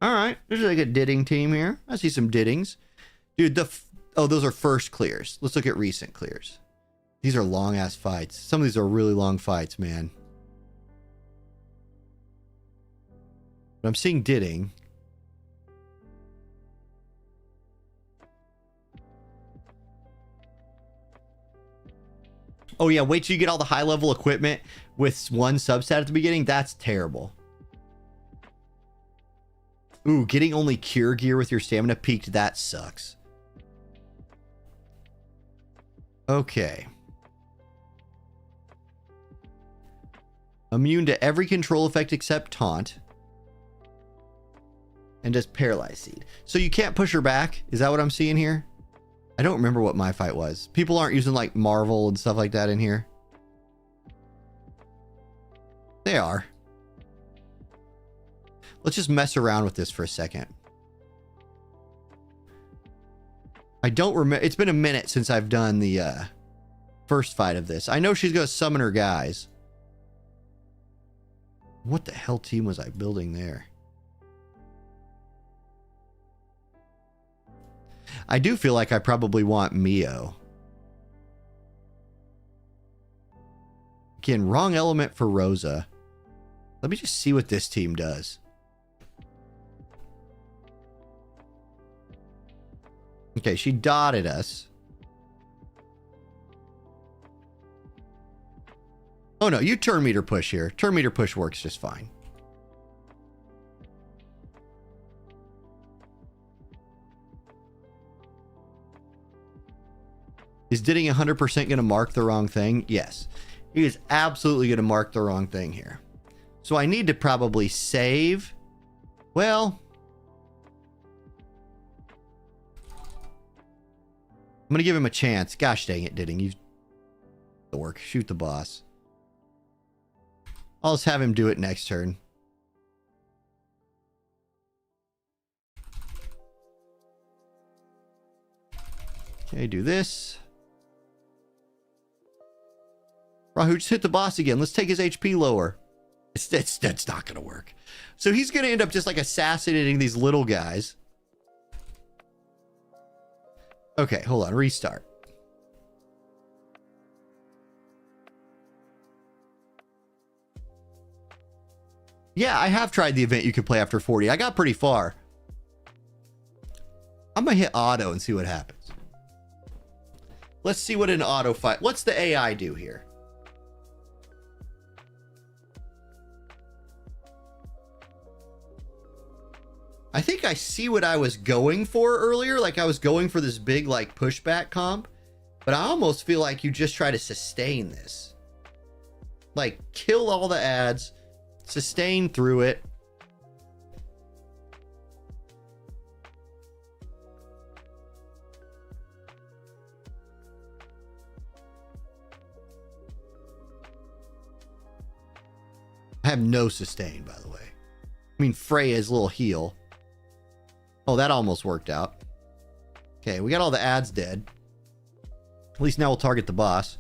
All right. There's like a Didding team here. I see some Diddings. Dude, those are first clears. Let's look at recent clears. These are long ass fights. Some of these are really long fights, man. But I'm seeing Didding. Oh yeah, wait till you get all the high level equipment with one substat at the beginning. That's terrible. Ooh, getting only cure gear with your stamina peaked. That sucks. Okay. Immune to every control effect except taunt. And just paralyze seed. So you can't push her back? Is that what I'm seeing here? I don't remember what my fight was. People aren't using like Marvel and stuff like that in here. They are. Let's just mess around with this for a second. I don't remember. It's been a minute since I've done the first fight of this. I know she's going to summon her guys. What the hell team was I building there? I do feel like I probably want Mio. Again, wrong element for Rosa. Let me just see what this team does. Okay, she dotted us. Oh no, you turn meter push here. Turn meter push works just fine. Is Didding 100% going to mark the wrong thing? Yes. He is absolutely going to mark the wrong thing here. So I need to probably save. Well, I'm going to give him a chance. Gosh dang it, Ditting. You dork. Shoot the boss. I'll just have him do it next turn. Okay, do this. Rahu, just hit the boss again. Let's take his HP lower. That's not going to work. So he's going to end up just like assassinating these little guys. Okay, hold on. Restart. Yeah, I have tried the event you can play after 40. I got pretty far. I'm going to hit auto and see what happens. Let's see what an auto fight. What's the AI do here? I think I see what I was going for earlier. Like I was going for this big like pushback comp. But I almost feel like you just try to sustain this. Like kill all the ads. Sustain through it. I have no sustain, by the way. I mean, Freya's little heal. Oh, that almost worked out. Okay, we got all the ads dead. At least now we'll target the boss.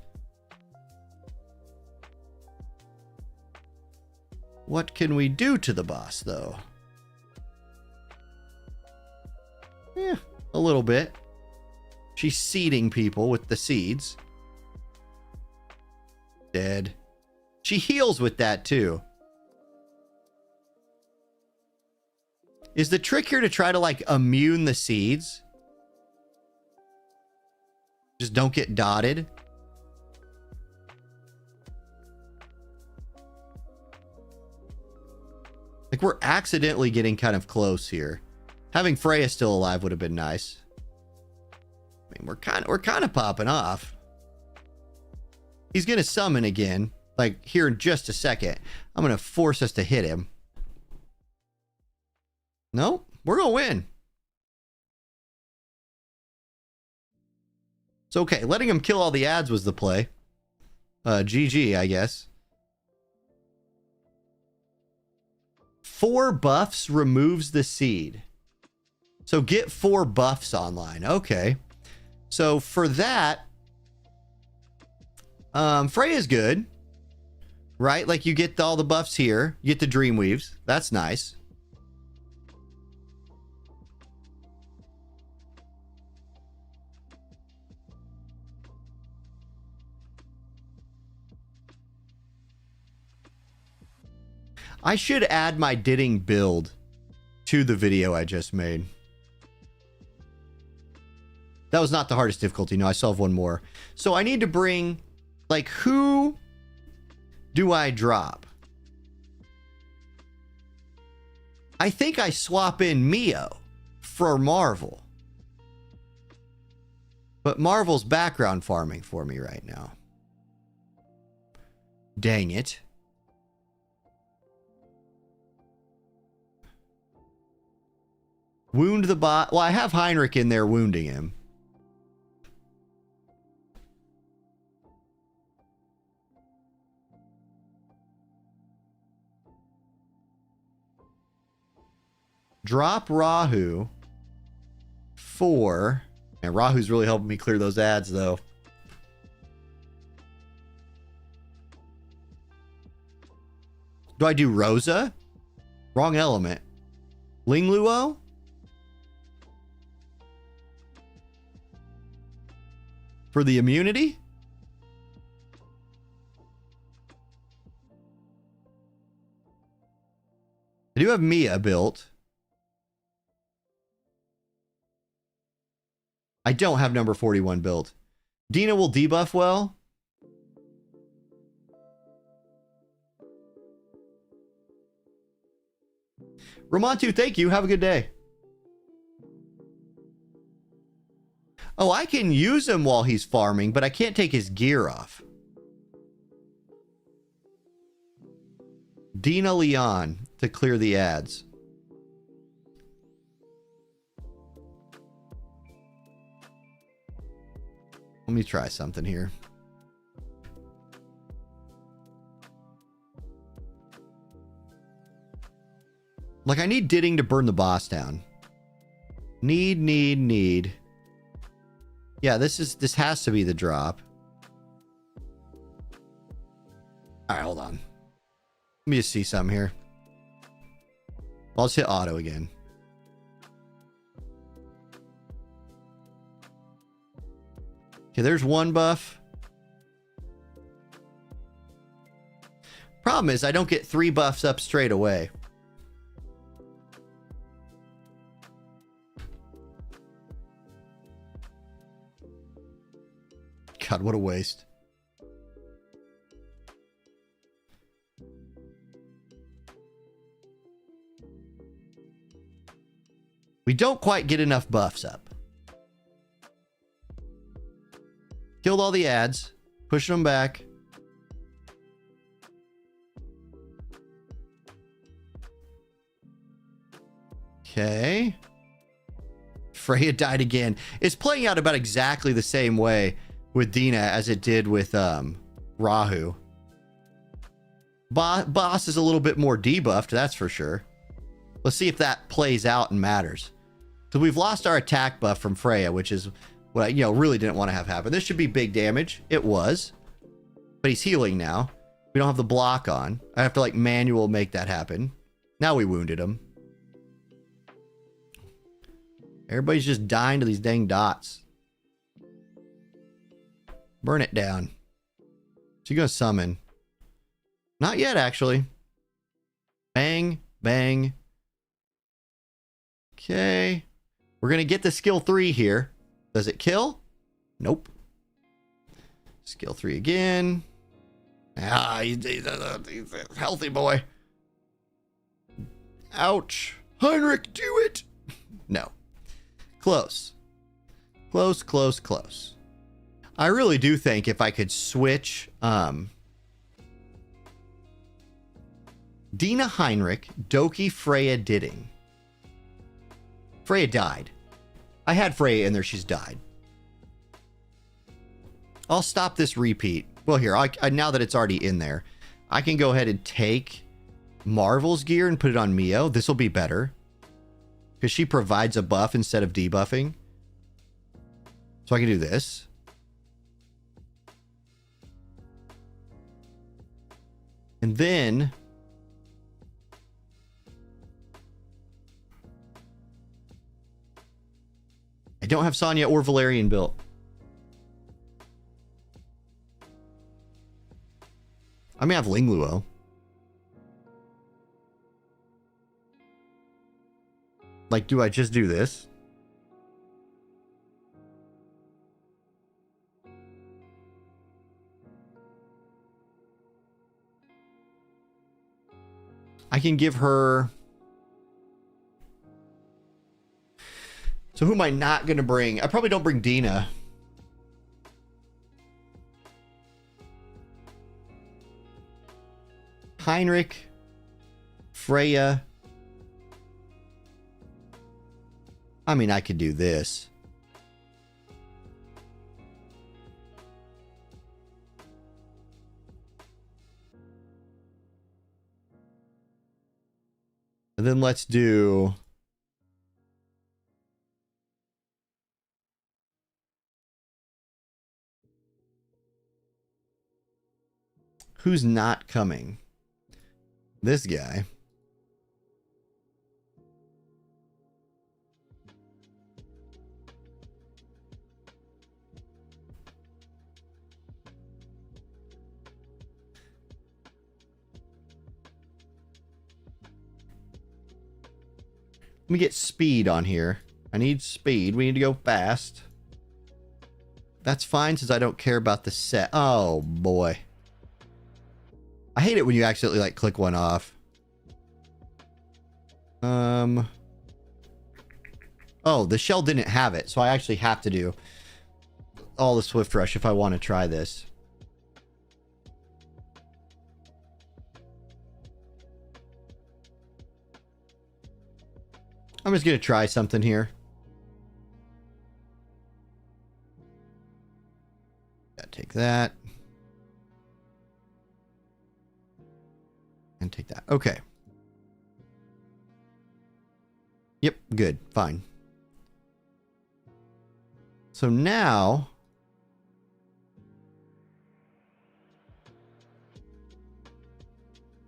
What can we do to the boss, though? Yeah, a little bit. She's seeding people with the seeds. Dead. She heals with that, too. Is the trick here to try to, like, immune the seeds? Just don't get dotted. Like, we're accidentally getting kind of close here. Having Freya still alive would have been nice. I mean, we're kind of popping off. He's going to summon again, like, here in just a second. I'm going to force us to hit him. No, we're going to win. It's okay. Letting him kill all the ads was the play. GG, I guess. 4 buffs removes the seed. So get 4 buffs online. Okay. So for that, Freya's good. Right? Like you get all the buffs here. You get the Dreamweaves. That's nice. I should add my Ditting build to the video I just made. That was not the hardest difficulty. No, I still have one more. So I need to bring, like, who do I drop? I think I swap in Mio for Marvel. But Marvel's background farming for me right now. Dang it. Wound the bot. Well, I have Heinrich in there wounding him. Drop Rahu for... And Rahu's really helping me clear those ads, though. Do I do Rosa? Wrong element. Ling Luo? For the immunity? I do have Mia built. I don't have number 41 built. Dina will debuff well. Romantu, thank you. Have a good day. Oh, I can use him while he's farming, but I can't take his gear off. Dina Leon to clear the ads. Let me try something here. Like, I need Ditting to burn the boss down. Need. Yeah, this has to be the drop. Alright, hold on. Let me just see something here. I'll just hit auto again. Okay, there's one buff. Problem is, I don't get 3 buffs up straight away. God, what a waste. We don't quite get enough buffs up. Killed all the ads. Pushing them back. Okay. Freya died again. It's playing out about exactly the same way with Dina as it did with Rahu. Boss is a little bit more debuffed, that's for sure. Let's see if that plays out and matters. So we've lost our attack buff from Freya, which is what I, really didn't want to have happen. This should be big damage. It was. But he's healing now. We don't have the block on. I have to like manual make that happen. Now we wounded him. Everybody's just dying to these dang dots. Burn it down. She's gonna summon. Not yet, actually. Bang, bang. Okay. We're gonna get the skill 3 here. Does it kill? Nope. Skill 3 again. Ah, he's a healthy boy. Ouch. Heinrich, do it. No. Close. Close. I really do think if I could switch Dina Heinrich, Doki, Freya, Ditting. Freya died. I had Freya in there. She's died. I'll stop this repeat. Well, here, now that it's already in there, I can go ahead and take Marvel's gear and put it on Mio. This will be better because she provides a buff instead of debuffing. So I can do this. And then I don't have Sonya or Valerian built. I may have Lingluo. Like, do I just do this? I can give her... So who am I not going to bring? I probably don't bring Dina. Heinrich, Freya. I mean, I could do this. And then let's do... Who's not coming? This guy. Let me get speed on here. I need speed. We need to go fast. That's fine since I don't care about the set. Oh, boy. I hate it when you accidentally, like, click one off. Oh, the shell didn't have it, so I actually have to do all the Swift Rush if I want to try this. I'm just going to try something here. take that. And take that. Okay. Yep, good. Fine. So now...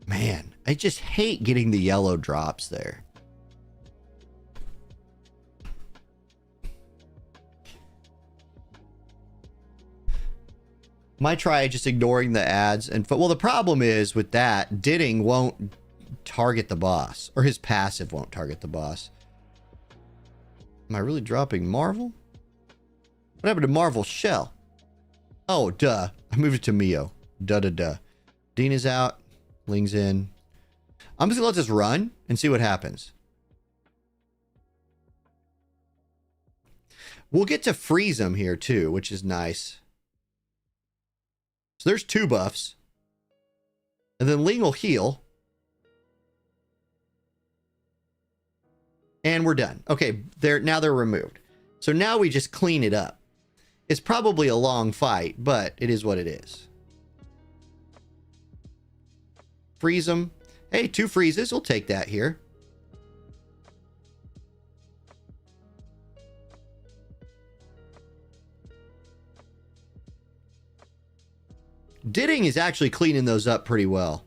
Man, I just hate getting the yellow drops there. Might try just ignoring the ads. And well, the problem is with that, Ditting won't target the boss. Or his passive won't target the boss. Am I really dropping Marvel? What happened to Marvel Shell? Oh, duh. I moved it to Mio. Duh. Dean is out. Ling's in. I'm just gonna let this run and see what happens. We'll get to freeze him here too, which is nice. So there's 2 buffs. And then Ling will heal. And we're done. Okay, now they're removed. So now we just clean it up. It's probably a long fight, but it is what it is. Freeze them. Hey, 2 freezes. We'll take that here. Ditting is actually cleaning those up pretty well.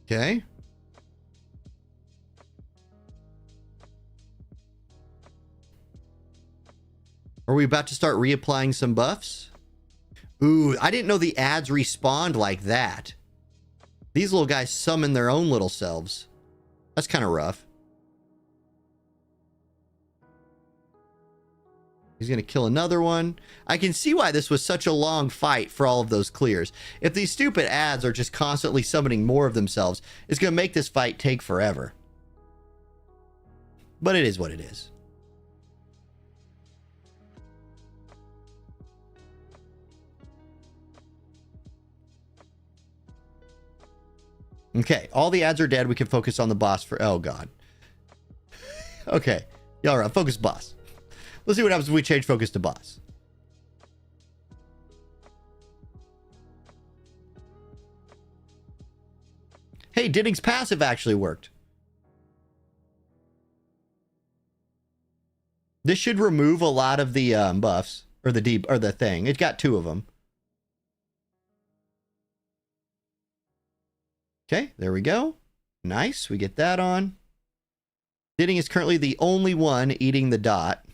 Okay. Are we about to start reapplying some buffs? Ooh, I didn't know the ads respawned like that. These little guys summon their own little selves. That's kind of rough. He's going to kill another one. I can see why this was such a long fight for all of those clears. If these stupid ads are just constantly summoning more of themselves, it's going to make this fight take forever. But it is what it is. Okay, all the ads are dead. We can focus on the boss for... Oh, God. Okay. Yeah, all right, focus boss. Let's see what happens if we change focus to boss. Hey, Ditting's passive actually worked. This should remove a lot of the buffs. Or the thing. It got 2 of them. Okay, there we go. Nice, we get that on. Ditting is currently the only one eating the dot.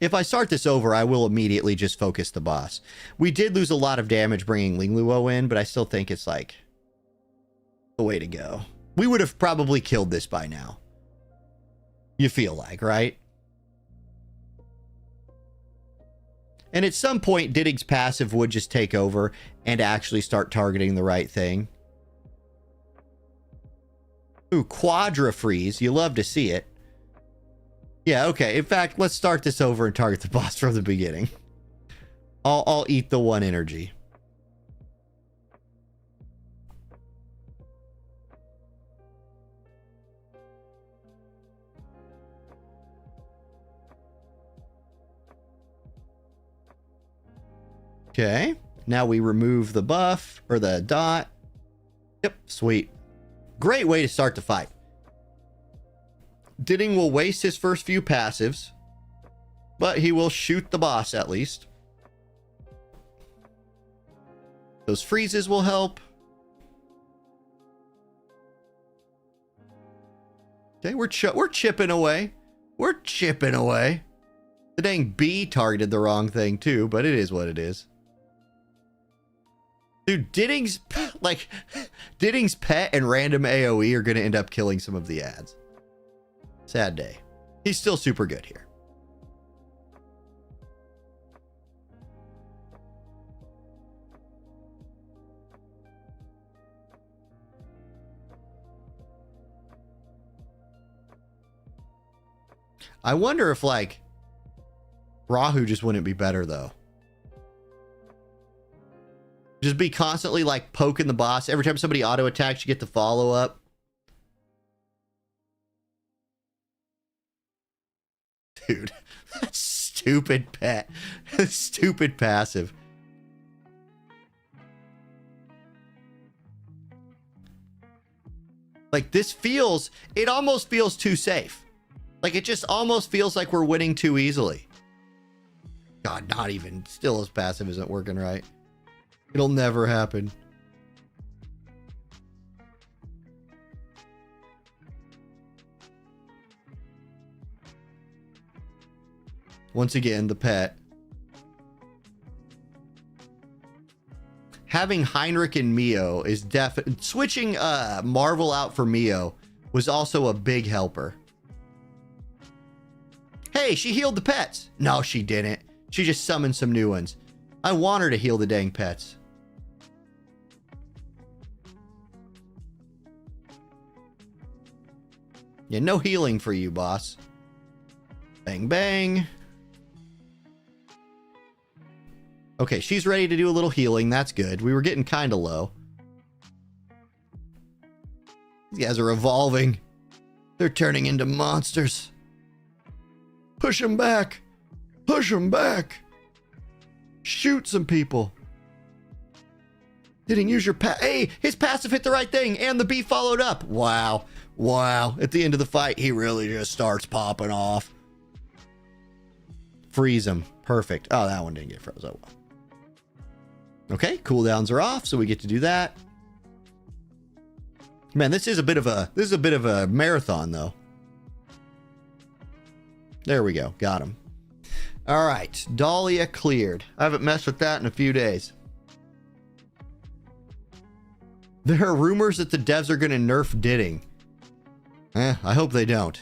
If I start this over, I will immediately just focus the boss. We did lose a lot of damage bringing Ling Luo in, but I still think it's like the way to go. We would have probably killed this by now. You feel like, right? And at some point, Ditting's passive would just take over and actually start targeting the right thing. Ooh, Quadra Freeze. You love to see it. Yeah, okay. In fact, let's start this over and target the boss from the beginning. I'll eat the 1 energy. Okay, now we remove the buff, or the dot. Yep, sweet. Great way to start the fight. Ditting will waste his first few passives, but he will shoot the boss at least. Those freezes will help. Okay, we're chipping away. We're chipping away. The dang bee targeted the wrong thing too, but it is what it is. Dude, Ditting's pet and random AoE are going to end up killing some of the ads. Sad day. He's still super good here. I wonder if, like, Rahu just wouldn't be better, though. Just be constantly like poking the boss. Every time somebody auto attacks, you get the follow up. Dude, that's stupid pet. Stupid passive. Like this feels, it almost feels too safe. Like it just almost feels like we're winning too easily. God, not even, still his passive isn't working right. It'll never happen. Once again, the pet. Having Heinrich and Mio is definitely... Switching Marvel out for Mio was also a big helper. Hey, she healed the pets. No, she didn't. She just summoned some new ones. I want her to heal the dang pets. Yeah, no healing for you, boss. Bang, bang. Okay, she's ready to do a little healing. That's good. We were getting kind of low. These guys are evolving. They're turning into monsters. Push them back. Push them back. Shoot some people. Didn't use your Hey, his passive hit the right thing, and the bee followed up. Wow. Wow. At the end of the fight, he really just starts popping off. Freeze him. Perfect. Oh, that one didn't get froze. Oh, well. Okay, cooldowns are off, so we get to do that. Man, this is a bit of a marathon, though. There we go. Got him. All right, Dahlia cleared. I haven't messed with that in a few days. There are rumors that the devs are going to nerf Didding. I hope they don't.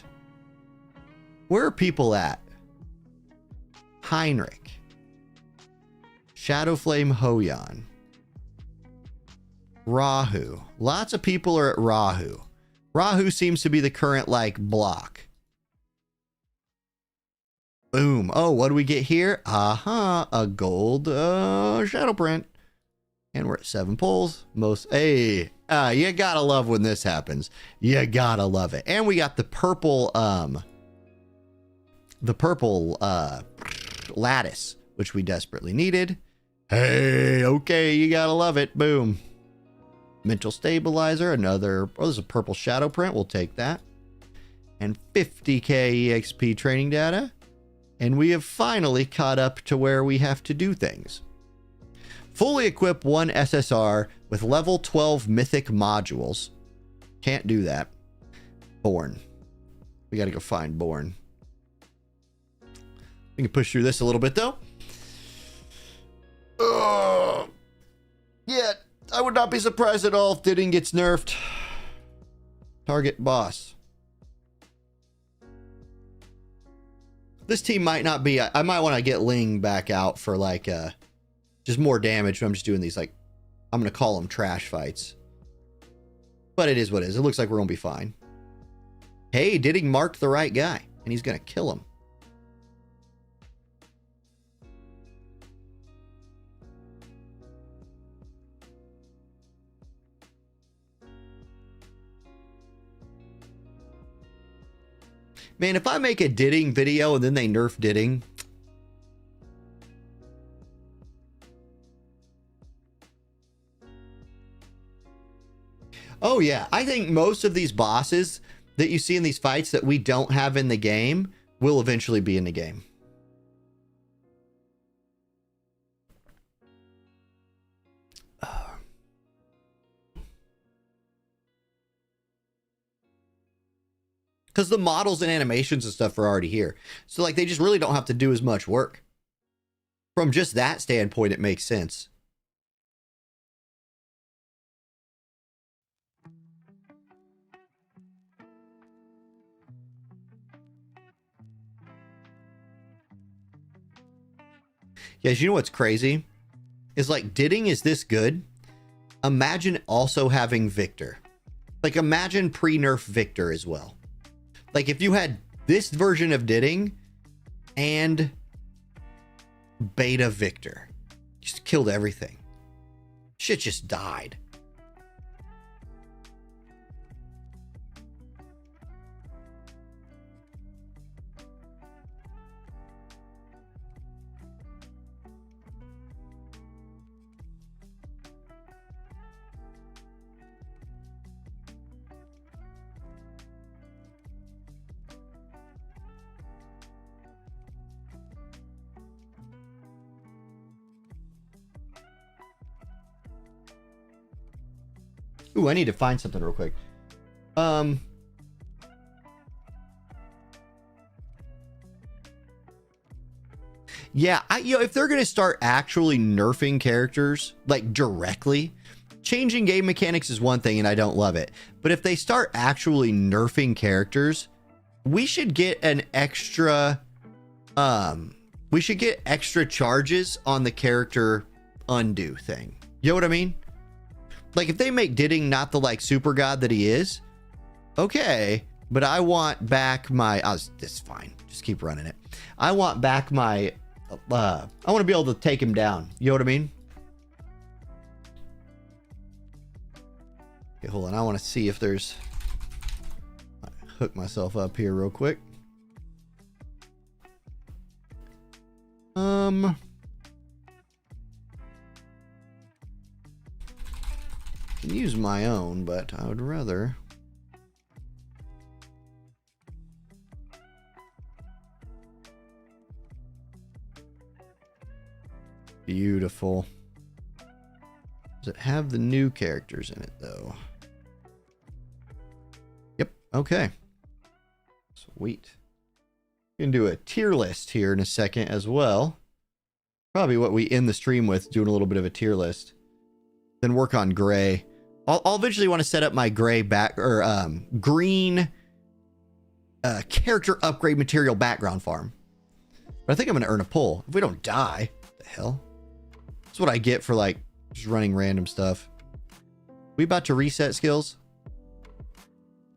Where are people at? Heinrich. Shadowflame Hoyan. Rahu. Lots of people are at Rahu. Rahu seems to be the current, like, block. Boom. Oh, what do we get here? Aha, a gold shadow print. And we're at 7 pulls. You gotta love when this happens. You gotta love it. And we got the purple lattice, which we desperately needed. Hey, okay, you gotta love it. Boom. Mental stabilizer, another, there's a purple shadow print. We'll take that. And 50k EXP training data. And we have finally caught up to where we have to do things. Fully equip 1 SSR with level 12 mythic modules. Can't do that. Born. We got to go find Born. We can push through this a little bit, though. Yeah, I would not be surprised at all if Didding gets nerfed. Target boss. This team might not be... I might want to get Ling back out for, like, just more damage. I'm just doing these, like... I'm going to call them trash fights. But it is what it is. It looks like we're going to be fine. Hey, Didding marked the right guy. And he's going to kill him. Man, if I make a Didding video and then they nerf Didding... Oh, yeah. I think most of these bosses that you see in these fights that we don't have in the game will eventually be in the game. Because the models and animations and stuff are already here. So, like, they just really don't have to do as much work. From just that standpoint, it makes sense. Yes, you know what's crazy? Is like, Didding is this good. Imagine also having Victor. Like, imagine pre-nerf Victor as well. Like, if you had this version of Didding and beta Victor. Just killed everything. Shit just died. Ooh, I need to find something real quick. Yeah, if they're gonna start actually nerfing characters like directly, changing game mechanics is one thing, and I don't love it. But if they start actually nerfing characters, we should get an extra. We should get extra charges on the character undo thing. You know what I mean? Like if they make Didding not the like super god that he is, okay, but I want back my, it's fine. Just keep running it. I want back my, I want to be able to take him down. You know what I mean? Okay, hold on. I want to see if there's, hook myself up here real quick. Can use my own, but I would rather. Beautiful. Does it have the new characters in it though? Yep. Okay. Sweet. We can do a tier list here in a second as well. Probably what we end the stream with, doing a little bit of a tier list. Then work on gray. I'll eventually want to set up my gray back or green character upgrade material background farm. But I think I'm going to earn a pull. If we don't die, what the hell? That's what I get for like just running random stuff. We about to reset skills?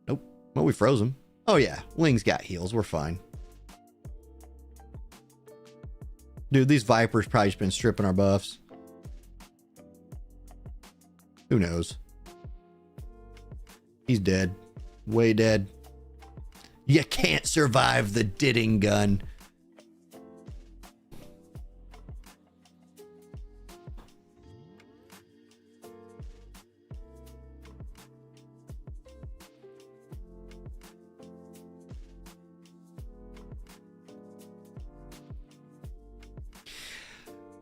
Nope. Well, we froze them. Oh yeah, Ling's got heals. We're fine. Dude, these Vipers probably just been stripping our buffs. Who knows? He's dead. Way dead. You can't survive the Didding gun.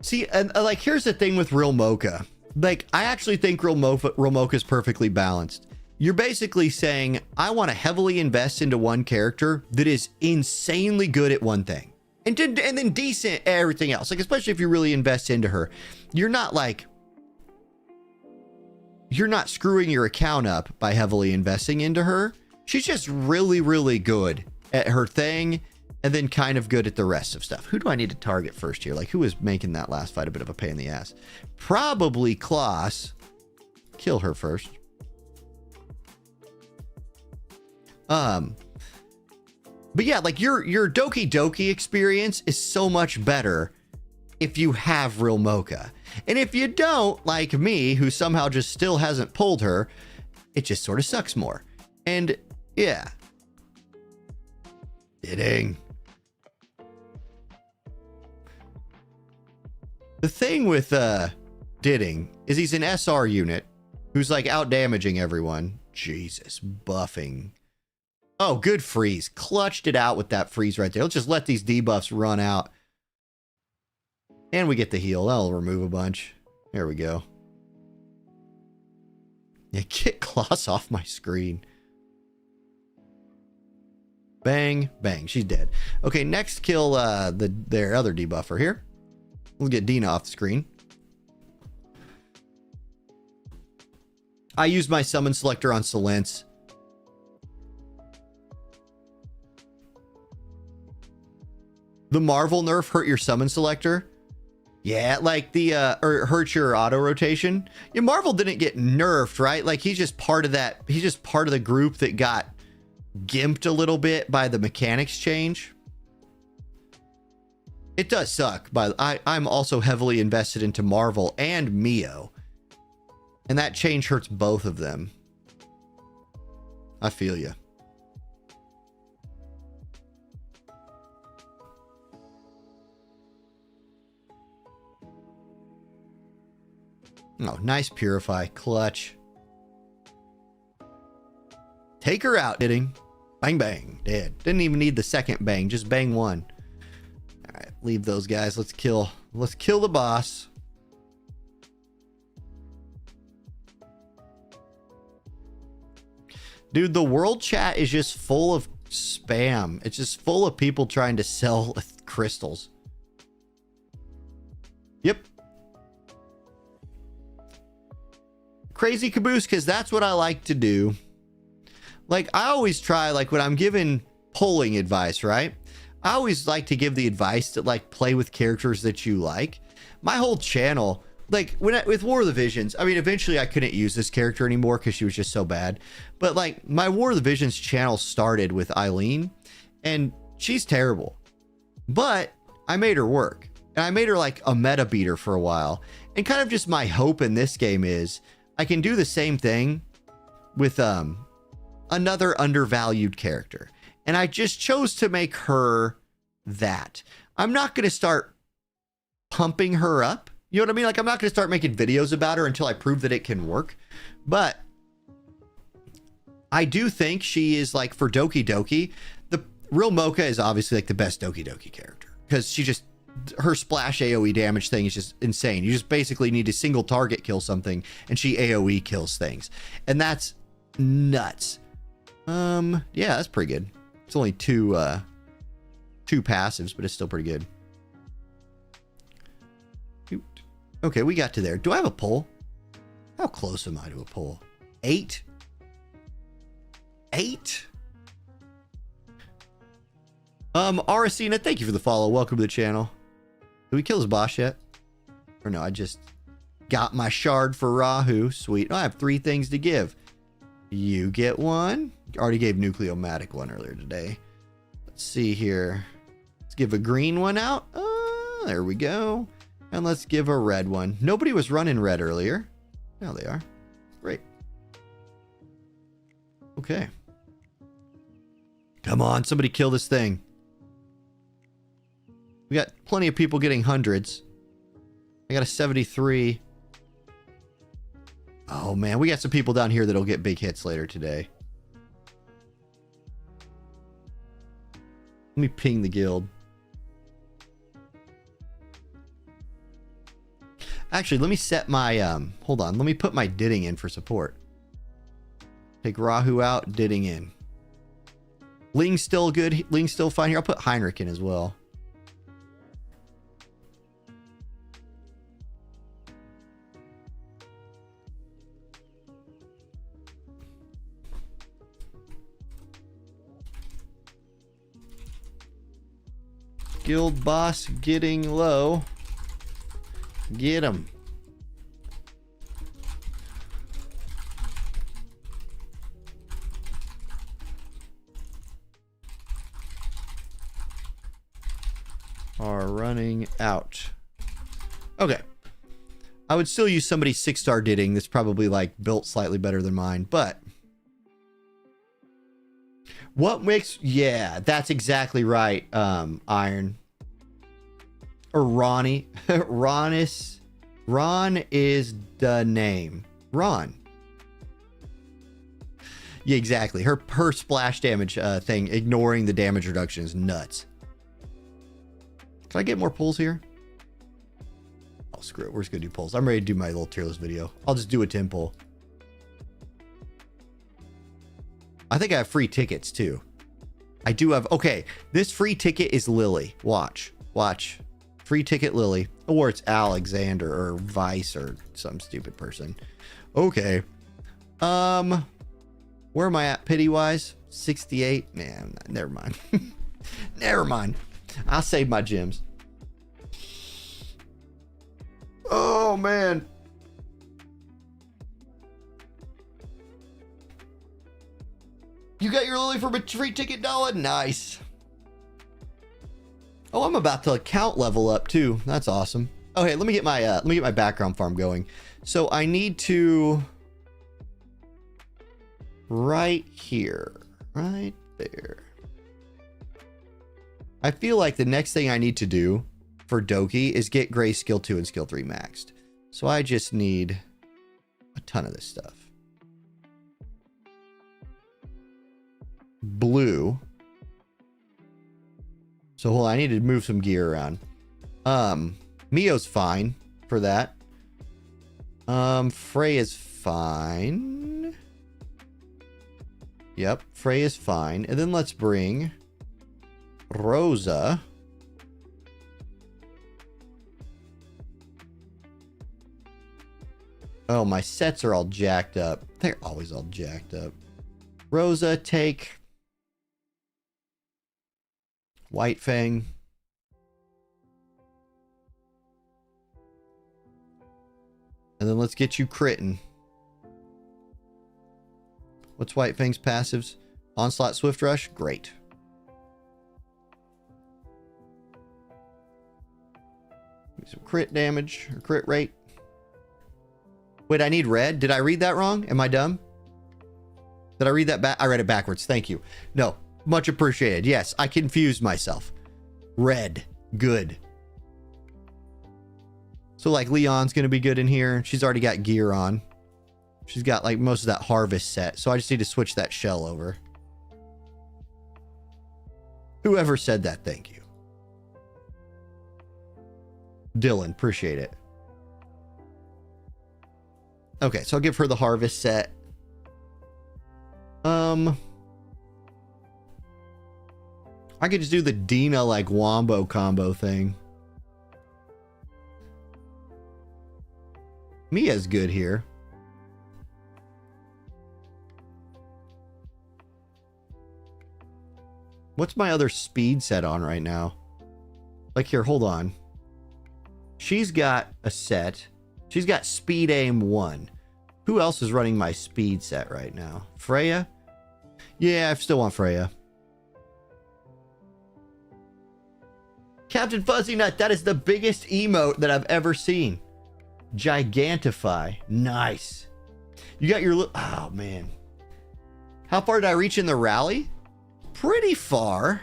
See, and like, here's the thing with Real Mocha. Like, I actually think Real Mocha is perfectly balanced. You're basically saying, I want to heavily invest into one character that is insanely good at one thing. And then decent at everything else. Like, especially if you really invest into her. You're not like... You're not screwing your account up by heavily investing into her. She's just really, really good at her thing. And then kind of good at the rest of stuff. Who do I need to target first here? Like, who is making that last fight a bit of a pain in the ass? Probably Klaus. Kill her first. But yeah, like your Doki Doki experience is so much better if you have Real Mocha. And if you don't, like me, who somehow just still hasn't pulled her, it just sort of sucks more. And yeah. Didding. The thing with Didding is he's an SR unit who's like out damaging everyone. Jesus, buffing. Oh, good freeze. Clutched it out with that freeze right there. Let's just let these debuffs run out. And we get the heal. That'll remove a bunch. There we go. Yeah, get Klaus off my screen. Bang, bang. She's dead. Okay, next kill their other debuffer here. We'll get Dina off the screen. I use my summon selector on Silence. The Marvel nerf hurt your summon selector? Yeah, like the or hurt your auto rotation. Yeah, Marvel didn't get nerfed, right? Like he's just part of that. He's just part of the group that got gimped a little bit by the mechanics change. It does suck, but I'm also heavily invested into Marvel and Mio. And that change hurts both of them. I feel you. Oh, nice purify. Clutch. Take her out, hitting. Bang, bang. Dead. Didn't even need the second bang. Just bang one. All right, leave those guys. Let's kill the boss. Dude, the world chat is just full of spam. It's just full of people trying to sell crystals. Yep. Crazy caboose, because that's what I like to do. Like, I always try, like, when I'm giving polling advice, right? I always like to give the advice to, like, play with characters that you like. My whole channel, like, with War of the Visions, I mean, eventually I couldn't use this character anymore because she was just so bad. But, like, my War of the Visions channel started with Eileen, and she's terrible. But I made her work. And I made her, like, a meta beater for a while. And kind of just my hope in this game is I can do the same thing with another undervalued character. And I just chose to make her that. I'm not going to start pumping her up. You know what I mean? Like, I'm not going to start making videos about her until I prove that it can work. But I do think she is, like, for Doki Doki, the real Mocha is obviously, like, the best Doki Doki character. Because she just, her splash AoE damage thing is just insane. You just basically need to single target kill something, and she AoE kills things. And that's nuts. Yeah, that's pretty good. It's only two passives, but it's still pretty good. Okay, we got to there. Do I have a pull? How close am I to a pull? 8? 8? Aracena, thank you for the follow. Welcome to the channel. Did we kill his boss yet? Or no, I just got my shard for Rahu. Sweet. Oh, I have 3 things to give. You get one. Already gave Nucleomatic one earlier today. Let's see here. Let's give a green one out. There we go. And let's give a red one. Nobody was running red earlier. Now they are. Great. Okay. Come on, somebody kill this thing. We got plenty of people getting hundreds. I got a 73. Oh man, we got some people down here that'll get big hits later today. Let me ping the guild. Actually, let me set my, hold on. Let me put my Didding in for support. Take Rahu out, Didding in. Ling's still good. Ling's still fine here. I'll put Heinrich in as well. Guild boss getting low. Get him. Are running out. Okay. I would still use somebody's 6-star Didding that's probably like built slightly better than mine, but what makes, yeah, that's exactly right. Iron or Ronnie. Ron is the name. Ron. Yeah, exactly. Her splash damage thing, ignoring the damage reduction, is nuts. Can I get more pulls here? Oh, screw it. We're just gonna do pulls. I'm ready to do my little tier list video. I'll just do a 10 pull. I think I have free tickets too. I do have, okay, this free ticket is Lily. Watch. Free ticket Lily. Or it's Alexander or Vice or some stupid person. Okay. Where am I at pity-wise? 68? Man, never mind. Never mind. I'll save my gems. Oh, man. You got your Lily for a free ticket, Noah? Nice. Oh, I'm about to account level up too. That's awesome. Okay, let me get my background farm going. So I need to right here, right there. I feel like the next thing I need to do for Doki is get Gray skill 2 and skill 3 maxed. So I just need a ton of this stuff. Blue. So hold on, I need to move some gear around. Mio's fine for that. Frey is fine. Yep, Frey is fine. And then let's bring Rosa. Oh, my sets are all jacked up. They're always all jacked up. Rosa, take White Fang. And then let's get you critting. What's White Fang's passives? Onslaught, Swift Rush? Great. Some crit damage or crit rate. Wait, I need red. Did I read that wrong? Am I dumb? Did I read that back? I read it backwards. Thank you. No, much appreciated. Yes, I confused myself. Red. Good. So like Leon's going to be good in here. She's already got gear on. She's got like most of that harvest set. So I just need to switch that shell over. Whoever said that, thank you. Dylan, appreciate it. Okay, so I'll give her the harvest set. I could just do the Dina like Wombo combo thing. Mia's good here. What's my other speed set on right now? Like here, hold on. She's got a set. She's got speed aim 1. Who else is running my speed set right now? Freya? Yeah, I still want Freya. Captain Fuzzy Nut, that is the biggest emote that I've ever seen. Gigantify. Nice. You got your... Oh, man. How far did I reach in the rally? Pretty far.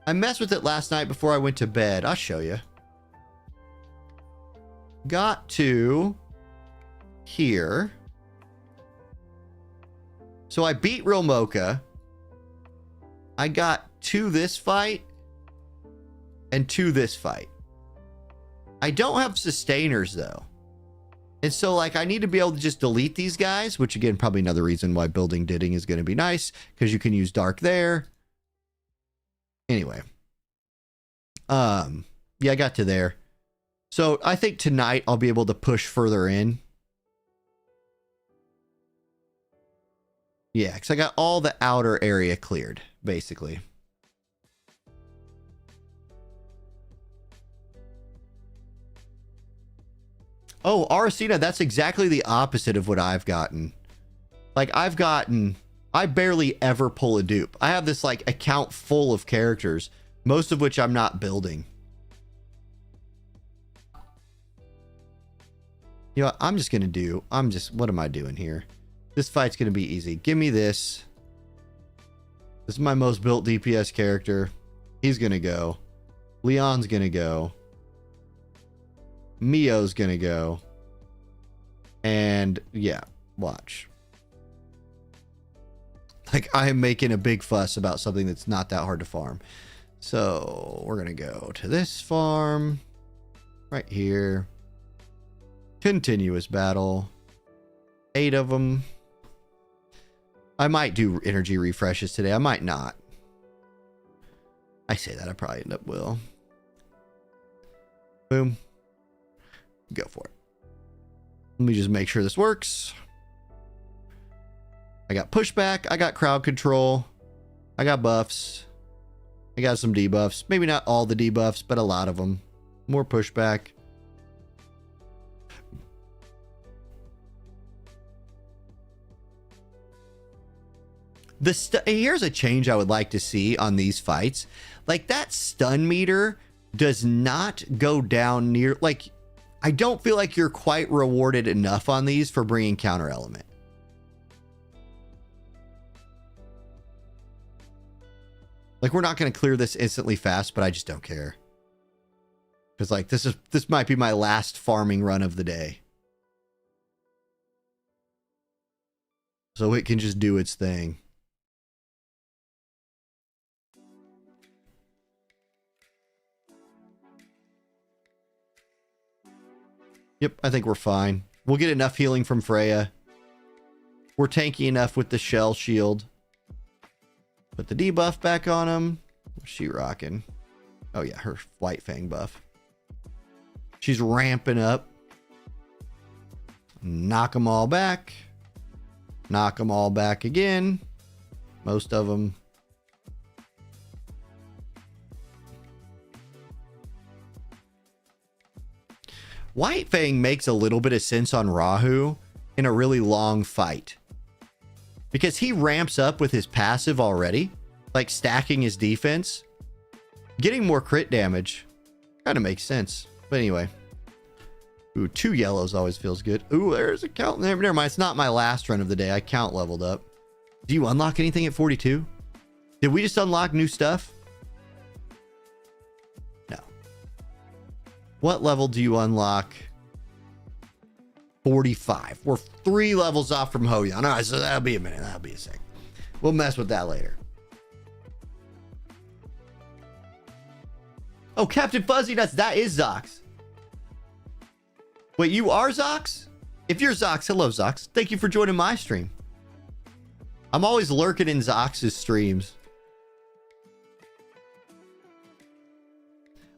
I messed with it last night before I went to bed. I'll show you. Got to here. So I beat Real Mocha. I got to this fight and to this fight. I don't have sustainers though. And so like I need to be able to just delete these guys, which again, probably another reason why building Didding is going to be nice because you can use dark there. Anyway. Yeah, I got to there. So I think tonight I'll be able to push further in. Yeah, because I got all the outer area cleared, basically. Oh, Aracena, that's exactly the opposite of what I've gotten. Like, I barely ever pull a dupe. I have this, like, account full of characters, most of which I'm not building. You know, what am I doing here? This fight's going to be easy. Give me this. This is my most built DPS character. He's going to go. Leon's going to go. Mio's going to go. And yeah, watch. Like, I am making a big fuss about something that's not that hard to farm. So we're going to go to this farm right here. Continuous battle. 8 of them. I might do energy refreshes today. I might not. I say that. I probably end up will. Boom. Go for it. Let me just make sure this works. I got pushback. I got crowd control. I got buffs. I got some debuffs. Maybe not all the debuffs, but a lot of them. More pushback. Here's a change I would like to see on these fights. Like that stun meter does not go down near, like, I don't feel like you're quite rewarded enough on these for bringing counter element. Like, we're not going to clear this instantly fast, but I just don't care. Because, like, this might be my last farming run of the day. So it can just do its thing. Yep, I think we're fine. We'll get enough healing from Freya. We're tanky enough with the shell shield. Put the debuff back on him. What's she rocking? Oh yeah, her White Fang buff. She's ramping up. Knock them all back. Knock them all back again. Most of them. White Fang makes a little bit of sense on Rahu in a really long fight. Because he ramps up with his passive already. Like stacking his defense. Getting more crit damage. Kind of makes sense. But anyway. Ooh, 2 yellows always feels good. Ooh, there's a count. Never mind. It's not my last run of the day. I count leveled up. Do you unlock anything at 42? Did we just unlock new stuff? No. What level do you unlock? 45. We're 3 levels off from Hoyan. All right, so that'll be a minute. That'll be a sec. We'll mess with that later. Oh, Captain Fuzzy Nuts. That is Zox. Wait, you are Zox? If you're Zox, hello Zox. Thank you for joining my stream. I'm always lurking in Zox's streams.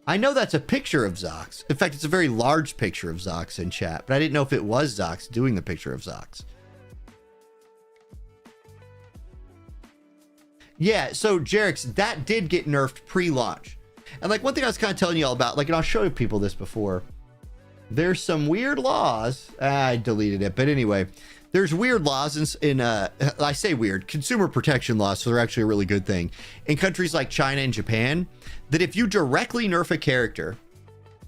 I know that's a picture of Zox. In fact, it's a very large picture of Zox in chat, but I didn't know if it was Zox doing the picture of Zox. Yeah, so Jerix, that did get nerfed pre-launch. And like one thing I was kind of telling you all about, like, and I'll show people this before. There's some weird laws. I deleted it, but anyway, there's weird laws in I say weird, consumer protection laws, so they're actually a really good thing. In countries like China and Japan, that if you directly nerf a character,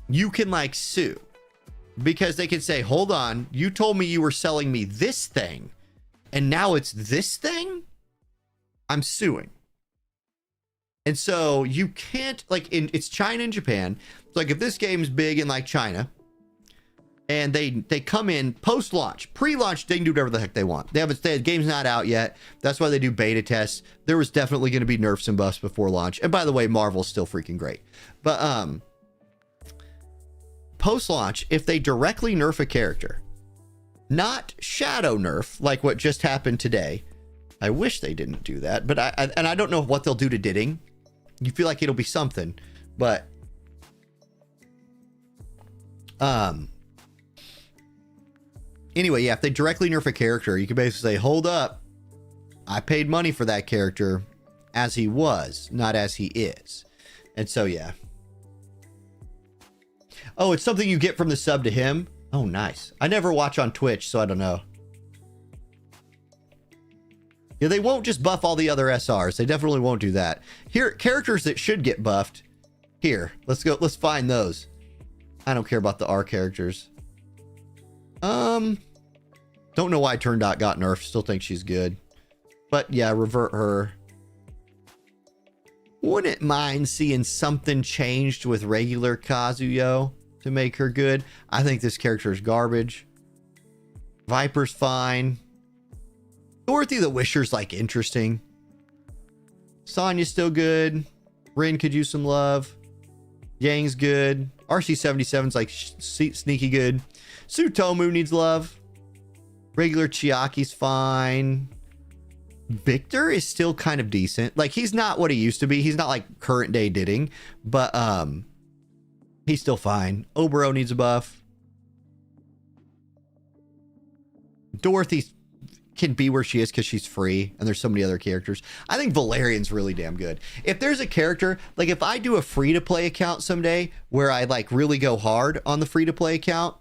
you can like sue. Because they can say, hold on, you told me you were selling me this thing, and now it's this thing? I'm suing. And so you can't, like, it's China and Japan. So like if this game's big in like China, and they come in post-launch, pre-launch, they can do whatever the heck they want. The game's not out yet. That's why they do beta tests. There was definitely going to be nerfs and buffs before launch. And by the way, Marvel's still freaking great. But post-launch, if they directly nerf a character, not shadow nerf like what just happened today. I wish they didn't do that, but I don't know what they'll do to Didding. You feel like it'll be something, but anyway, yeah, if they directly nerf a character, you can basically say, hold up, I paid money for that character as he was, not as he is. And so, yeah. Oh, it's something you get from the sub to him? Oh, nice. I never watch on Twitch, so I don't know. Yeah, they won't just buff all the other SRs. They definitely won't do that. Here, characters that should get buffed. Here, let's go. Let's find those. I don't care about the R characters. Don't know why Turndot got nerfed. Still think she's good. But yeah, revert her. Wouldn't mind seeing something changed with regular Kazuyo to make her good. I think this character is garbage. Viper's fine. Dorothy the Wisher's like interesting. Sonya's still good. Rin could use some love. Yang's good. RC77's like sneaky good. Tsutomu needs love. Regular Chiaki's fine. Victor is still kind of decent. Like, he's not what he used to be. He's not like current day Didding, but he's still fine. Obero needs a buff. Dorothy can be where she is because she's free, and there's so many other characters. I think Valerian's really damn good. If there's a character, like if I do a free-to-play account someday where I like really go hard on the free-to-play account,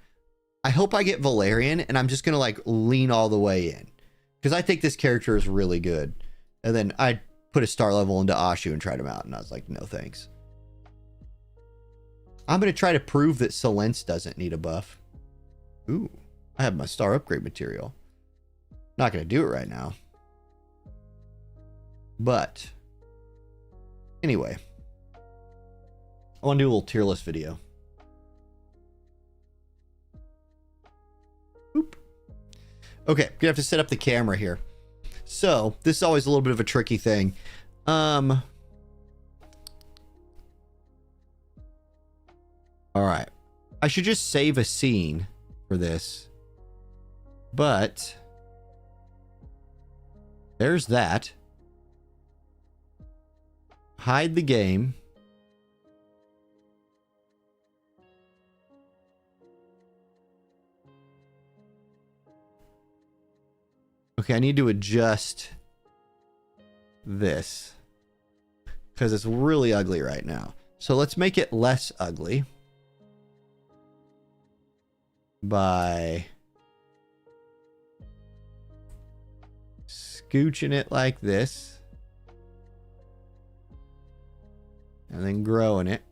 I hope I get Valerian, and I'm just gonna like lean all the way in because I think this character is really good. And then I put a star level into Ashu and tried him out, and I was like, no thanks. I'm going to try to prove that Silence doesn't need a buff. Ooh, I have my star upgrade material. Not going to do it right now. But anyway, I want to do a little tier list video. Oop. Okay, gonna have to set up the camera here. So this is always a little bit of a tricky thing. All right, I should just save a scene for this, but there's that. Hide the game. Okay, I need to adjust this because it's really ugly right now. So let's make it less ugly by scooching it like this and then growing it.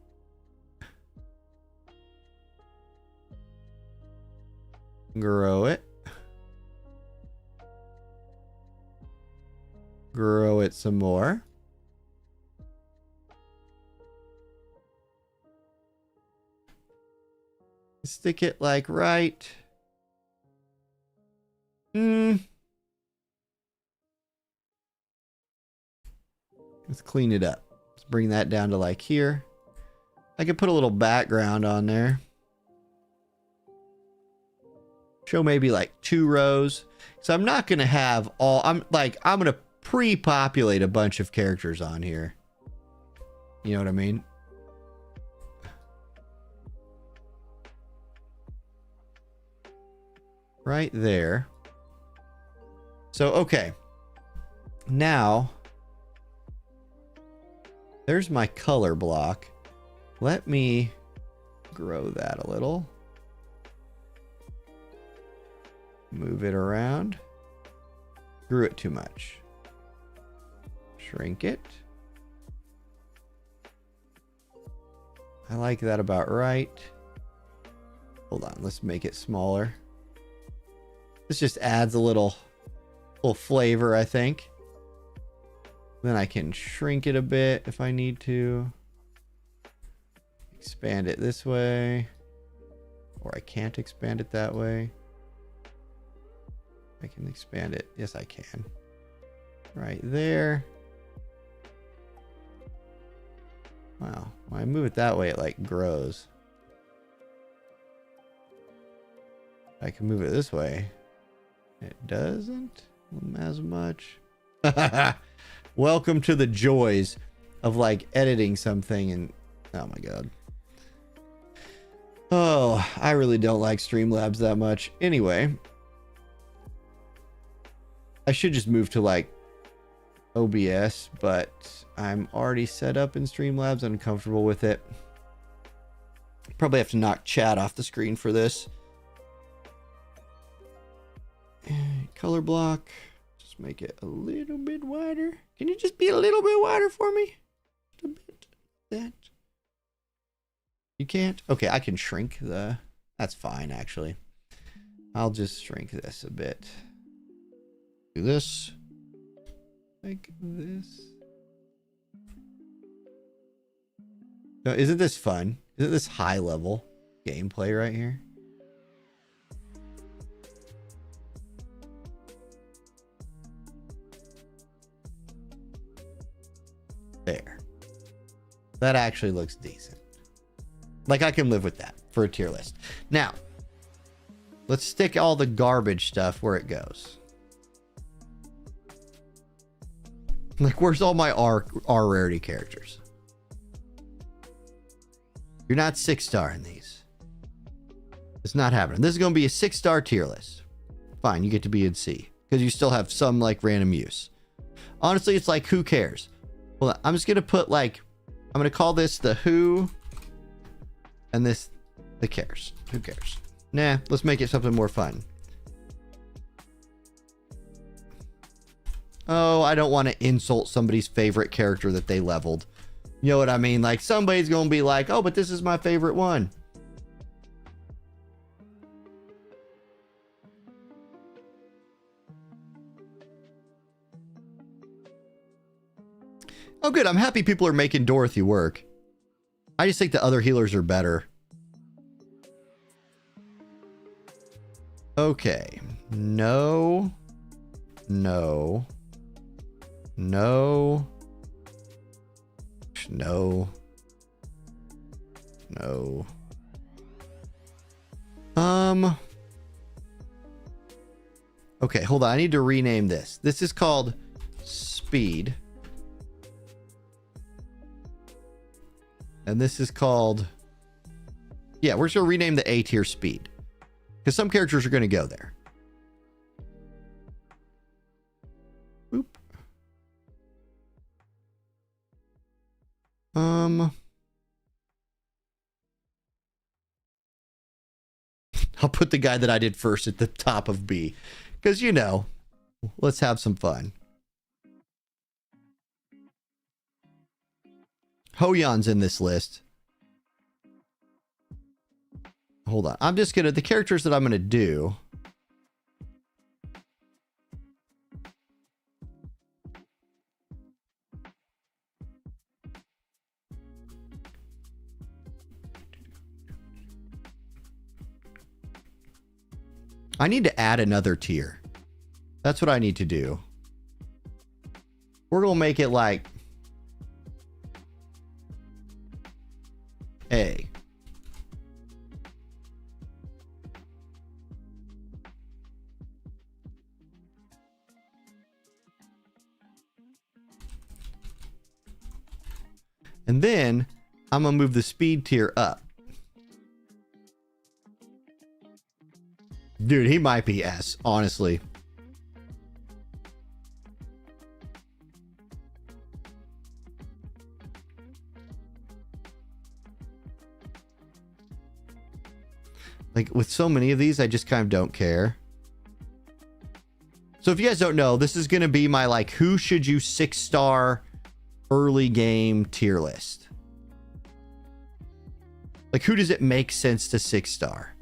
Grow it. Grow it some more. Stick it like right. Let's clean it up. Let's bring that down to like here. I could put a little background on there. Show maybe like 2 rows. So I'm not going to have all, I'm going to pre-populate a bunch of characters on here. You know what I mean? Right there. So, okay. Now, there's my color block. Let me grow that a little. Move it around. Grew it too much. Shrink it. I like that about right. Hold on, let's make it smaller. This just adds a little flavor, I think. Then I can shrink it a bit if I need to. Expand it this way. Or I can't expand it that way. I can expand it. Yes, I can. Right there. Wow. When I move it that way, it like grows. I can move it this way. It doesn't as much. Welcome to the joys of like editing something and oh my god. Oh, I really don't like Streamlabs that much. Anyway, I should just move to like OBS, but I'm already set up in Streamlabs. I'm comfortable with it. Probably have to knock chat off the screen for this. Color block. Just make it a little bit wider. Can you just be a little bit wider for me? Just a bit. That. You can't? Okay, I can shrink the... That's fine, actually. I'll just shrink this a bit. Do this. Like this. No, isn't this fun? Isn't this high level gameplay right here? There. That actually looks decent. Like I can live with that for a tier list. Now, let's stick all the garbage stuff where it goes. Like, where's all my R rarity characters? You're not 6-star in these. It's not happening. This is going to be a 6-star tier list. Fine, you get to be in C. Because you still have some, like, random use. Honestly, it's like, who cares? Well, I'm just going to put, like... I'm going to call this the who... And this... the cares. Who cares? Nah, let's make it something more fun. Oh, I don't want to insult somebody's favorite character that they leveled. You know what I mean? Like somebody's going to be like, oh, but this is my favorite one. Oh, good. I'm happy people are making Dorothy work. I just think the other healers are better. Okay. No. No. No. No. No. Okay, hold on. I need to rename this. This is called Speed. And this is called... Yeah, we're just going to rename the A tier Speed. Because some characters are going to go there. Boop. I'll put the guy that I did first at the top of B. Because, you know, let's have some fun. Hoyon's in this list. Hold on. I'm just going to... The characters that I'm going to do... I need to add another tier. That's what I need to do. We're going to make it like A. And then I'm going to move the speed tier up. Dude, he might be S, honestly. Like, with so many of these, I just kind of don't care. So if you guys don't know, this is going to be my, like, who should you 6-star early game tier list. Like, who does it make sense to 6-star?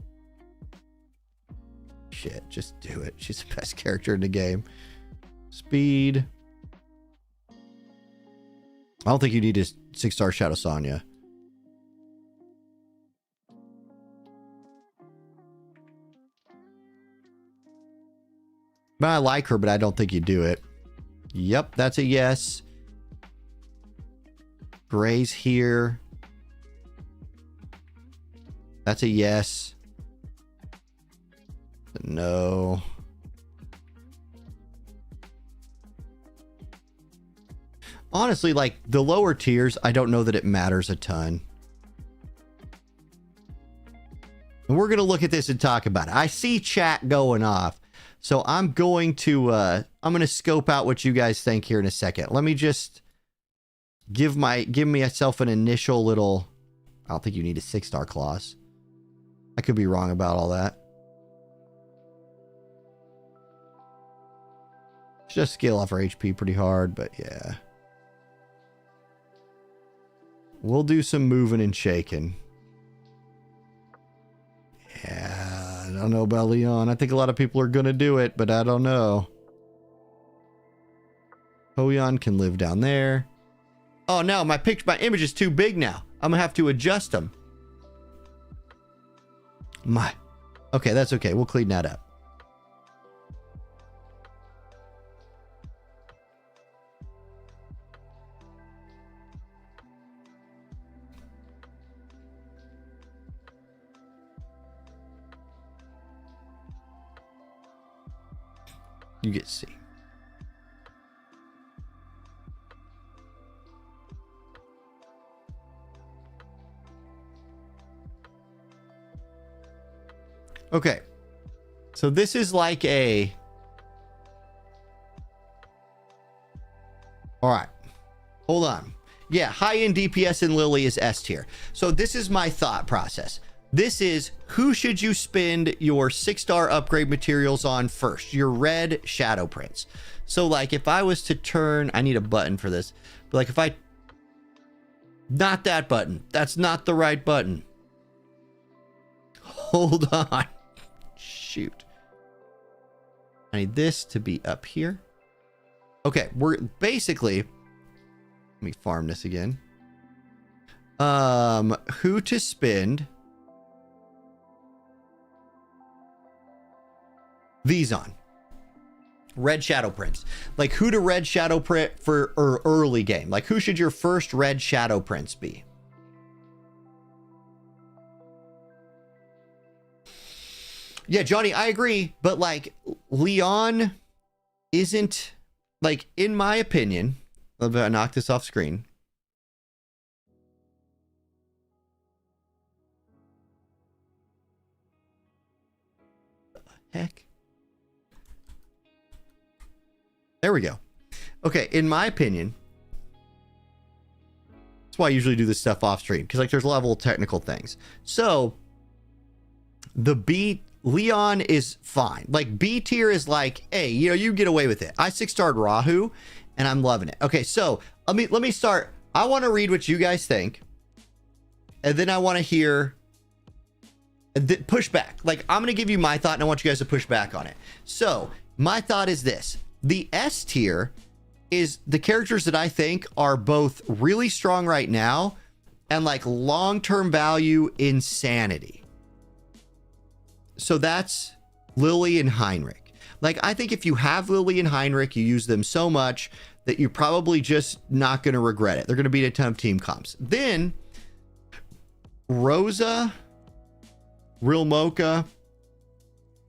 Shit, just do it. She's the best character in the game. Speed. I don't think you need a 6-star Shadow Sonya. But I like her, but I don't think you do it. Yep, that's a yes. Gray's here. That's a yes. No. Honestly, like, the lower tiers, I don't know that it matters a ton. And we're going to look at this and talk about it. I see chat going off. So I'm going to scope out what you guys think here in a second. Let me just give myself an initial little... I don't think you need a 6-star clause. I could be wrong about all that. Just scale off our HP pretty hard, but yeah. We'll do some moving and shaking. Yeah, I don't know about Leon. I think a lot of people are going to do it, but I don't know. Hoyon can live down there. Oh no, my image is too big now. I'm going to have to adjust them. Okay, that's okay. We'll clean that up. You get C. Okay. So this is like a... All right. Hold on. Yeah, high-end DPS in Lily is S tier. So this is my thought process. This is who should you spend your 6-star upgrade materials on first? Your red shadow prints. So like if I was to turn, I need a button for this. But like if I Not that button. That's not the right button. Hold on. Shoot. I need this to be up here. Okay, we're basically... Let me farm this again. Who to spend these on. Red shadow prints. Like who to red shadow print for early game. Like who should your first red shadow prints be? Yeah, Johnny, I agree. But like Leon isn't, like, in my opinion, let me knock this off screen. Heck. There we go. Okay, in my opinion, that's why I usually do this stuff off stream, because like there's a level of technical things. So the Leon is fine. Like B tier is like, hey, you know, you get away with it. I 6-starred Rahu and I'm loving it. Okay, so let me start. I want to read what you guys think, and then I want to hear push back. Like I'm going to give you my thought and I want you guys to push back on it. So my thought is this. The S tier is the characters that I think are both really strong right now and like long-term value insanity. So that's Lily and Heinrich. Like I think if you have Lily and Heinrich, you use them so much that you're probably just not going to regret it. They're going to beat a ton of team comps. Then Rosa, Real Mocha,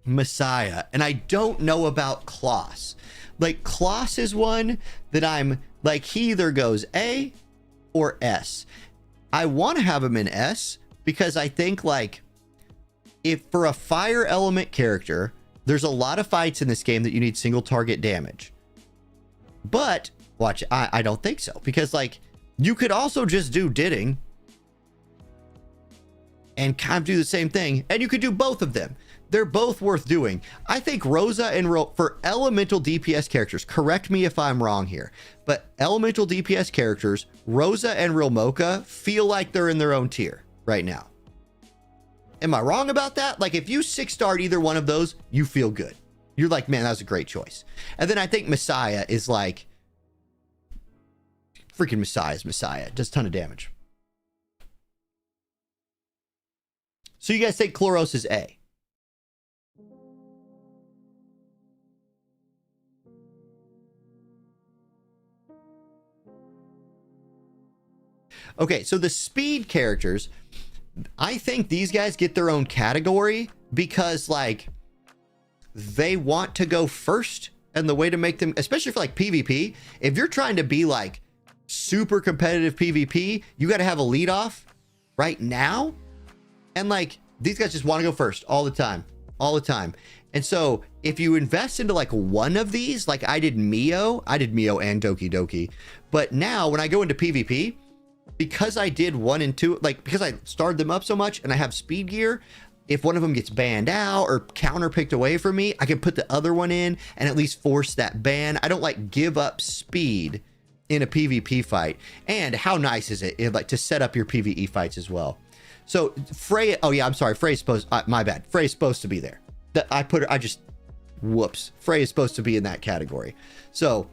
Messiah. And I don't know about Kloss. Like Kloss is one that I'm like, he either goes A or S. I want to have him in S because I think like if for a fire element character, there's a lot of fights in this game that you need single target damage. But watch, I don't think so, because like you could also just do Didding and kind of do the same thing, and you could do both of them. They're both worth doing. I think Rosa and for elemental DPS characters, correct me if I'm wrong here, but elemental DPS characters, Rosa and Real Mocha feel like they're in their own tier right now. Am I wrong about that? Like if you 6-starred either one of those, you feel good. You're like, man, that was a great choice. And then I think Messiah is like, freaking Messiah's Messiah. Does a ton of damage. So you guys think Chloros is A? Okay, so the speed characters, I think these guys get their own category because like they want to go first, and the way to make them, especially for like PvP, if you're trying to be like super competitive PvP, you got to have a lead off right now. And like these guys just want to go first all the time. And so if you invest into like one of these, like I did Mio and Doki Doki, but now when I go into PvP, because I did 1 and 2, like because I starred them up so much and I have speed gear, if one of them gets banned out or counter picked away from me, I can put the other one in and at least force that ban. I don't like give up speed in a PvP fight. And how nice is it like to set up your PvE fights as well? So Freya, oh yeah, I'm sorry. Freya's supposed, my bad. Freya's supposed to be there. Whoops. Freya's supposed to be in that category. So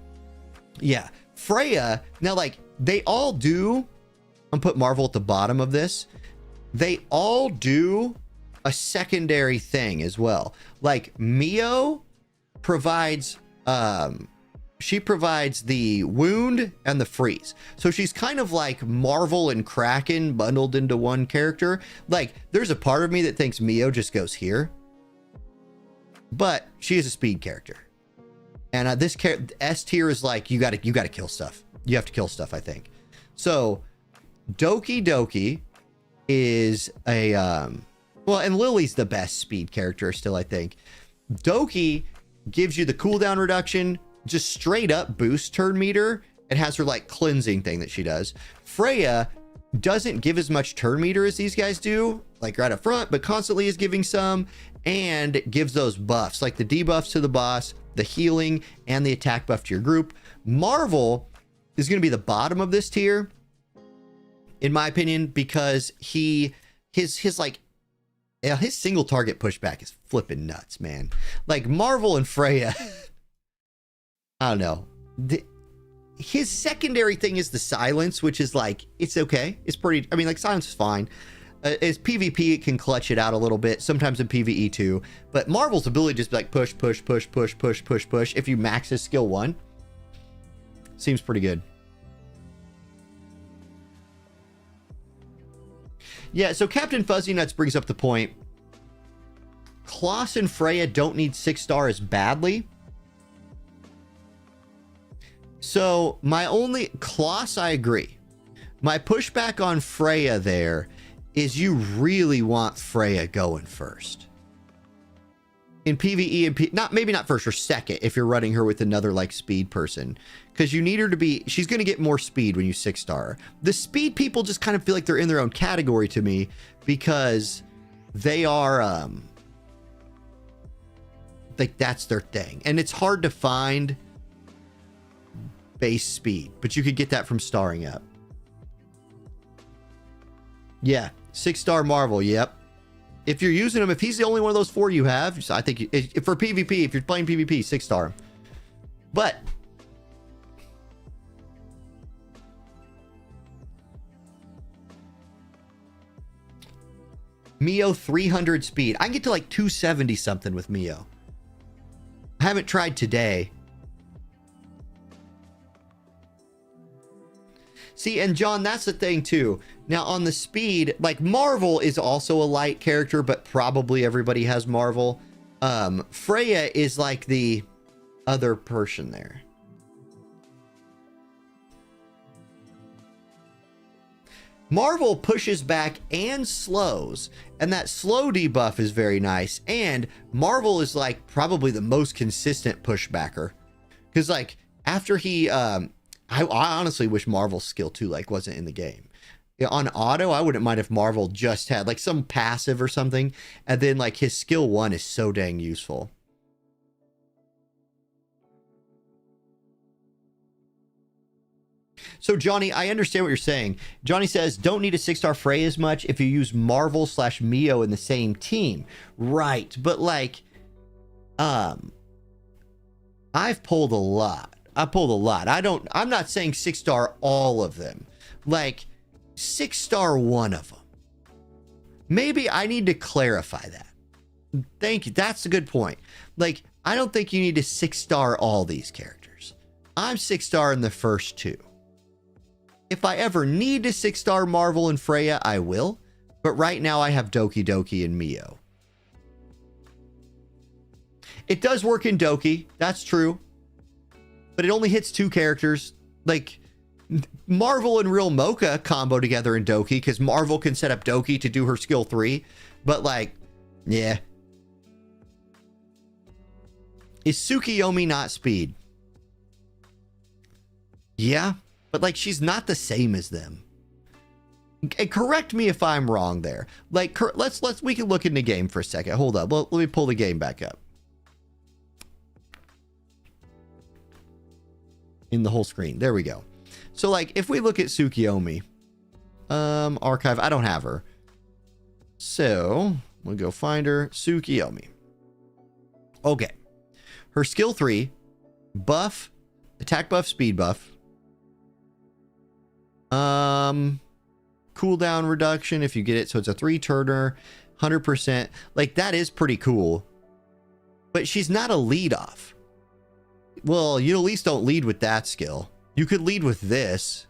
yeah, Freya, now like they all do, I'm put Marvel at the bottom of this. They all do a secondary thing as well. Like Mio provides, she provides the wound and the freeze. So she's kind of like Marvel and Kraken bundled into one character. Like there's a part of me that thinks Mio just goes here, but she is a speed character. And this S tier is like, you gotta kill stuff. You have to kill stuff, I think. So Doki Doki is a, well, and Lily's the best speed character still, I think. Doki gives you the cooldown reduction, just straight up boost turn meter. It has her like cleansing thing that she does. Freya doesn't give as much turn meter as these guys do, like right up front, but constantly is giving some and gives those buffs, like the debuffs to the boss, the healing, and the attack buff to your group. Marvel is going to be the bottom of this tier in my opinion, because his like, yeah, his single target pushback is flipping nuts, man. Like Marvel and Freya, I don't know. His secondary thing is the silence, which is like, it's okay. It's pretty, I mean, like silence is fine. As PvP, it can clutch it out a little bit, sometimes in PvE too. But Marvel's ability to just be like push, push, push, push, push, push, push. If you max his skill 1, seems pretty good. Yeah, so Captain Fuzzy Nuts brings up the point. Klaus and Freya don't need 6-star as badly. So my only... Klaus, I agree. My pushback on Freya there is you really want Freya going first. In PvE and maybe not first or second if you're running her with another like speed person, because you need her to be, she's going to get more speed when you 6-star. The speed people just kind of feel like they're in their own category to me, because they are like that's their thing, and it's hard to find base speed, but you could get that from starring up. Yeah, 6-star Marvel. Yep. If you're using him, if he's the only one of those 4 you have, I think if for PvP, if you're playing PvP, 6-star. But Mio 300 speed. I can get to like 270 something with Mio. I haven't tried today. See, and John, that's the thing too. Now on the speed, like Marvel is also a light character, but probably everybody has Marvel. Freya is like the other person there. Marvel pushes back and slows, and that slow debuff is very nice. And Marvel is like probably the most consistent pushbacker, because like after he I honestly wish Marvel's skill 2 like wasn't in the game. On auto, I wouldn't mind if Marvel just had like some passive or something, and then like his skill 1 is so dang useful. So Johnny, I understand what you're saying. Johnny says, don't need a 6-star Freya as much if you use Marvel / Mio in the same team. Right, but like, I've pulled a lot. I'm not saying 6-star all of them. Like 6-star one of them. Maybe I need to clarify that. Thank you. That's a good point. Like, I don't think you need to 6-star all these characters. I'm 6-star in the first 2. If I ever need to 6-star Marvel and Freya, I will. But right now I have Doki Doki and Mio. It does work in Doki. That's true. But it only hits 2 characters. Like, Marvel and Real Mocha combo together in Doki, because Marvel can set up Doki to do her skill 3. But like, yeah. Is Tsukiyomi not speed? Yeah, but like she's not the same as them. And correct me if I'm wrong there. Like, we can look in the game for a second. Hold up. Let me pull the game back up. In the whole screen. There we go. So like if we look at Tsukiyomi, archive, I don't have her. So we'll go find her. Tsukiyomi. Okay. Her skill 3, buff, attack buff, speed buff. Cooldown reduction if you get it. So it's a 3-turner, 100%. Like that is pretty cool. But she's not a lead off. Well, you at least don't lead with that skill. You could lead with this.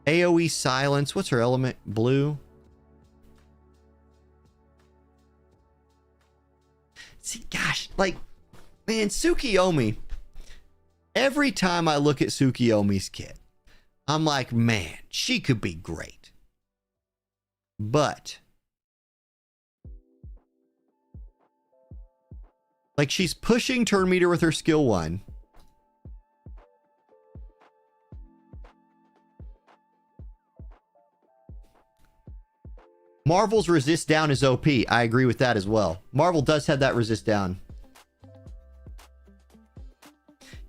AoE silence. What's her element? Blue. See, gosh, like, man, Tsukiyomi. Every time I look at Tsukiyomi's kit, I'm like, man, she could be great. But like she's pushing turn meter with her skill 1. Marvel's resist down is OP. I agree with that as well. Marvel does have that resist down.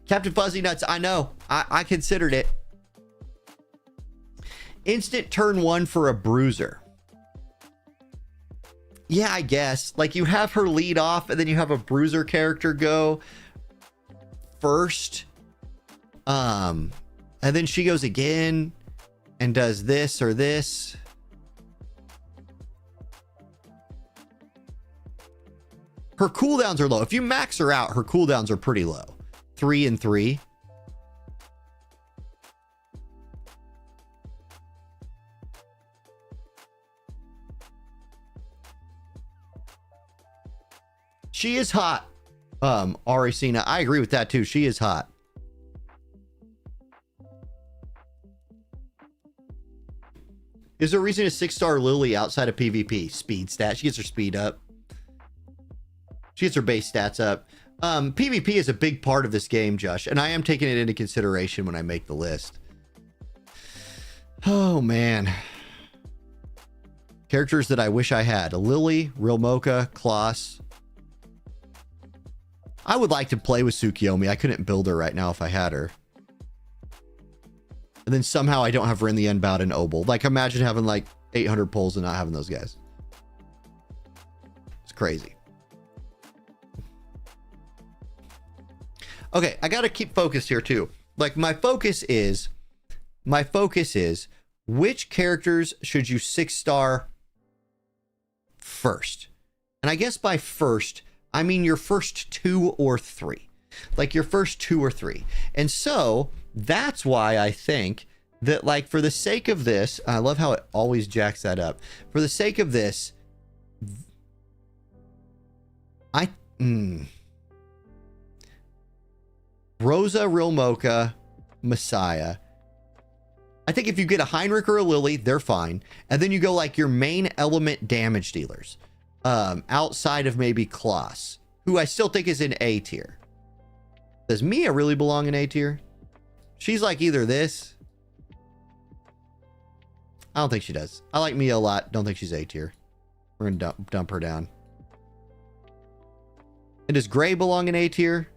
Captain Fuzzy Nuts, I know. I considered it. Instant turn 1 for a bruiser. Yeah, I guess. Like, you have her lead off, and then you have a bruiser character go first. And then she goes again and does this or this. Her cooldowns are low. If you max her out, her cooldowns are pretty low. 3 and 3. She is hot. Aricina, I agree with that too. She is hot. Is there a reason a 6-star Lily outside of PvP? Speed stat. She gets her speed up. She gets her base stats up. PvP is a big part of this game, Josh, and I am taking it into consideration when I make the list. Oh, man. Characters that I wish I had. Lily, Real Mocha, Kloss. I would like to play with Tsukiyomi. I couldn't build her right now if I had her. And then somehow I don't have Rin the Unbowed and Obel. Like, imagine having like 800 pulls and not having those guys. It's crazy. Okay, I got to keep focused here too. Like, my focus is which characters should you 6-star first? And I guess by first, I mean your first 2 or 3. Like your first 2 or 3. And so that's why I think that, like, for the sake of this, I love how it always jacks that up. For the sake of this, Rosa, Real Mocha, Messiah. I think if you get a Heinrich or a Lily, they're fine. And then you go like your main element damage dealers. Outside of maybe Kloss, who I still think is in A tier. Does Mia really belong in A tier? She's like either this. I don't think she does. I like Mia a lot. Don't think she's A tier. We're gonna dump her down. And does Gray belong in A tier?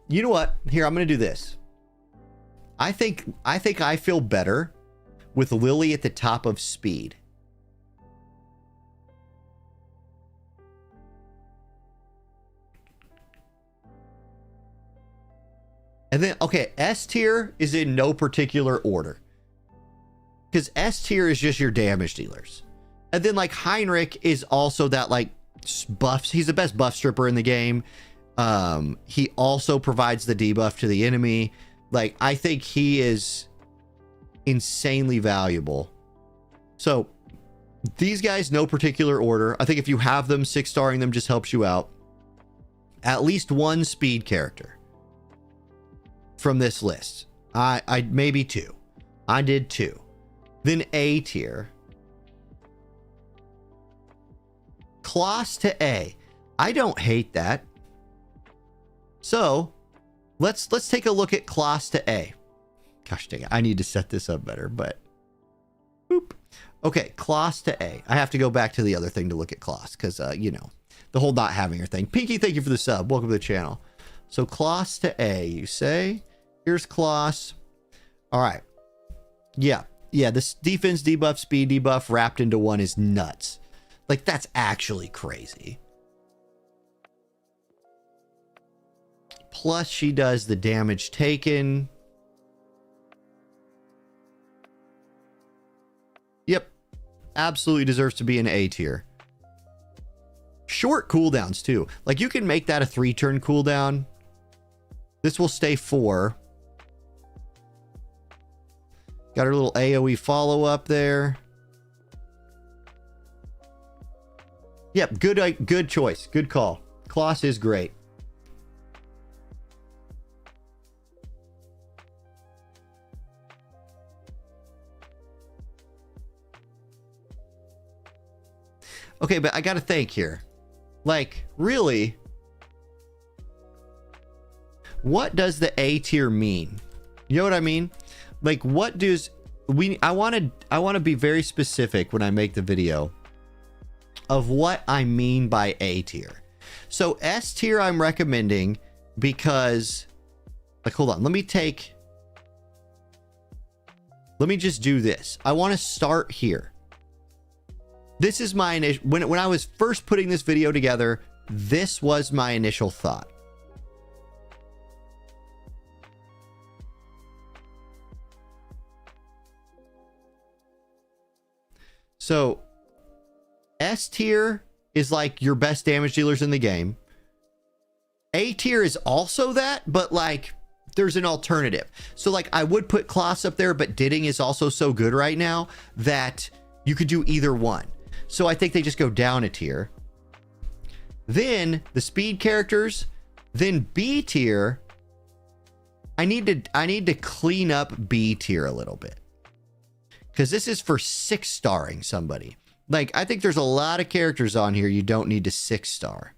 You know what? Here, I'm going to do this. I think I feel better with Lily at the top of speed. And then, okay, S tier is in no particular order. Because S tier is just your damage dealers. And then, like, Heinrich is also that, like, buffs. He's the best buff stripper in the game. He also provides the debuff to the enemy. Like, I think he is insanely valuable. So, these guys, no particular order. I think if you have them, 6-starring them just helps you out. At least one speed character from this list. I maybe 2. I did 2. Then A tier. Kloss to A. I don't hate that. So, let's take a look at Kloss to A. Gosh dang it, I need to set this up better, but... Boop. Okay, Kloss to A. I have to go back to the other thing to look at Kloss, because, you know, the whole not having her thing. Pinky, thank you for the sub. Welcome to the channel. So, Kloss to A, you say? Here's Kloss. All right. Yeah, this defense debuff, speed debuff wrapped into one is nuts. Like, that's actually crazy. Plus, she does the damage taken. Yep. Absolutely deserves to be an A tier. Short cooldowns, too. Like, you can make that a 3-turn cooldown. This will stay 4. Got her little AoE follow-up there. Yep, good choice. Good call. Kloss is great. Okay, but I gotta think here. Like, really? What does the A tier mean? You know what I mean? Like, what does I want to be very specific when I make the video of what I mean by A tier. So S tier I'm recommending because, like, hold on, let me just do this. I want to start here. This is my initial, when I was first putting this video together, this was my initial thought. So S tier is like your best damage dealers in the game. A tier is also that, but like there's an alternative. So like I would put Kloss up there, but Didding is also so good right now that you could do either one. So I think they just go down a tier. Then the speed characters, then B tier. I need to clean up B tier a little bit, because this is for 6-starring somebody. Like, I think there's a lot of characters on here you don't need to 6-star.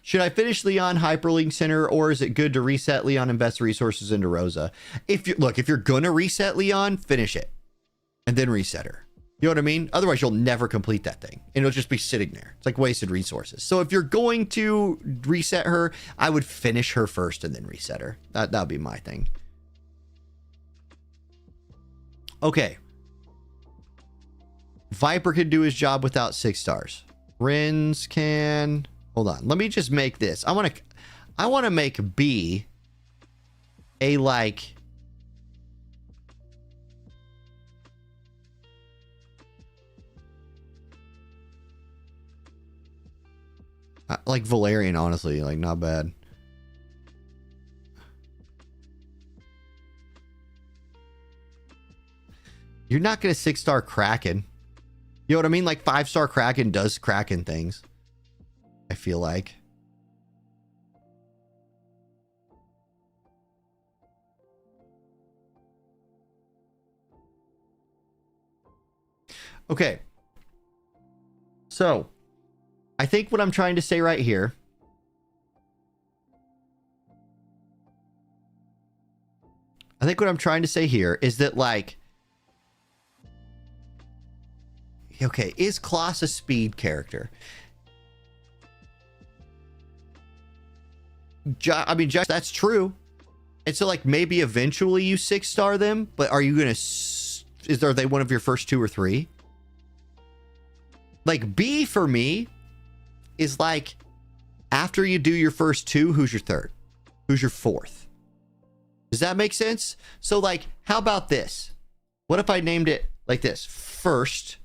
Should I finish Leon Hyperlink Center, or is it good to reset Leon, invest resources into Rosa? If you're gonna reset Leon, finish it and then reset her. You know what I mean? Otherwise, you'll never complete that thing, and it'll just be sitting there. It's like wasted resources. So if you're going to reset her, I would finish her first and then reset her. That would be my thing. Okay. Viper can do his job without 6 stars. Rins can. Hold on. Let me just make this. I want to make B a like Valerian, honestly, like not bad. You're not gonna 6-star Kraken. You know what I mean? Like 5-star Kraken does Kraken things, I feel like. Okay. So I think what I'm trying to say right here is that, like, okay, is Kloss a speed character? I mean, Josh, that's true. And so, like, maybe eventually you 6-star them, but are you gonna? Are they one of your first 2 or 3? Like, B for me is like, after you do your first 2, who's your 3rd? Who's your 4th? Does that make sense? So, like, how about this? What if I named it like this? First,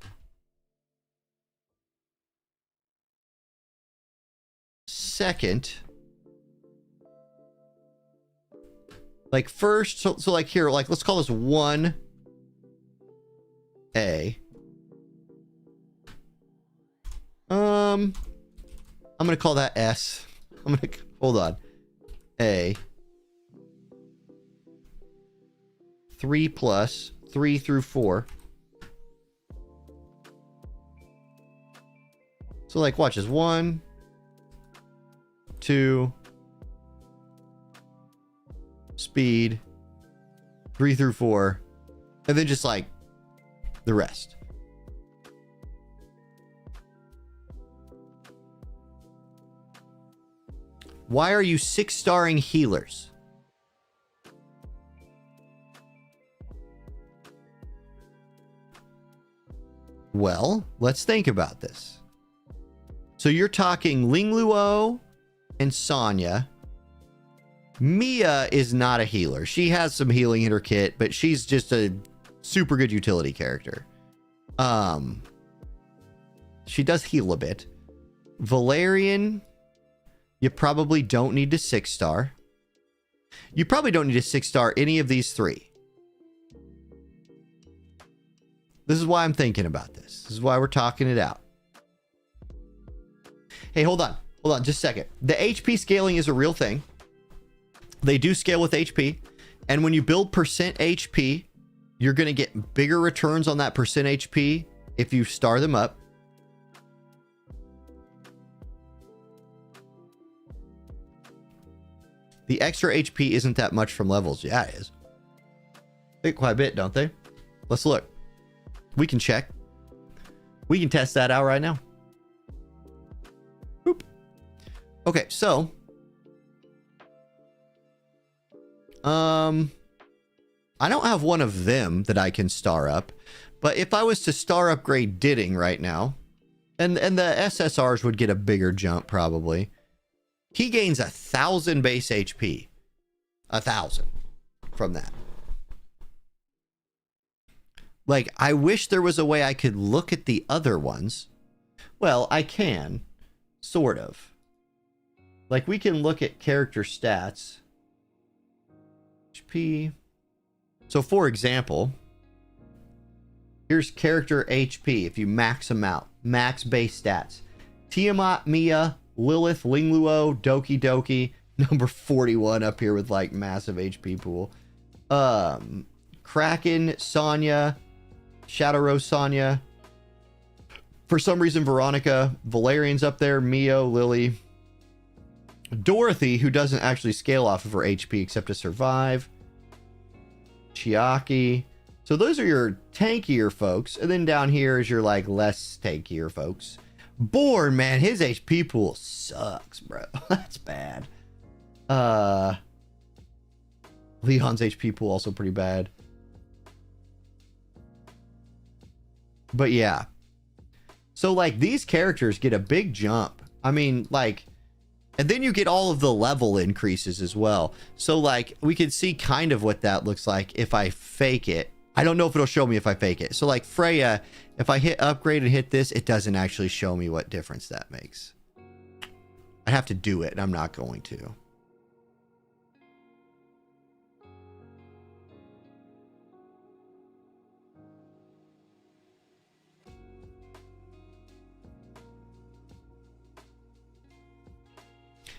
second, like first, so like here, like let's call this 1A. I'm gonna call that S. Hold on. A. 3 plus 3 through 4. So like, watch this. 1, 2, speed, 3 through 4, and then just like the rest. Why are you 6-starring healers? Well, let's think about this. So you're talking Ling Luo and Sonya. Mia is not a healer. She has some healing in her kit, but she's just a super good utility character. She does heal a bit. Valerian, you probably don't need to 6-star. You probably don't need to 6-star any of these 3. This is why I'm thinking about this. This is why we're talking it out. Hey, hold on. Hold on just a second. The HP scaling is a real thing. They do scale with HP. And when you build percent HP, you're going to get bigger returns on that percent HP if you star them up. The extra HP isn't that much from levels. Yeah, it is. They get quite a bit, don't they? Let's look. We can check. We can test that out right now. Boop. Okay, so I don't have one of them that I can star up, but if I was to star upgrade Didding right now, and the SSRs would get a bigger jump probably. He gains 1,000 base HP. 1,000 from that. Like, I wish there was a way I could look at the other ones. Well, I can. Sort of. Like, we can look at character stats. HP. So, for example, here's character HP. If you max them out. Max base stats. Tiamat, Mia, Lilith, Lingluo, Doki Doki. Number 41 up here with, like, massive HP pool. Kraken, Sonya, Shadow Rose Sonya. For some reason, Veronica. Valerian's up there. Mio, Lily. Dorothy, who doesn't actually scale off of her HP except to survive. Chiaki. So those are your tankier folks. And then down here is your, like, less tankier folks. Born, man, his HP pool sucks, bro. That's bad. Leon's HP pool also pretty bad. But yeah. So, like, these characters get a big jump. I mean, like, and then you get all of the level increases as well. So, like, we can see kind of what that looks like if I fake it. I don't know if it'll show me if I fake it. So, like, Freya, if I hit upgrade and hit this, it doesn't actually show me what difference that makes. I have to do it, and I'm not going to.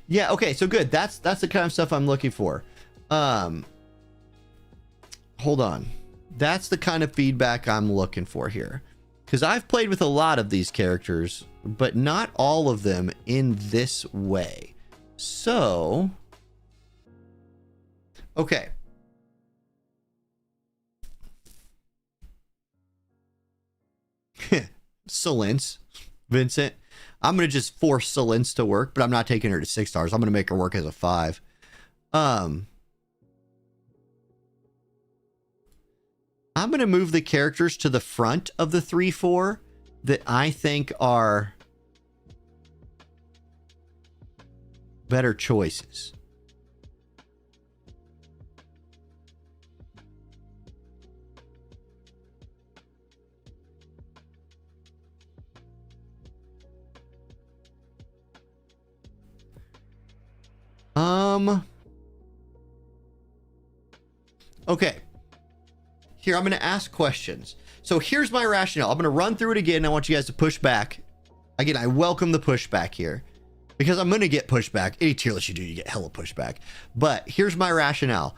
Yeah, okay, so good. That's the kind of stuff I'm looking for. Hold on. That's the kind of feedback I'm looking for here. Because I've played with a lot of these characters, but not all of them in this way. So, okay. Solence, Vincent. I'm going to just force Solence to work, but I'm not taking her to 6 stars. I'm going to make her work as a 5. I'm going to move the characters to the front of the 3-4 that I think are better choices. Okay. Here, I'm going to ask questions. So here's my rationale. I'm going to run through it again. I want you guys to push back. Again, I welcome the pushback here. Because I'm going to get pushback. Any tier list you do, you get hella pushback. But here's my rationale.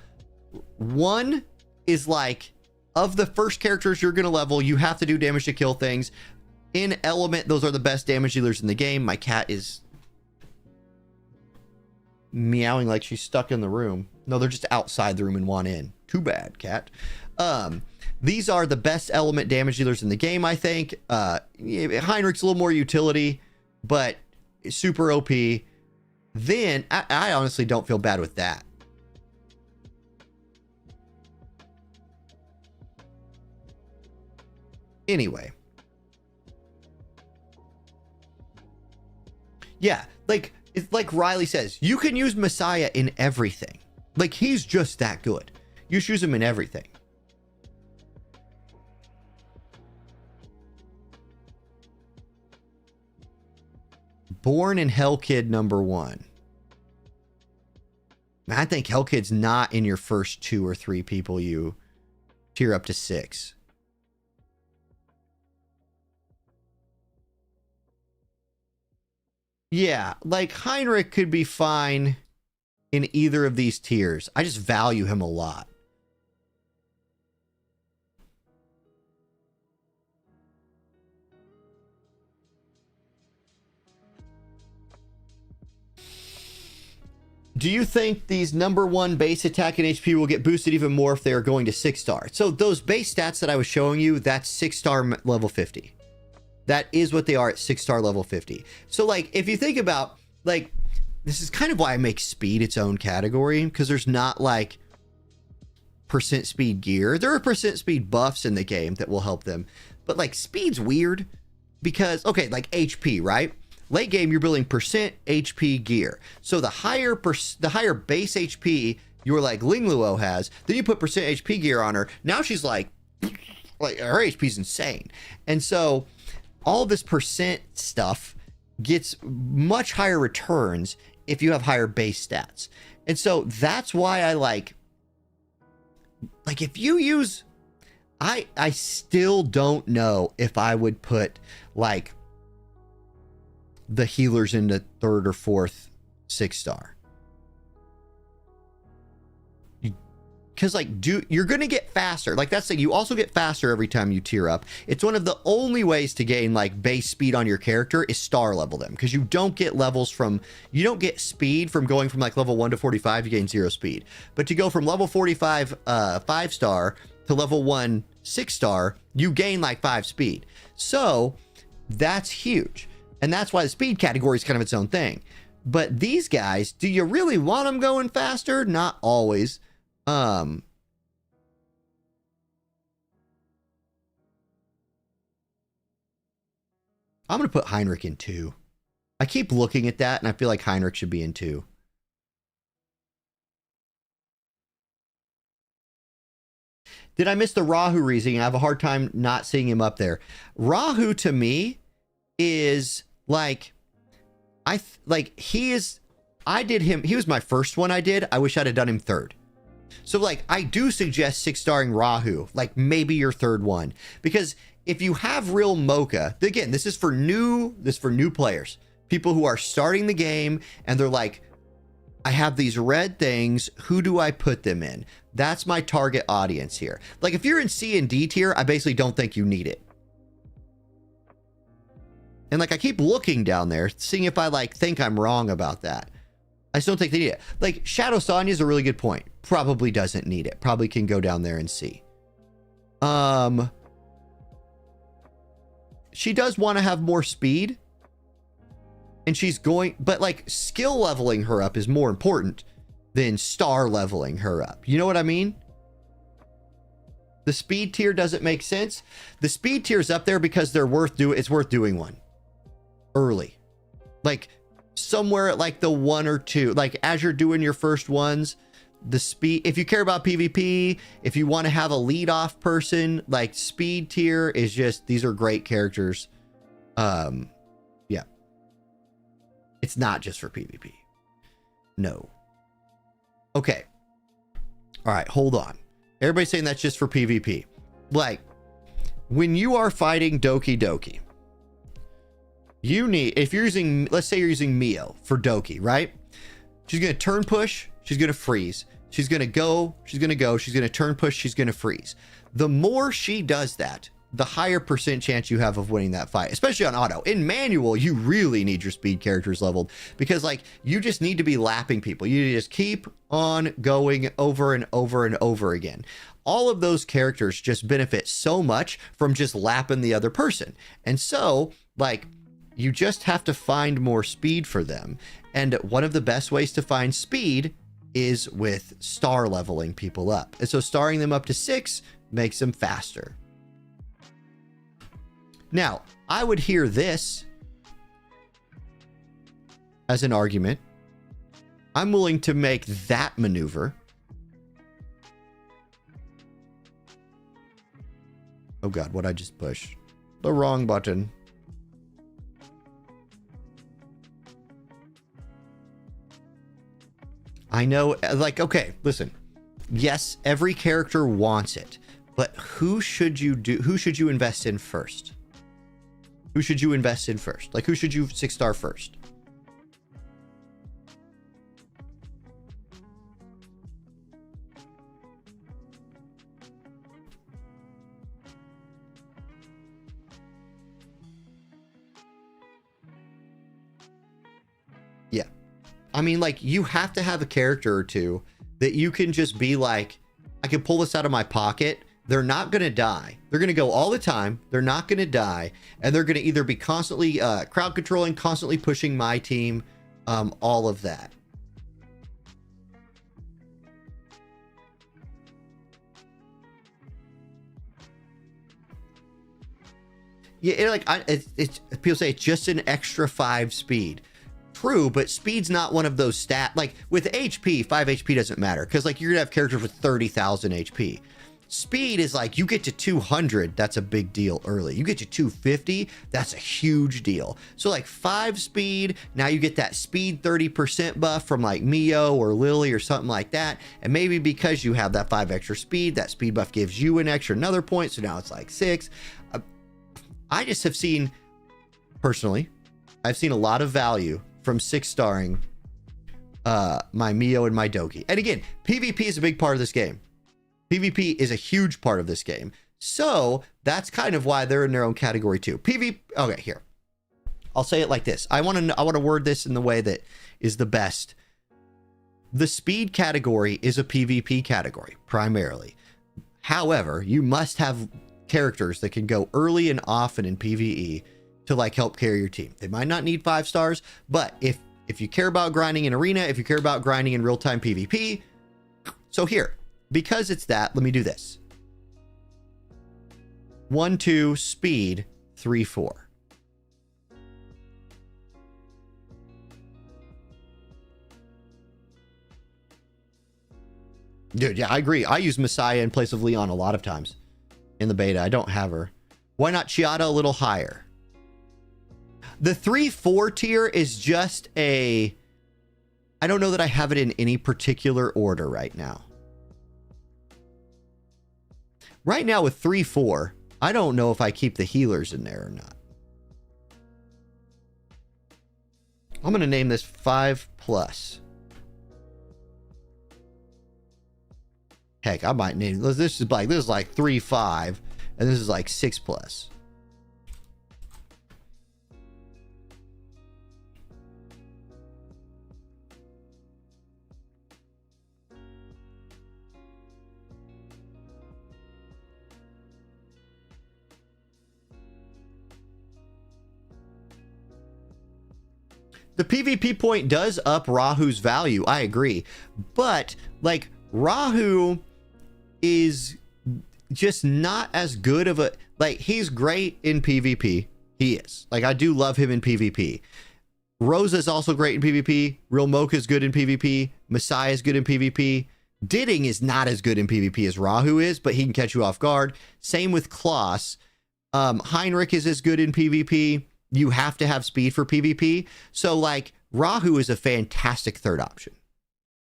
One is like, of the first characters you're going to level, you have to do damage to kill things. In element, those are the best damage dealers in the game. My cat is meowing like she's stuck in the room. No, they're just outside the room and want in. Too bad, cat. These are the best element damage dealers in the game, I think. Heinrich's a little more utility, but super OP. Then, I honestly don't feel bad with that. Anyway. Yeah, like, it's like Riley says, you can use Messiah in everything. Like, he's just that good. You just use him in everything. Born in Hellkid #1. Man, I think Hellkid's not in your first 2 or 3 people you tier up to 6. Yeah, like Heinrich could be fine in either of these tiers. I just value him a lot. Do you think these number 1 base attack and HP will get boosted even more if they are going to 6-star? So those base stats that I was showing you, that's 6-star level 50. That is what they are at 6-star level 50. So like, if you think about, like, this is kind of why I make speed its own category, because there's not like percent speed gear. There are percent speed buffs in the game that will help them, but like speed's weird because, okay, like HP, right? Late game, you're building percent HP gear. So the higher base HP your like Ling Luo has, then you put percent HP gear on her. Now she's like her HP's insane. And so all this percent stuff gets much higher returns if you have higher base stats. And so that's why I like if you use, I still don't know if I would put like the healers into 3rd or 4th 6-star. Because like, you're going to get faster. Like that's the thing. You also get faster every time you tier up. It's one of the only ways to gain like base speed on your character is star level them. Because you don't get you don't get speed from going from like level 1 to 45, you gain 0 speed. But to go from level 45 5-star to level 1 6-star, you gain like 5 speed. So that's huge. And that's why the speed category is kind of its own thing. But these guys, do you really want them going faster? Not always. I'm going to put Heinrich in 2. I keep looking at that, and I feel like Heinrich should be in 2. Did I miss the Rahu reasoning? I have a hard time not seeing him up there. Rahu, to me, is like... I did him... He was my first one I did. I wish I'd have done him 3rd. So, like, I do suggest 6-starring Rahu, like maybe your 3rd one, because if you have real mocha, again, this is for new players, people who are starting the game and they're like, I have these red things. Who do I put them in? That's my target audience here. Like, if you're in C and D tier, I basically don't think you need it. And like, I keep looking down there, seeing if I like think I'm wrong about that. I just don't think they need it. Like, Shadow Sonya is a really good point. Probably doesn't need it. Probably can go down there and see. She does want to have more speed. And she's going... But, like, skill leveling her up is more important than star leveling her up. You know what I mean? The speed tier doesn't make sense. The speed tier is up there because it's worth doing one. Early. Like... somewhere at like the 1 or 2, like as you're doing your first ones, the speed, if you care about PvP, if you want to have a lead off person, like speed tier is just, these are great characters. Yeah, it's not just for PvP. No. Okay. All right, hold on. Everybody's saying that's just for PvP. Like, when you are fighting Doki Doki, you need, if you're using, let's say you're using Mio for Doki, right? She's going to turn push. She's going to freeze. She's going to go. She's going to go. She's going to turn push. She's going to freeze. The more she does that, the higher percent chance you have of winning that fight, especially on auto. In manual, you really need your speed characters leveled because like you just need to be lapping people. You just keep on going over and over and over again. All of those characters just benefit so much from just lapping the other person. And so like, you just have to find more speed for them. And one of the best ways to find speed is with star leveling people up. And so starring them up to 6 makes them faster. Now, I would hear this as an argument. I'm willing to make that maneuver. Oh God, what'd I just push? The wrong button. I know, like, okay, listen. Yes, every character wants it, but who should you invest in first? Who should you invest in first? Like, who should you 6-star first? Yeah. I mean, like, you have to have a character or two that you can just be like, I can pull this out of my pocket. They're not going to die. They're going to go all the time. They're not going to die. And they're going to either be constantly crowd controlling, constantly pushing my team, all of that. Yeah, people say it's just an extra 5 speed. True, but speed's not one of those like with HP, 5 HP doesn't matter because like you're gonna have characters with 30,000 HP. Speed is like you get to 200, that's a big deal early. You get to 250, that's a huge deal. So like 5 speed, now you get that speed 30% buff from like Mio or Lily or something like that. And maybe because you have that 5 extra speed, that speed buff gives you an extra another point. So now it's like 6. I just have seen, personally, I've seen a lot of value from 6-starring my Mio and my Doki. And again, PvP is a big part of this game. PvP is a huge part of this game. So that's kind of why they're in their own category too. Okay, here. I'll say it like this. I want to word this in the way that is the best. The speed category is a PvP category, primarily. However, you must have characters that can go early and often in PvE to like help carry your team. They might not need 5 stars, but if you care about grinding in arena, if you care about grinding in real-time PvP, so here, because it's that, let me do this. 1, 2, speed, 3, 4. Dude, yeah, I agree. I use Messiah in place of Leon a lot of times. In the beta, I don't have her. Why not Chiata a little higher? The 3-4 tier is just a... I don't know that I have it in any particular order right now. Right now with 3-4, I don't know if I keep the healers in there or not. I'm going to name this 5+. Heck, I might name this is like 3-5, and this is like 6+. The PvP point does up Rahu's value. I agree, but like Rahu is just not as good of a, like, he's great in PvP. He is. Like, I do love him in PvP. Rosa is also great in PvP. Real Mocha is good in PvP. Messiah is good in PvP. Didding is not as good in PvP as Rahu is, but he can catch you off guard. Same with Klaus. Heinrich is as good in PvP. You have to have speed for PvP. So, like, Rahu is a fantastic third option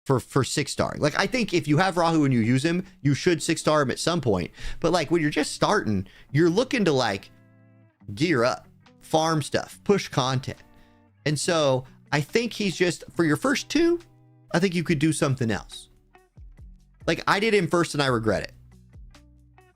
for 6-starring. Like, I think if you have Rahu and you use him, you should 6-star him at some point. But like when you're just starting, you're looking to like gear up, farm stuff, push content. And so I think he's just, for your first 2, I think you could do something else. Like, I did him first and I regret it.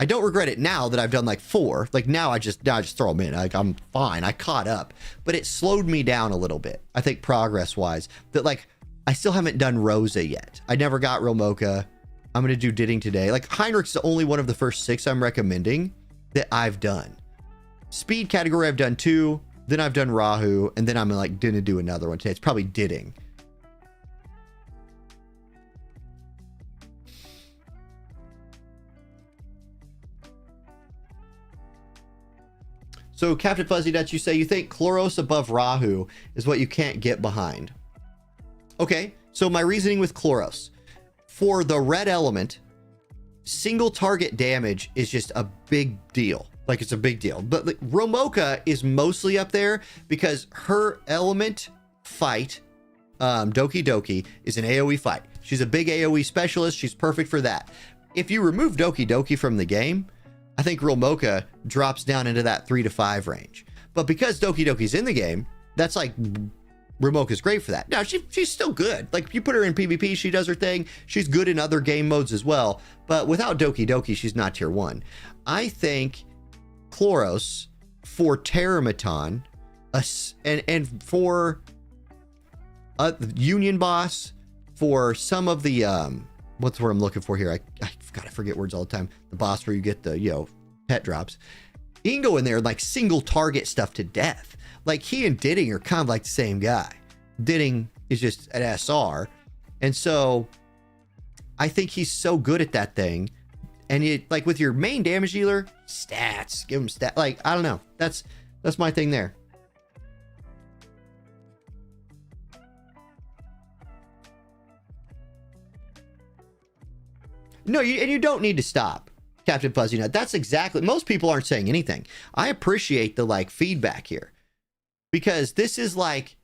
I don't regret it now that I've done like 4. Like now I just throw them in. Like, I'm fine. I caught up, but it slowed me down a little bit. I think progress wise that like, I still haven't done Rosa yet. I never got Real Mocha. I'm going to do Didding today. Like, Heinrich's the only one of the first 6 I'm recommending that I've done. Speed category, I've done 2. Then I've done Rahu. And then I'm like, gonna do another one today. It's probably Didding. So, Captain Fuzzy Nuts, you say you think Chloros above Rahu is what you can't get behind. Okay, so my reasoning with Chloros. For the red element, single target damage is just a big deal. Like, it's a big deal. But like, Romoka is mostly up there because her element fight, Doki Doki, is an AoE fight. She's a big AoE specialist. She's perfect for that. If you remove Doki Doki from the game, I think Real Mocha drops down into that 3 to 5 range. But because Doki Doki's in the game, that's like... Real Mocha's great for that. Now, she's still good. Like, if you put her in PvP, she does her thing. She's good in other game modes as well. But without Doki Doki, she's not tier 1. I think Chloros for Terramaton and for the Union boss, for some of the what's the word I'm looking for here? I forget words all the time. The boss where you get the, you know, pet drops. You can go in there and like single target stuff to death. Like he and Ditting are kind of like the same guy. Ditting is just an SR. And so I think he's so good at that thing. And you like with your main damage dealer, stats, give him stat. Like, I don't know. That's my thing there. No, and you don't need to stop, Captain Fuzzy Nut. That's exactly, most people aren't saying anything. I appreciate the like feedback here, because this is like,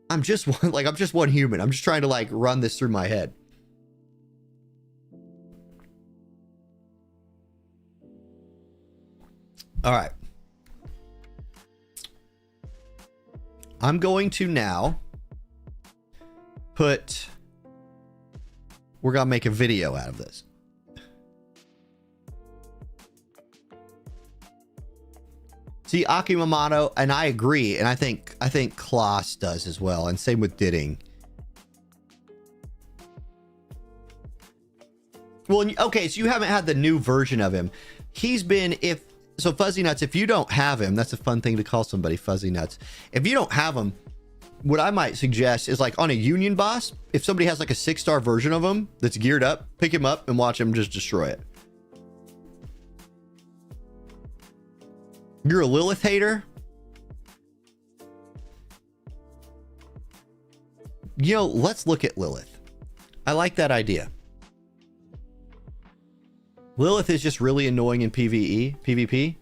I'm just one human. I'm just trying to like run this through my head. All right. I'm going to now we're going to make a video out of this. See, Akimamato, and I agree, and I think Klaus does as well, and same with Ditting. Well, okay, so you haven't had the new version of him. He's been, so Fuzzy Nuts, if you don't have him, that's a fun thing to call somebody Fuzzy Nuts. If you don't have him, what I might suggest is like on a Union boss, if somebody has like a 6-star version of him that's geared up, pick him up and watch him just destroy it. You're a Lilith hater? You know, let's look at Lilith. I like that idea. Lilith is just really annoying in PvP.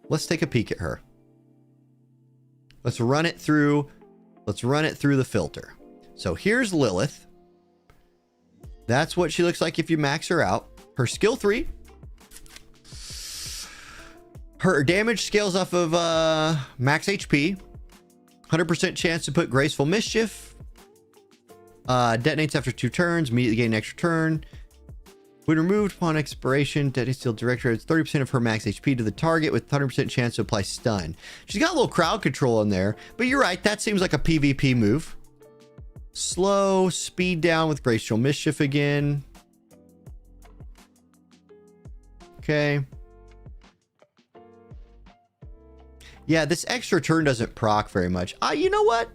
Let's take a peek at her. Let's run it through the filter. So here's Lilith. That's what she looks like if you max her out. Her skill 3. Her damage scales off of max HP. 100% chance to put Graceful Mischief. Detonates after 2 turns. Immediately gain an extra turn. When removed upon expiration, detonates still director adds 30% of her max HP to the target with 100% chance to apply stun. She's got a little crowd control in there, but you're right. That seems like a PvP move. Slow, speed down with Graceful Mischief again. Okay. Yeah, this extra turn doesn't proc very much. You know what?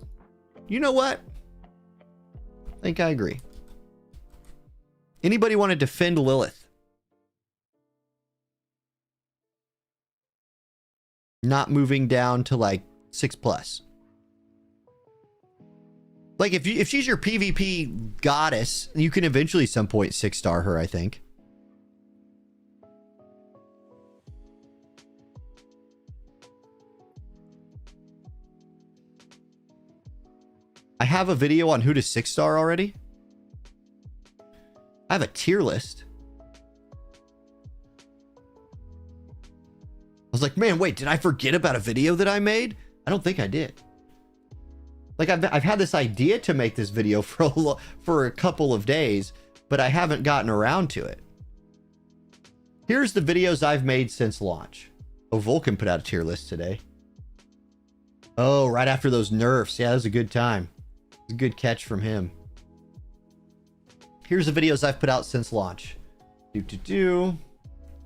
I think I agree. Anybody want to defend Lilith? Not moving down to like 6+. Like if she's your PvP goddess, you can eventually some point 6-star her, I think. I have a video on who to 6-star already. I have a tier list. I was like, man, wait, did I forget about a video that I made? I don't think I did. Like I've had this idea to make this video for a couple of days, but I haven't gotten around to it. Here's the videos I've made since launch. Oh, Vulcan put out a tier list today. Oh, right after those nerfs. Yeah, that was a good time. It was a good catch from him. Here's the videos I've put out since launch.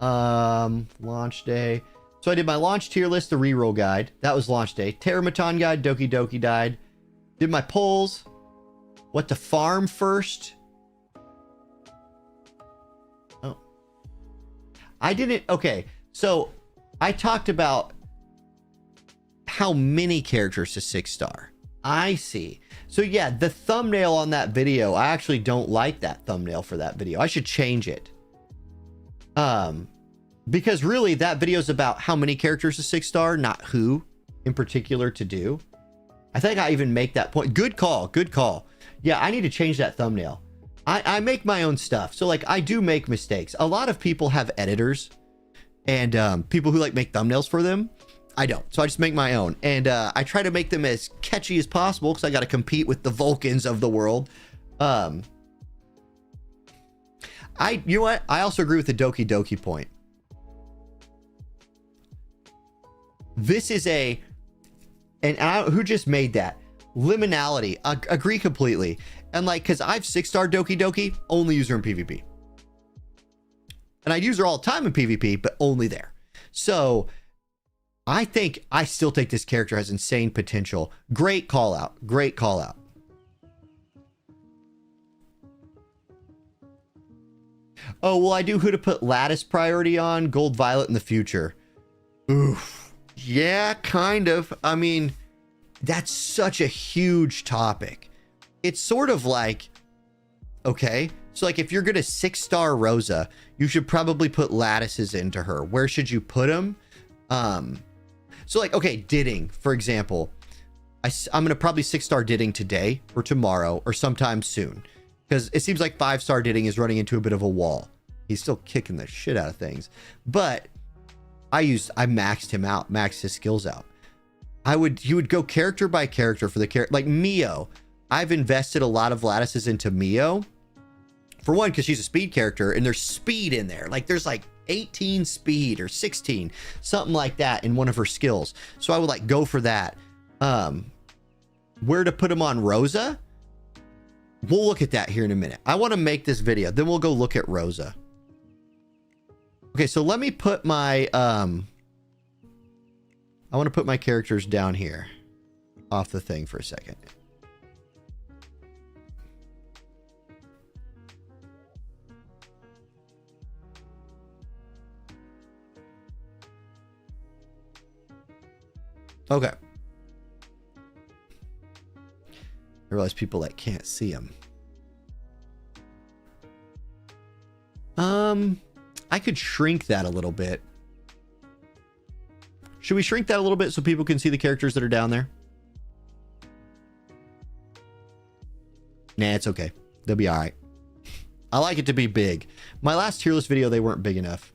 Launch day. So I did my launch tier list, the reroll guide. That was launch day. Terramaton guide, Doki Doki died. Did my polls. What to farm first. Oh. I didn't. Okay. So I talked about how many characters to 6-star. I see. So yeah, the thumbnail on that video, I actually don't like that thumbnail for that video. I should change it. Because really that video is about how many characters to 6-star, not who in particular to do. I think I even make that point. Good call. Good call. Yeah, I need to change that thumbnail. I make my own stuff. So like I do make mistakes. A lot of people have editors and people who like make thumbnails for them. I don't. So I just make my own. And I try to make them as catchy as possible because I got to compete with the Vulcans of the world. You know what? I also agree with the Doki Doki point. This is who just made that? Liminality. Agree completely. And like, because I've 6-star Doki Doki, only use her in PvP. And I use her all the time in PvP, but only there. So I think I still think this character has insane potential. Great call out. Great call out. Oh, well, I do who to put Lattice priority on, Gold Violet in the future. Oof. Yeah, kind of. I mean, that's such a huge topic. It's sort of like, okay, so like if you're going to 6-star Rosa, you should probably put Lattices into her. Where should you put them? So like, okay, Didding, for example. I'm going to probably 6-star Didding today or tomorrow or sometime soon. Because it seems like 5-star Didding is running into a bit of a wall. He's still kicking the shit out of things. But I maxed him out, maxed his skills out. He would go character by character for the character. Like Mio, I've invested a lot of Lattices into Mio. For one, because she's a speed character and there's speed in there. Like there's like 18 speed or 16, something like that in one of her skills. So I would like go for that. Where to put him on Rosa? We'll look at that here in a minute. I want to make this video, then we'll go look at Rosa. Okay, so let me put my I want to put my characters down here off the thing for a second. Okay. I realize people that can't see them. I could shrink that a little bit. Should we shrink that a little bit so people can see the characters that are down there? Nah, it's okay. They'll be all right. I like it to be big. My last tier list video, they weren't big enough.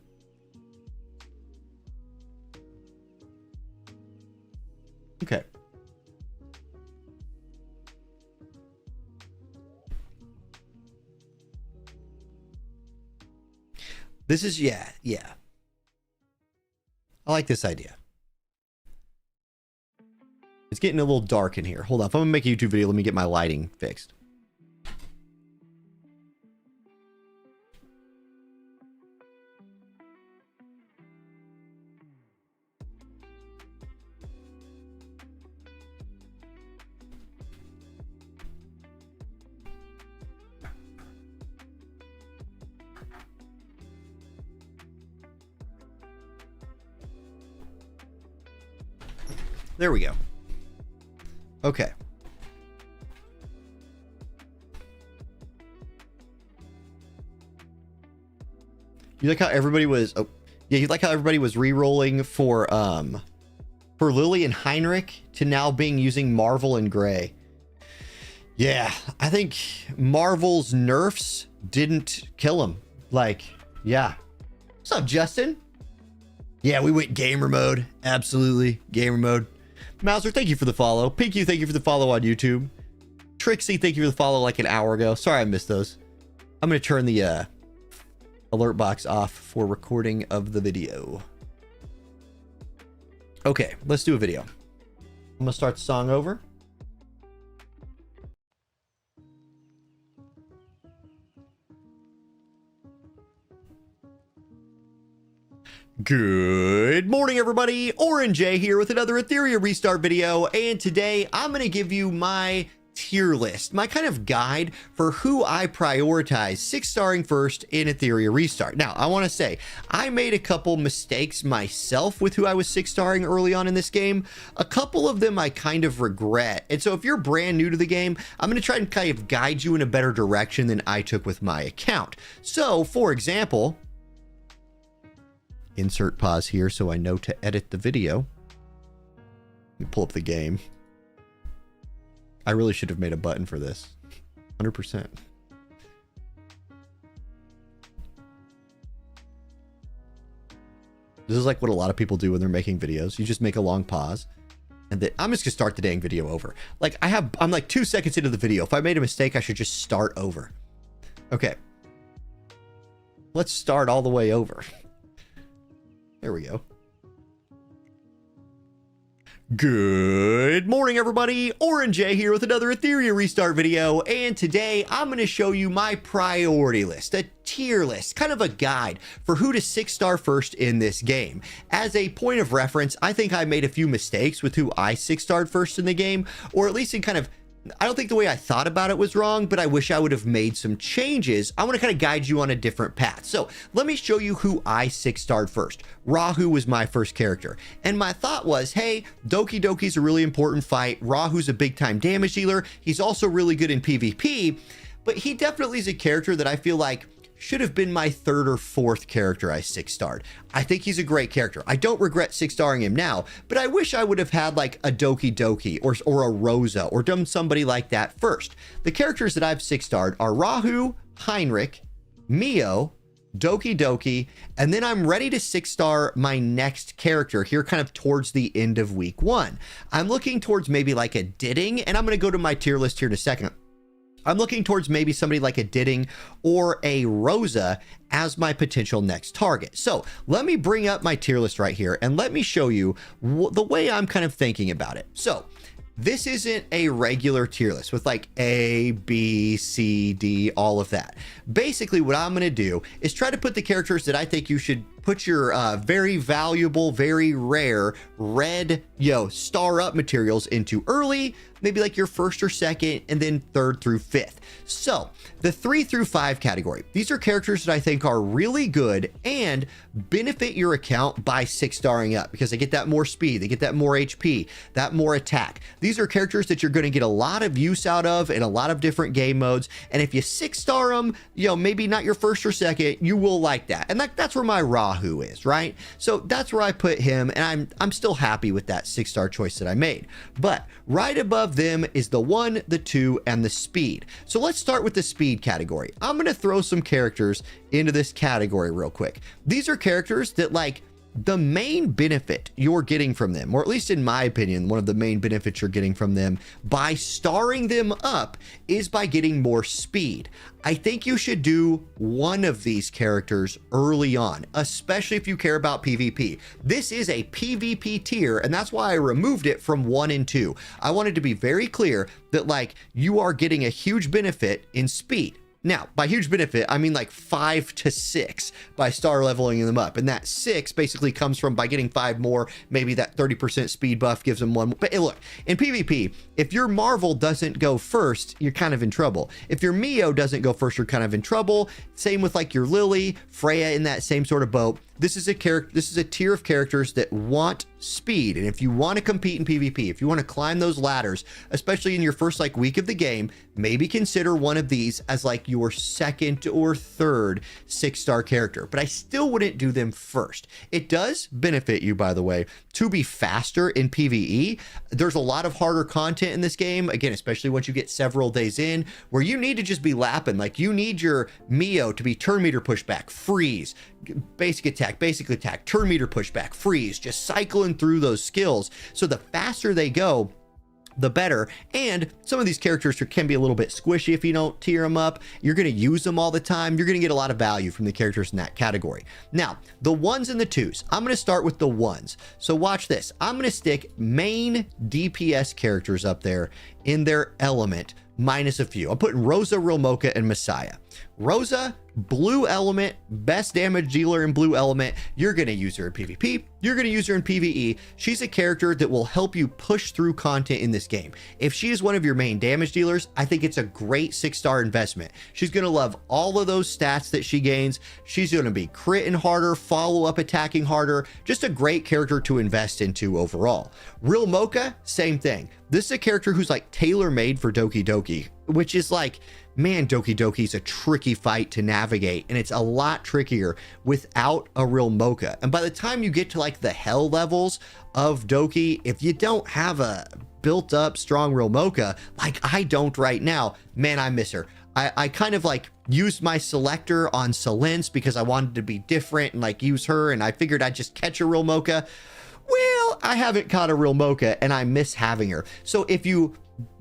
Okay. This is, yeah. I like this idea. It's getting a little dark in here. Hold on. If I'm going to make a YouTube video, let me get my lighting fixed. There we go. Okay. You like how everybody was, oh, yeah, you like how everybody was re-rolling for Lily and Heinrich to now being using Marvel and Gray. Yeah, I think Marvel's nerfs didn't kill him. Like, yeah. What's up, Justin? Yeah, we went gamer mode. Absolutely. Gamer mode. Mouser, thank you for the follow. PQ, thank you for the follow on YouTube. Trixie, thank you for the follow like an hour ago. Sorry I missed those. I'm going to turn the alert box off for recording of the video. Okay, let's do a video. I'm going to start the song over. Good morning, everybody. Orange J here with another Etheria Restart video, and today I'm going to give you my tier list, my kind of guide for who I prioritize 6-starring first in Etheria Restart. Now, I want to say, I made a couple mistakes myself with who I was 6-starring early on in this game. A couple of them I kind of regret, and so if you're brand new to the game, I'm going to try and kind of guide you in a better direction than I took with my account. So, for example, insert pause here so I know to edit the video. Let me pull up the game. I really should have made a button for this. 100%. This is like what a lot of people do when they're making videos. You just make a long pause. And then I'm just gonna start the dang video over. Like I'm like 2 seconds into the video. If I made a mistake, I should just start over. Okay. Let's start all the way over. There we go. Good morning, everybody. Orange J here with another Etheria Restart video, and today I'm going to show you my priority list, a tier list, kind of a guide for who to 6-star first in this game. As a point of reference, I think I made a few mistakes with who I 6-starred first in the game, or at least in kind of, I don't think the way I thought about it was wrong, but I wish I would have made some changes. I want to kind of guide you on a different path. So let me show you who I 6-starred first. Rahu was my first character. And my thought was, hey, Doki Doki's a really important fight. Rahu's a big time damage dealer. He's also really good in PvP, but he definitely is a character that I feel like should have been my third or fourth character I 6-starred. I think he's a great character. I don't regret 6-starring him now, but I wish I would have had like a Doki Doki or a Rosa or done somebody like that first. The characters that I've 6-starred are Rahu, Heinrich, Mio, Doki Doki, and then I'm ready to 6-star my next character here kind of towards the end of week 1. I'm looking towards maybe like a Ditting, and I'm going to go to my tier list here in a second. I'm looking towards maybe somebody like a Ditting or a Rosa as my potential next target. So let me bring up my tier list right here and let me show you the way I'm kind of thinking about it. So this isn't a regular tier list with like A, B, C, D, all of that. Basically, what I'm going to do is try to put the characters that I think you should put your very valuable, very rare red, star up materials into early, maybe like your first or second, and then third through fifth. So the 3 through 5 category, these are characters that I think are really good and benefit your account by 6-starring up because they get that more speed, they get that more HP, that more attack. These are characters that you're going to get a lot of use out of in a lot of different game modes. And if you 6-star them, maybe not your first or second, you will like that. And that's where my Rahu is, right? So that's where I put him, and I'm still happy with that 6-star choice that I made. But right above them is the 1, the 2, and the speed. So let's start with the speed category. I'm going to throw some characters into this category real quick. These are characters that, like, the main benefit you're getting from them, or at least in my opinion, one of the main benefits you're getting from them by starring them up is by getting more speed. I think you should do one of these characters early on, especially if you care about PvP. This is a PvP tier, and that's why I removed it from 1 and 2. I wanted to be very clear that, like, you are getting a huge benefit in speed. Now, by huge benefit, I mean like 5 to 6 by star leveling them up. And that 6 basically comes from by getting 5 more, maybe that 30% speed buff gives them 1 more. But hey, look, in PvP, if your Marvel doesn't go first, you're kind of in trouble. If your Mio doesn't go first, you're kind of in trouble. Same with like your Lily, Freya in that same sort of boat. This is a tier of characters that want speed. And if you want to compete in PvP, if you want to climb those ladders, especially in your first like week of the game, maybe consider one of these as like your second or third 6-star character. But I still wouldn't do them first. It does benefit you, by the way, to be faster in PvE. There's a lot of harder content in this game, again, especially once you get several days in, where you need to just be lapping. Like, you need your Mio to be turn meter pushback, freeze, basic attack, turn meter pushback, freeze, just cycling through those skills. So the faster they go, the better. And some of these characters can be a little bit squishy if you don't tier them up. You're going to use them all the time. You're going to get a lot of value from the characters in that category. Now, the 1s and the 2s. I'm going to start with the 1s. So watch this. I'm going to stick main DPS characters up there in their element, minus a few. I'm putting Rosa, Real Mocha, and Messiah. Rosa, blue element, best damage dealer in blue element. You're going to use her in PvP. You're going to use her in PvE. She's a character that will help you push through content in this game. If she is one of your main damage dealers, I think it's a great 6-star investment. She's going to love all of those stats that she gains. She's going to be critting harder, follow-up attacking harder. Just a great character to invest into overall. Real Mocha, same thing. This is a character who's like tailor-made for Doki Doki, which is like, man, Doki Doki is a tricky fight to navigate, and it's a lot trickier without a Real Mocha. And by the time you get to like the hell levels of Doki, if you don't have a built up strong Real Mocha, like I don't right now, man, I miss her. I kind of like used my selector on Selence because I wanted to be different and like use her, and I figured I'd just catch a Real Mocha. Well, I haven't caught a Real Mocha, and I miss having her. So if you,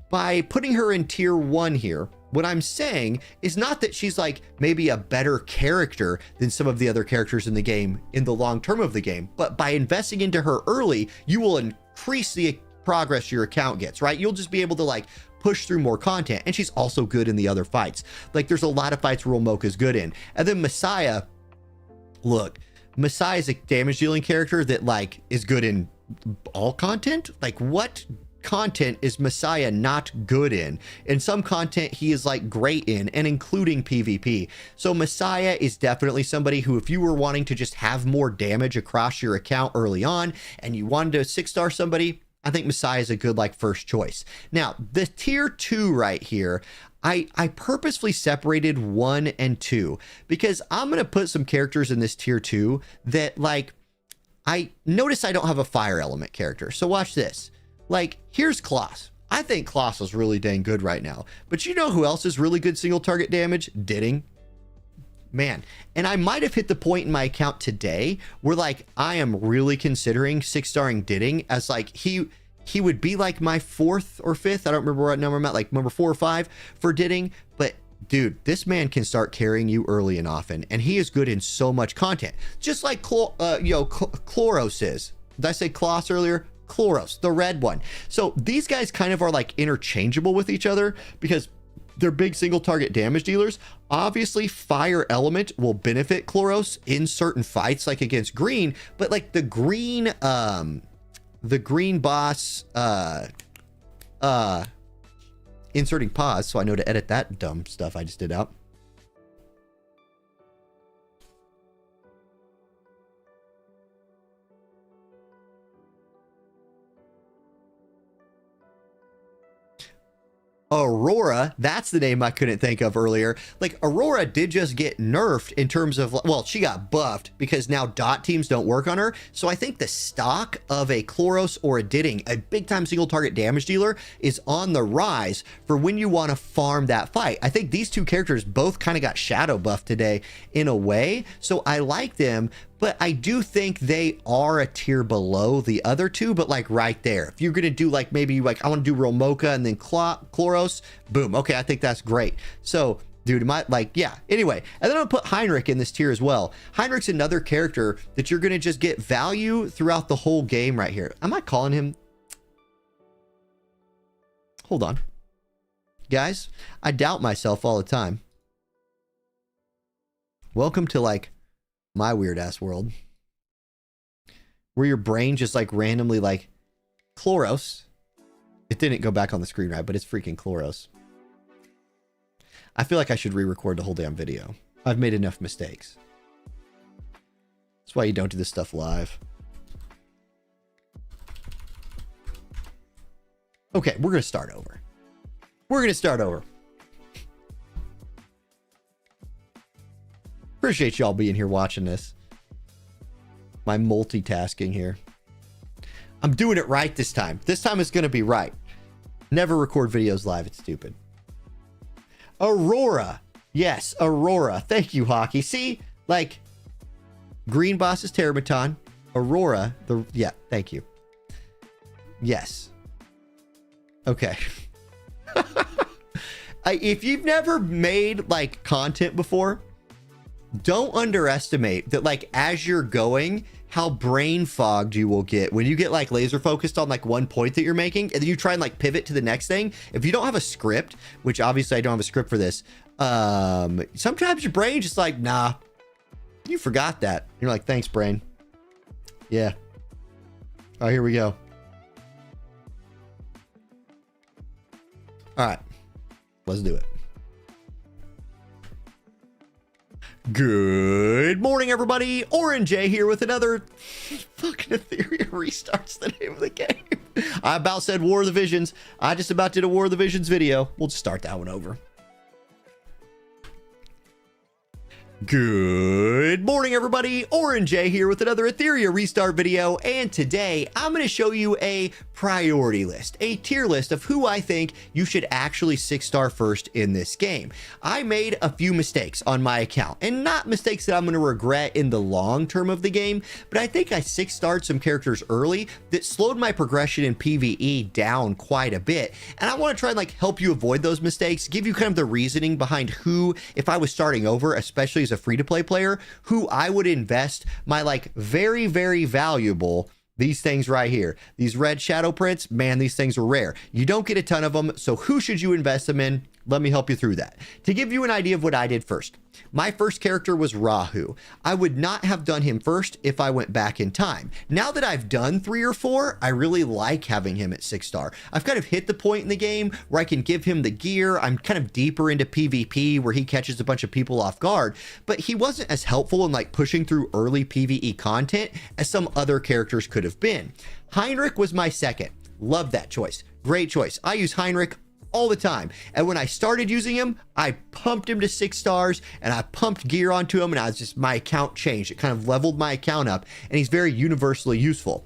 by putting her in tier 1 here, what I'm saying is not that she's like maybe a better character than some of the other characters in the game in the long term of the game, but by investing into her early, you will increase the progress your account gets, right? You'll just be able to like push through more content. And she's also good in the other fights. Like there's a lot of fights Rolmoka's good in. And then Messiah, look, Messiah is a damage dealing character that like is good in all content. Like what content is Messiah not good in? In some content he is like great in, and including PvP. So Messiah is definitely somebody who, if you were wanting to just have more damage across your account early on and you wanted to 6-star somebody, I think Messiah is a good like first choice. Now the tier 2 right here, I purposefully separated 1 and 2 because I'm going to put some characters in this tier 2 that like, I notice I don't have a fire element character. So watch this. Like here's Kloss. I think Kloss is really dang good right now, but you know who else is really good single target damage? Ditting. Man, and I might have hit the point in my account today where like I am really considering 6-starring Ditting as like he would be like my 4th or 5th. I don't remember what number I'm at, like number 4 or 5 for Ditting. But dude, this man can start carrying you early and often, and he is good in so much content, just like Chloros is. Did I say Kloss earlier? Chloros, the red one. So these guys kind of are like interchangeable with each other because they're big single target damage dealers. Obviously fire element will benefit Chloros in certain fights like against green, but like the green boss inserting pause so I know to edit that dumb stuff I just did out. Aurora, that's the name I couldn't think of earlier. Like Aurora did just get nerfed in terms of, well, she got buffed because now dot teams don't work on her. So I think the stock of a Chloros or a Ditting, a big time single target damage dealer, is on the rise for when you want to farm that fight. I think these two characters both kind of got shadow buffed today in a way. So I like them, but I do think they are a tier below the other two, but like right there. If you're going to do like, maybe like I want to do Rolmoka and then Chloros, boom. Okay, I think that's great. So dude, yeah. Anyway, and then I'll put Heinrich in this tier as well. Heinrich's another character that you're going to just get value throughout the whole game right here. Am I calling him? Hold on. Guys, I doubt myself all the time. Welcome to like my weird ass world where your brain just like randomly like Chloros. It didn't go back on the screen right, but it's freaking Chloros. I feel like I should re-record the whole damn video. I've made enough mistakes. That's why you don't do this stuff live. Okay, we're gonna start over. Appreciate y'all being here watching this. My multitasking here. I'm doing it right this time. This time it's going to be right. Never record videos live. It's stupid. Aurora. Yes, Aurora. Thank you, Hockey. See, like, green boss is Terrabaton. Aurora, yeah, thank you. Yes. Okay. If you've never made, like, content before, don't underestimate that, like, as you're going, how brain fogged you will get when you get like laser focused on like one point that you're making and then you try and like pivot to the next thing. If you don't have a script, which obviously I don't have a script for this, sometimes your brain just like, nah, you forgot that. You're like, thanks, brain. Yeah. Oh, here we go. All right, let's do it. Good morning, everybody. Orange J here with another fucking Etheria Restart's the name of the game. I about said War of the Visions. I just about did a War of the Visions video. We'll just start that one over. Good morning, everybody. Orange J here with another Etheria Restart video, and today I'm going to show you a priority list, a tier list of who I think you should actually 6-star first in this game. I made a few mistakes on my account, and not mistakes that I'm going to regret in the long term of the game, but I think I 6-starred some characters early that slowed my progression in PvE down quite a bit, and I want to try and like help you avoid those mistakes, give you kind of the reasoning behind who, if I was starting over, especially as a free-to-play player, who I would invest my like very, very valuable These things right here, these red shadow prints, man, these things are rare. You don't get a ton of them, so who should you invest them in? Let me help you through that. To give you an idea of what I did first, my first character was Rahu. I would not have done him first if I went back in time. Now that I've done 3 or 4, I really like having him at 6 star. I've kind of hit the point in the game where I can give him the gear. I'm kind of deeper into PvP where he catches a bunch of people off guard, but he wasn't as helpful in like pushing through early PvE content as some other characters could have been. Heinrich was my second. Love that choice. Great choice. I use Heinrich all the time. And when I started using him, I pumped him to 6 stars and I pumped gear onto him, and my account changed. It kind of leveled my account up, and he's very universally useful.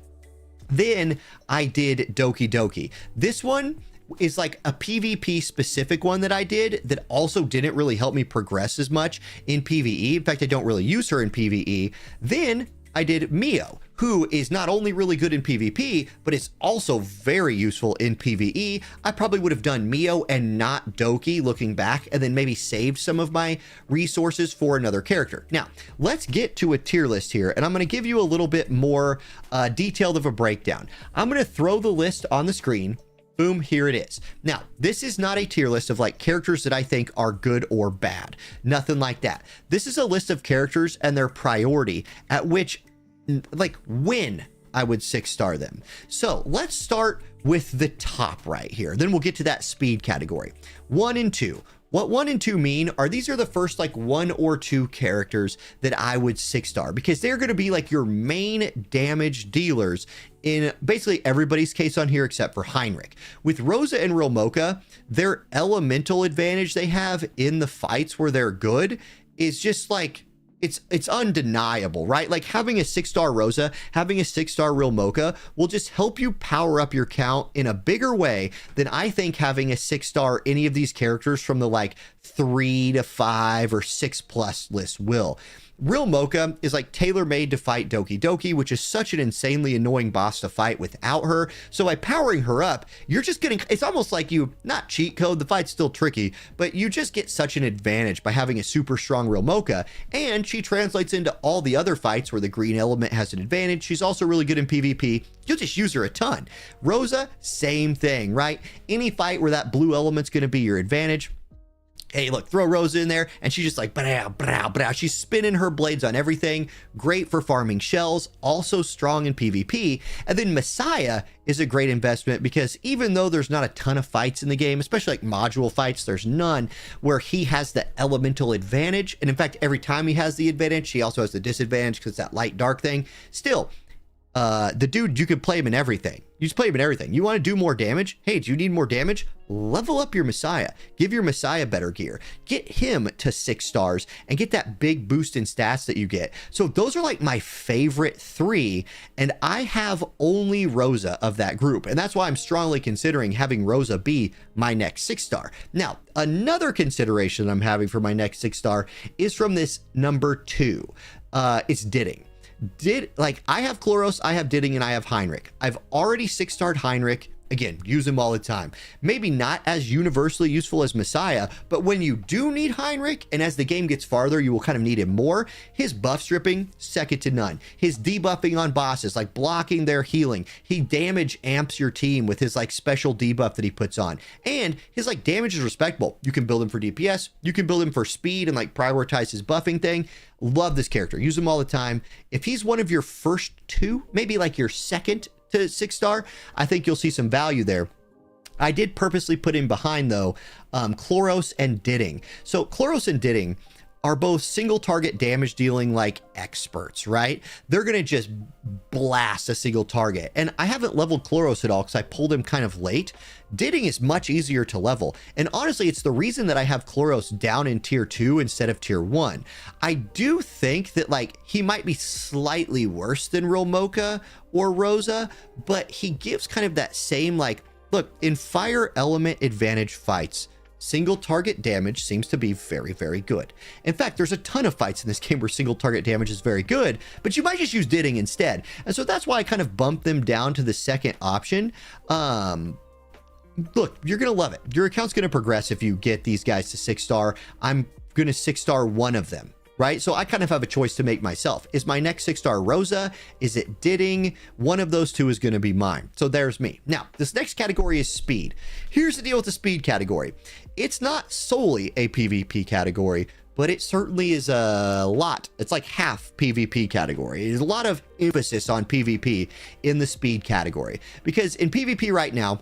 Then I did Doki Doki. This one is like a PvP specific one that I did that also didn't really help me progress as much in PvE. In fact, I don't really use her in PvE. Then I did Mio, who is not only really good in PvP, but is also very useful in PvE. I probably would have done Mio and not Doki looking back, and then maybe saved some of my resources for another character. Now, let's get to a tier list here, and I'm going to give you a little bit more detailed of a breakdown. I'm going to throw the list on the screen. Boom, here it is. Now, this is not a tier list of like characters that I think are good or bad. Nothing like that. This is a list of characters and their priority at which, like, when I would 6 star them. So let's start with the top right here. Then we'll get to that speed category. 1 and 2. What 1 and 2 mean are these are the first like 1 or 2 characters that I would 6 star, because they're going to be like your main damage dealers in basically everybody's case on here except for Heinrich. With Rosa and Rilmoka, their elemental advantage they have in the fights where they're good is just like, it's undeniable, right? Like having a 6 star Rosa, having a 6 star Rilmoka will just help you power up your count in a bigger way than I think having a 6 star any of these characters from the like 3 to 5 or 6+ list will. Rilmoka is like tailor-made to fight Doki Doki, which is such an insanely annoying boss to fight without her. So by powering her up, you're just getting, it's almost like you, not cheat code, the fight's still tricky, but you just get such an advantage by having a super strong Rilmoka, and she translates into all the other fights where the green element has an advantage. She's also really good in PvP. You'll just use her a ton. Rosa, same thing, right? Any fight where that blue element's going to be your advantage. Hey, look, throw Rosa in there, and she's just like, brow, brow, brow. She's spinning her blades on everything. Great for farming shells, also strong in PvP. And then Messiah is a great investment because even though there's not a ton of fights in the game, especially like module fights, there's none where he has the elemental advantage. And in fact, every time he has the advantage, he also has the disadvantage because that light dark thing. Still, the dude, you could play him in everything. You just play him in everything. You want to do more damage? Hey, do you need more damage? Level up your Messiah. Give your Messiah better gear. Get him to 6 stars and get that big boost in stats that you get. So those are like my favorite 3, and I have only Rosa of that group, and that's why I'm strongly considering having Rosa be my next 6 star. Now, another consideration I'm having for my next 6 star is from this number 2. It's Didding. I have Chloros, I have Didding, and I have Heinrich. I've already 6-starred Heinrich. Again, use him all the time. Maybe not as universally useful as Messiah, but when you do need Heinrich, and as the game gets farther, you will kind of need him more, his buff stripping, second to none. His debuffing on bosses, like blocking their healing. He damage amps your team with his like special debuff that he puts on. And his like damage is respectable. You can build him for DPS, you can build him for speed and like prioritize his buffing thing. Love this character. Use him all the time. If he's one of your first 2, maybe like your second to 6 star, I think you'll see some value there. I did purposely put him behind though, Chloros and Didding. So Chloros and Didding are both single target damage dealing like experts, right? They're going to just blast a single target. And I haven't leveled Chloros at all because I pulled him kind of late. Didding is much easier to level. And honestly, it's the reason that I have Chloros down in tier 2 instead of tier 1. I do think that like he might be slightly worse than Rilmoka or Rosa, but he gives kind of that same like, look, in fire element advantage fights, single target damage seems to be very, very good. In fact, there's a ton of fights in this game where single target damage is very good, but you might just use Didding instead. And so that's why I kind of bumped them down to the second option. Look, you're going to love it. Your account's going to progress if you get these guys to 6 star. I'm going to 6 star one of them. right? So I kind of have a choice to make myself. Is my next 6-star Rosa? Is it Didding? One of those two is going to be mine. So there's me. Now, this next category is speed. Here's the deal with the speed category. It's not solely a PvP category, but it certainly is a lot. It's like half PvP category. There's a lot of emphasis on PvP in the speed category, because in PvP right now,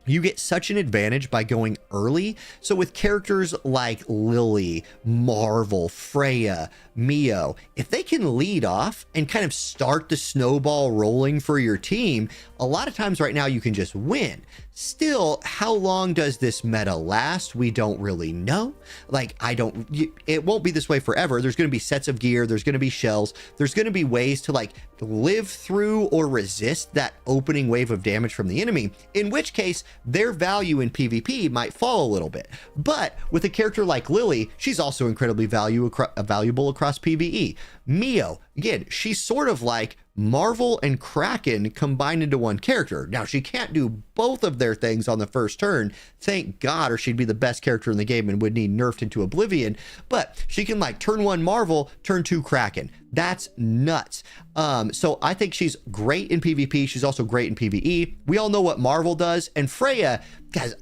you get such an advantage by going early. So with characters like Lily, Marvel, Freya, Mio, if they can lead off and kind of start the snowball rolling for your team, a lot of times right now you can just win. Still, how long does this meta last? We don't really know. Like, it won't be this way forever. There's going to be sets of gear. There's going to be shells. There's going to be ways to like live through or resist that opening wave of damage from the enemy, in which case their value in PvP might fall a little bit. But with a character like Lily, she's also incredibly valuable across PvE. Mio, again, she's sort of like Marvel and Kraken combined into one character. Now, she can't do both of their things on the first turn, thank God, or she'd be the best character in the game and would need nerfed into oblivion. But she can like turn 1 Marvel, turn 2 Kraken. That's nuts. So I think she's great in PvP. She's also great in PvE. We all know what Marvel does. And Freya, guys,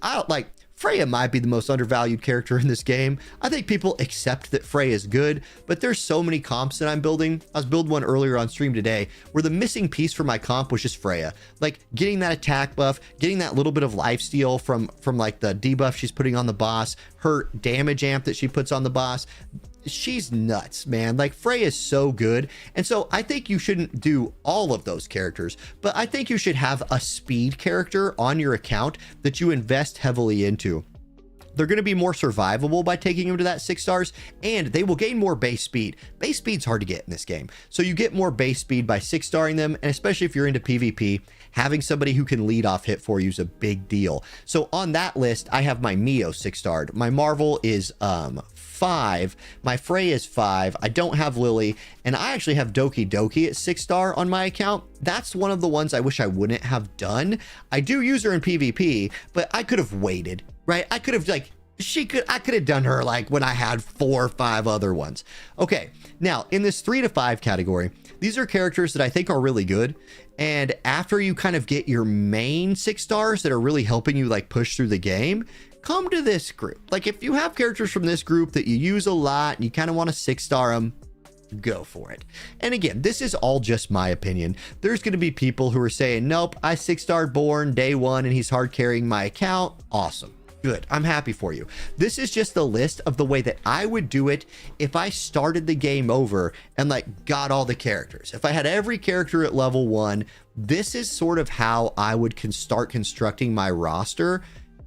Freya might be the most undervalued character in this game. I think people accept that Freya is good, but there's so many comps that I'm building. I was building one earlier on stream today where the missing piece for my comp was just Freya. Like getting that attack buff, getting that little bit of lifesteal from like the debuff she's putting on the boss, her damage amp that she puts on the boss. She's nuts, man. Like Freya is so good. And so I think you shouldn't do all of those characters, but I think you should have a speed character on your account that you invest heavily into. They're going to be more survivable by taking them to that 6 stars, and they will gain more base speed. Base speed's hard to get in this game. So you get more base speed by 6-starring them, and especially if you're into PvP, having somebody who can lead off hit for you is a big deal. So on that list, I have my Mio 6-starred. My Marvel is 5. My Frey is 5. I don't have Lily, and I actually have Doki Doki at 6-star on my account. That's one of the ones I wish I wouldn't have done. I do use her in PvP, but I could have waited, right? I could have like, I could have done her like when I had 4 or 5 other ones. Okay, now in this 3 to 5 category, these are characters that I think are really good. And after you kind of get your main 6 stars that are really helping you like push through the game, come to this group. Like if you have characters from this group that you use a lot and you kind of want to 6-star them, go for it. And again, this is all just my opinion. There's going to be people who are saying, nope, I 6-starred Born day 1 and he's hard carrying my account. Awesome. Good. I'm happy for you. This is just the list of the way that I would do it if I started the game over and like got all the characters. If I had every character at level 1, this is sort of how I would start constructing my roster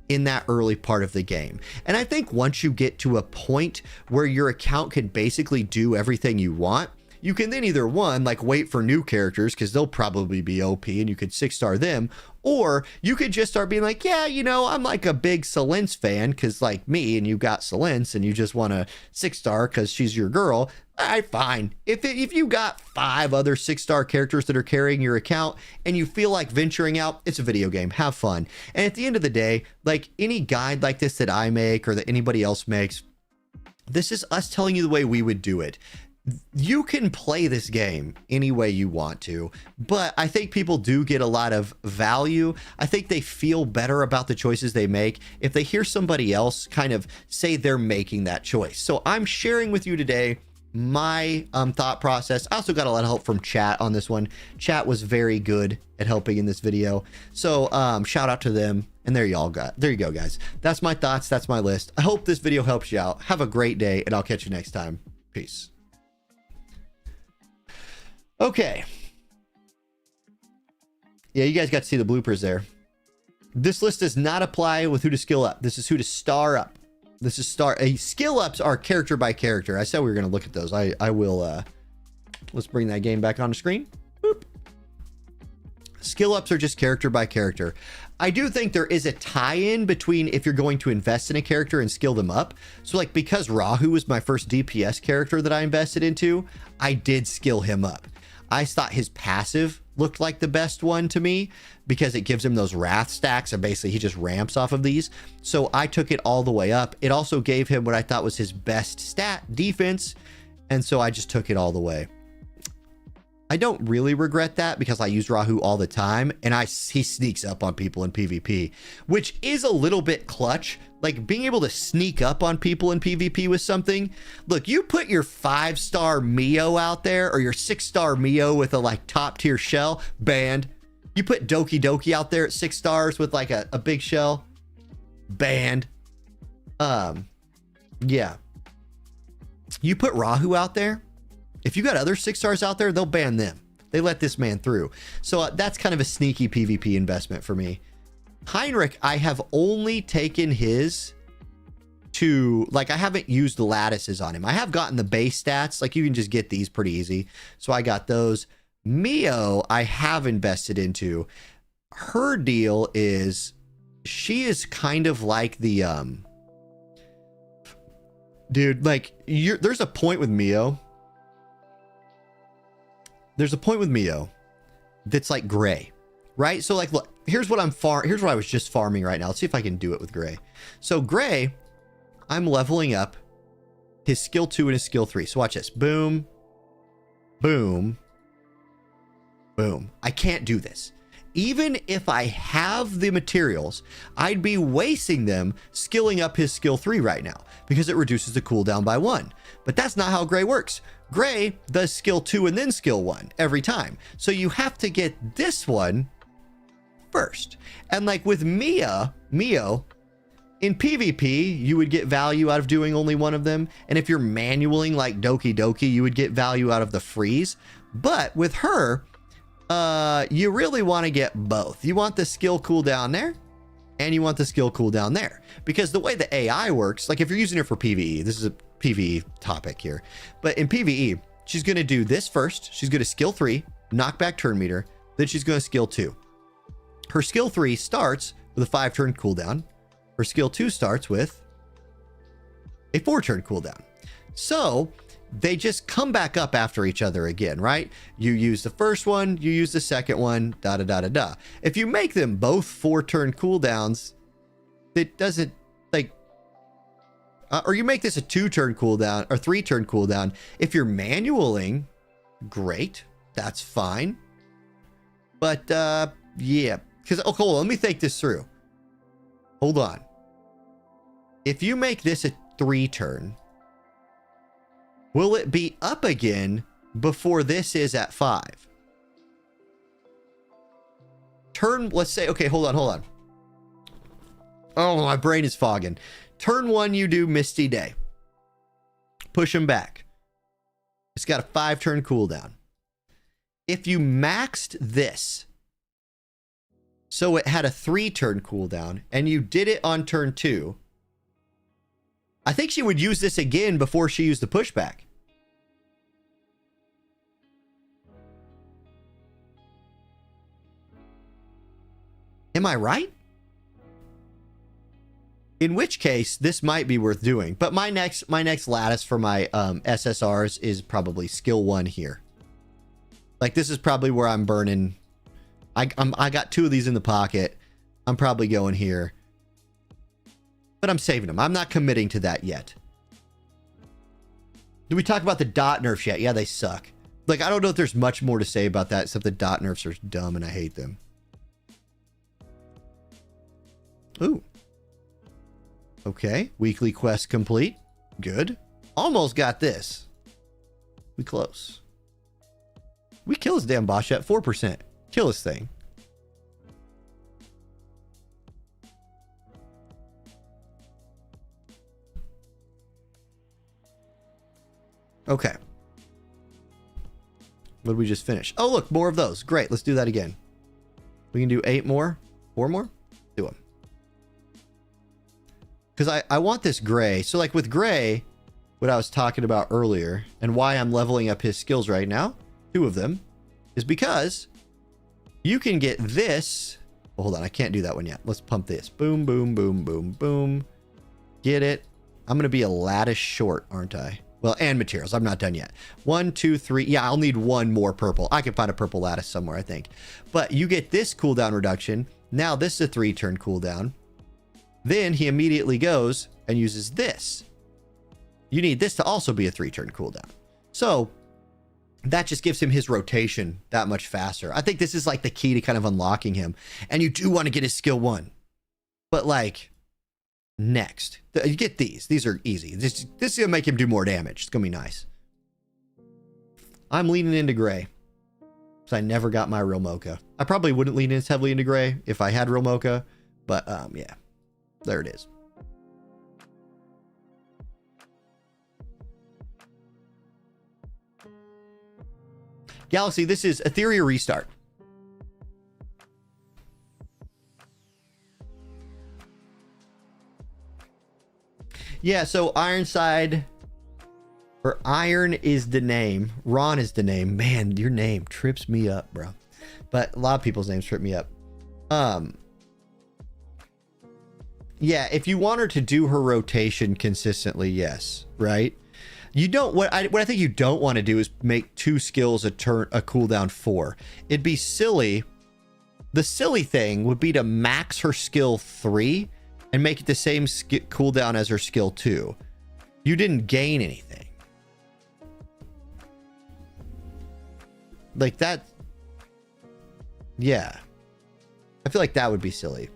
in that early part of the game. And I think once you get to a point where your account can basically do everything you want, you can then either one, like wait for new characters because they'll probably be OP and you could 6-star them, or you could just start being like, yeah, you know, I'm like a big Selence fan because like me and you got Selence and you just want to 6-star because she's your girl. All right, fine. If you got 5 other 6-star characters that are carrying your account and you feel like venturing out, it's a video game. Have fun. And at the end of the day, like any guide like this that I make or that anybody else makes, this is us telling you the way we would do it. You can play this game any way you want to, but I think people do get a lot of value. I think they feel better about the choices they make if they hear somebody else kind of say they're making that choice. So I'm sharing with you today my thought process. I also got a lot of help from chat on this one. Chat was very good at helping in this video. So shout out to them. And there you go, guys. That's my thoughts. That's my list. I hope this video helps you out. Have a great day, and I'll catch you next time. Peace. Okay. Yeah, you guys got to see the bloopers there. This list does not apply with who to skill up. This is who to star up. This is skill ups are character by character. I said we were going to look at those. I will, let's bring that game back on the screen. Boop. Skill ups are just character by character. I do think there is a tie-in between if you're going to invest in a character and skill them up. So like because Rahu was my first DPS character that I invested into, I did skill him up. I thought his passive looked like the best one to me because it gives him those wrath stacks and basically he just ramps off of these. So I took it all the way up. It also gave him what I thought was his best stat, defense. And so I just took it all the way. I don't really regret that because I use Rahu all the time, and he sneaks up on people in PvP, which is a little bit clutch. Like being able to sneak up on people in PvP with something. Look, you put your 5-star Mio out there, or your 6-star Mio with a like top tier shell, banned. You put Doki Doki out there at 6 stars with like a big shell, banned. Yeah. You put Rahu out there, if you got other 6 stars out there, they'll ban them. They let this man through. So that's kind of a sneaky PvP investment for me. Heinrich, I have only taken his to, like, I haven't used the lattices on him. I have gotten the base stats. Like, you can just get these pretty easy. So I got those. Mio, I have invested into. Her deal is, she is kind of like the, dude, like, there's a point with Mio. There's a point with Mio that's like gray, right? So like, look, here's what I was just farming right now. Let's see if I can do it with gray. So gray, I'm leveling up his skill 2 and his skill 3. So watch this. Boom, boom, boom. I can't do this. Even if I have the materials, I'd be wasting them skilling up his skill 3 right now because it reduces the cooldown by 1. But that's not how gray works. Gray does skill 2 and then skill 1 every time. So you have to get this one first. And like with Mio, in PvP, you would get value out of doing only one of them. And if you're manualing like Doki Doki, you would get value out of the freeze. But with her, you really want to get both. You want the skill cooldown there, and you want the skill cooldown there. Because the way the AI works, like if you're using it for PvE, this is a PvE topic here, but in PvE, she's going to do this first. She's going to skill 3, knockback turn meter, then she's going to skill 2. Her skill 3 starts with a 5-turn cooldown. Her skill 2 starts with a 4-turn cooldown. So they just come back up after each other again, right? You use the first one, you use the second one, da da da da da. If you make them both 4-turn cooldowns, it doesn't, like, or you make this a 2-turn cooldown or 3-turn cooldown. If you're manualing, great, that's fine. But yeah, because okay, hold on, let me think this through. Hold on. If you make this a 3-turn, will it be up again before this is at 5? Turn, let's say, okay, hold on. Oh, my brain is fogging. Turn 1, you do Misty Day. Push him back. It's got a 5-turn cooldown. If you maxed this, so it had a 3-turn cooldown, and you did it on turn 2, I think she would use this again before she used the pushback. Am I right? In which case, this might be worth doing. But my next lattice for my SSRs is probably skill 1 here. Like, this is probably where I'm burning. I got 2 of these in the pocket. I'm probably going here. But I'm saving them. I'm not committing to that yet. Did we talk about the dot nerfs yet? Yeah, they suck. Like, I don't know if there's much more to say about that, except the dot nerfs are dumb and I hate them. Ooh. Okay. Weekly quest complete. Good. Almost got this. We close. We kill this damn boss at 4%. Kill this thing. Okay. What did we just finish? Oh, look, more of those. Great. Let's do that again. We can do 8 more. 4 more? Do them. Because I want this gray. So like with gray, what I was talking about earlier, and why I'm leveling up his skills right now, 2 of them, is because you can get this. Well, hold on. I can't do that one yet. Let's pump this. Boom, boom, boom, boom, boom. Get it. I'm going to be a lattice short, aren't I? Well, and materials. I'm not done yet. 1, 2, 3. Yeah, I'll need 1 more purple. I can find a purple lattice somewhere, I think. But you get this cooldown reduction. Now this is a 3-turn cooldown. Then he immediately goes and uses this. You need this to also be a 3-turn cooldown. So that just gives him his rotation that much faster. I think this is like the key to kind of unlocking him. And you do want to get his skill 1. But like next, you get these. These are easy. This is going to make him do more damage. It's going to be nice. I'm leaning into gray. So I never got my real mocha. I probably wouldn't lean as heavily into gray if I had real mocha. But yeah, there it is. Galaxy, this is Etheria Restart. Yeah, so Ironside, or Iron is the name. Ron is the name. Man, your name trips me up, bro. But a lot of people's names trip me up. Yeah, if you want her to do her rotation consistently, yes, right? You don't, what I think you don't want to do is make 2 skills a cooldown 4. It'd be silly. The silly thing would be to max her skill 3 and make it the same cooldown as her skill 2. You didn't gain anything. Like that. Yeah. I feel like that would be silly.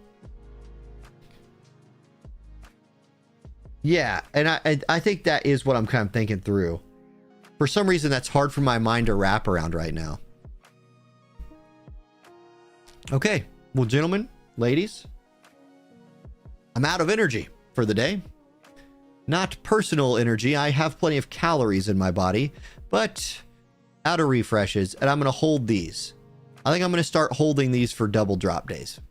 Yeah, and I think that is what I'm kind of thinking through. For some reason, that's hard for my mind to wrap around right now. Okay, well, gentlemen, ladies, I'm out of energy for the day. Not personal energy. I have plenty of calories in my body, but out of refreshes, and I'm going to hold these. I think I'm going to start holding these for double drop days.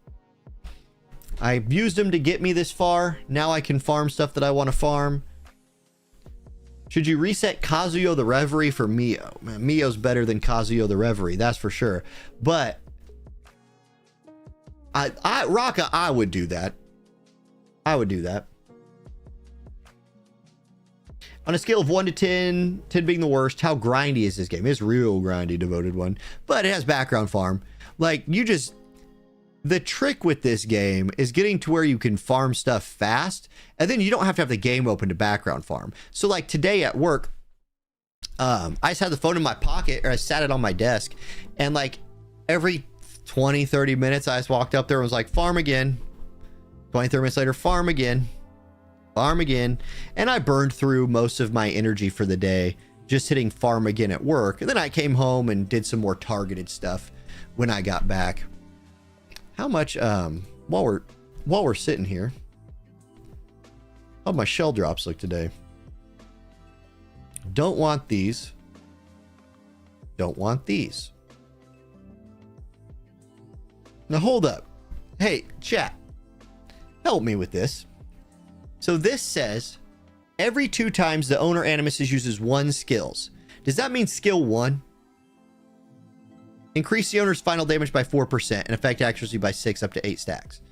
I've used them to get me this far. Now I can farm stuff that I want to farm. Should you reset Kazuyo the Reverie for Mio? Man, Mio's better than Kazuyo the Reverie, that's for sure. But Raka, I would do that. I would do that. On a scale of 1 to 10, 10 being the worst, how grindy is this game? It's real grindy, devoted one. But it has background farm. Like, you just... The trick with this game is getting to where you can farm stuff fast, and then you don't have to have the game open to background farm. So like today at work, I just had the phone in my pocket, or I sat it on my desk, and like every 20, 30 minutes, I just walked up there and was like, farm again. 20, 30 minutes later, farm again. Farm again. And I burned through most of my energy for the day just hitting farm again at work. And then I came home and did some more targeted stuff when I got back. How much, while we're sitting here, how'd my shell drops look today? Don't want these. Don't want these. Now hold up. Hey, chat, help me with this. So this says every 2 times the owner animus uses 1 skills. Does that mean skill 1? Increase the owner's final damage by 4% and affect accuracy by 6 up to 8 stacks.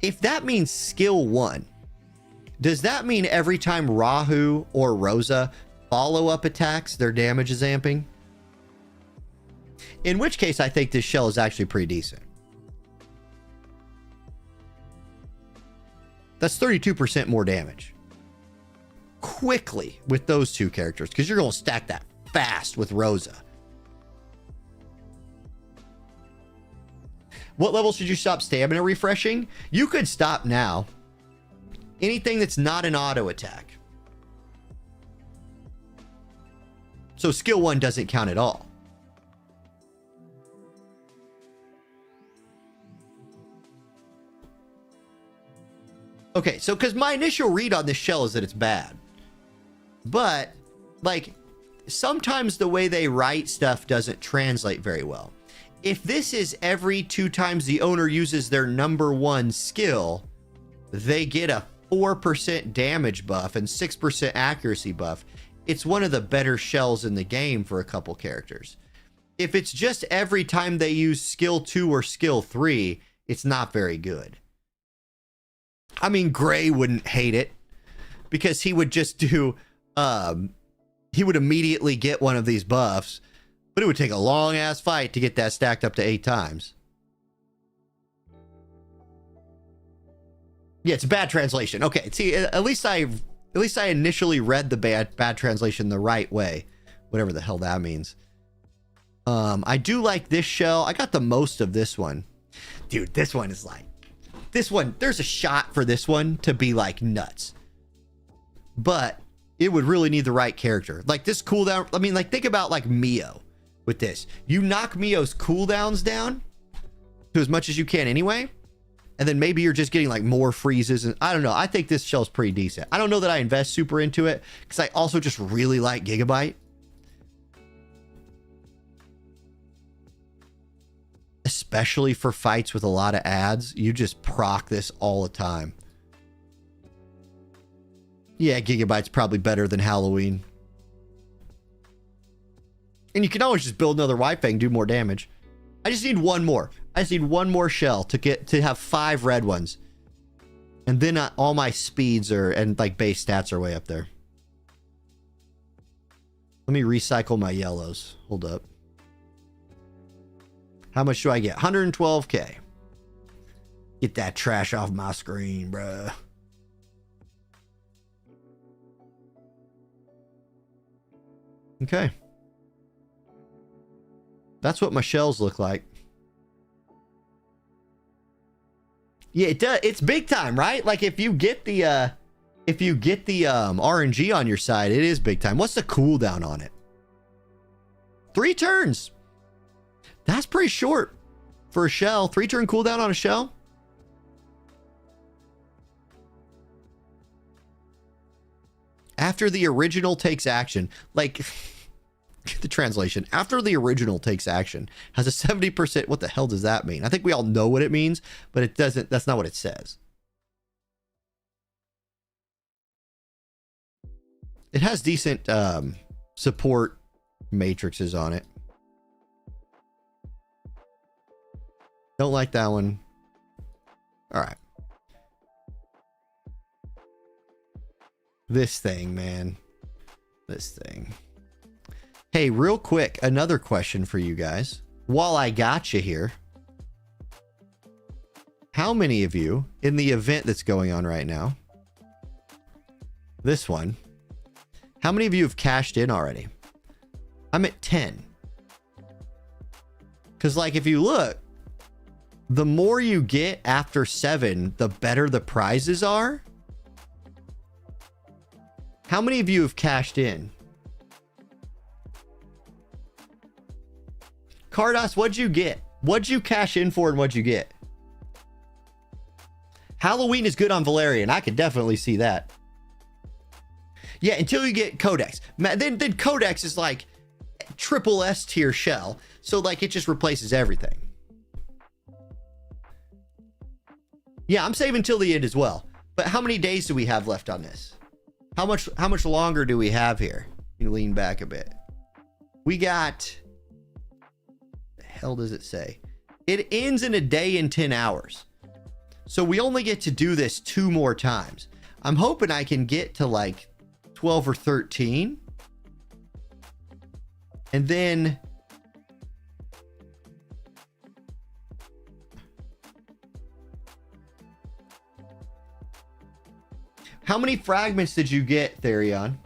If that means skill 1, does that mean every time Rahu or Rosa follow-up attacks, their damage is amping? In which case, I think this shell is actually pretty decent. That's 32% more damage. Quickly with those 2 characters, because you're going to stack that fast with Rosa. What level should you stop stamina refreshing? You could stop now. Anything that's not an auto attack. So skill 1 doesn't count at all. Okay, so because my initial read on this shell is that it's bad. But, like, sometimes the way they write stuff doesn't translate very well. If this is every 2 times the owner uses their number 1 skill, they get a 4% damage buff and 6% accuracy buff. It's one of the better shells in the game for a couple characters. If it's just every time they use skill 2 or skill 3, it's not very good. I mean, Gray wouldn't hate it because he would just do, he would immediately get one of these buffs. But it would take a long-ass fight to get that stacked up to 8 times. Yeah, it's a bad translation. Okay, see, at least I initially read the bad translation the right way whatever the hell that means. I do like this shell. I got the most of this one. Dude, this one is like... This one, there's a shot for this one to be like nuts. But it would really need the right character. Like this cooldown, I mean, like think about like Mio with this. You knock Mio's cooldowns down to as much as you can anyway. And then maybe you're just getting like more freezes. And I don't know. I think this shell's pretty decent. I don't know that I invest super into it because I also just really like Gigabyte. Especially for fights with a lot of ads. You just proc this all the time. Yeah, Gigabyte's probably better than Halloween. And you can always just build another White Fang, do more damage. I just need one more. I just need one more shell to have 5 red ones. And then all my speeds and like base stats are way up there. Let me recycle my yellows. Hold up. How much do I get? 112k. Get that trash off my screen, bruh. Okay. That's what my shells look like. Yeah, it does. It's big time, right? Like if you get the RNG on your side, it is big time. What's the cooldown on it? 3 turns. That's pretty short for a shell. 3-turn cooldown on a shell. After the original takes action, like the translation, after the original takes action, has a 70%. What the hell does that mean? I think we all know what it means, but it doesn't. That's not what it says. It has decent support matrices on it. Don't like that one. All right. This thing, man. This thing. Hey, real quick, another question for you guys. While I got you here, how many of you in the event that's going on right now, this one, how many of you have cashed in already? I'm at 10. Because, like, if you look, the more you get after 7, the better the prizes are. How many of you have cashed in? Cardos, what'd you get? What'd you cash in for and what'd you get? Halloween is good on Valerian. I could definitely see that. Yeah, until you get Codex. Then Codex is like triple S tier shell. So like it just replaces everything. Yeah, I'm saving till the end as well. But how many days do we have left on this? How much longer do we have here? You lean back a bit. We got... The hell does it say? It ends in a day and 10 hours. So we only get to do this 2 more times. I'm hoping I can get to like 12 or 13. And then... How many fragments did you get, Therion?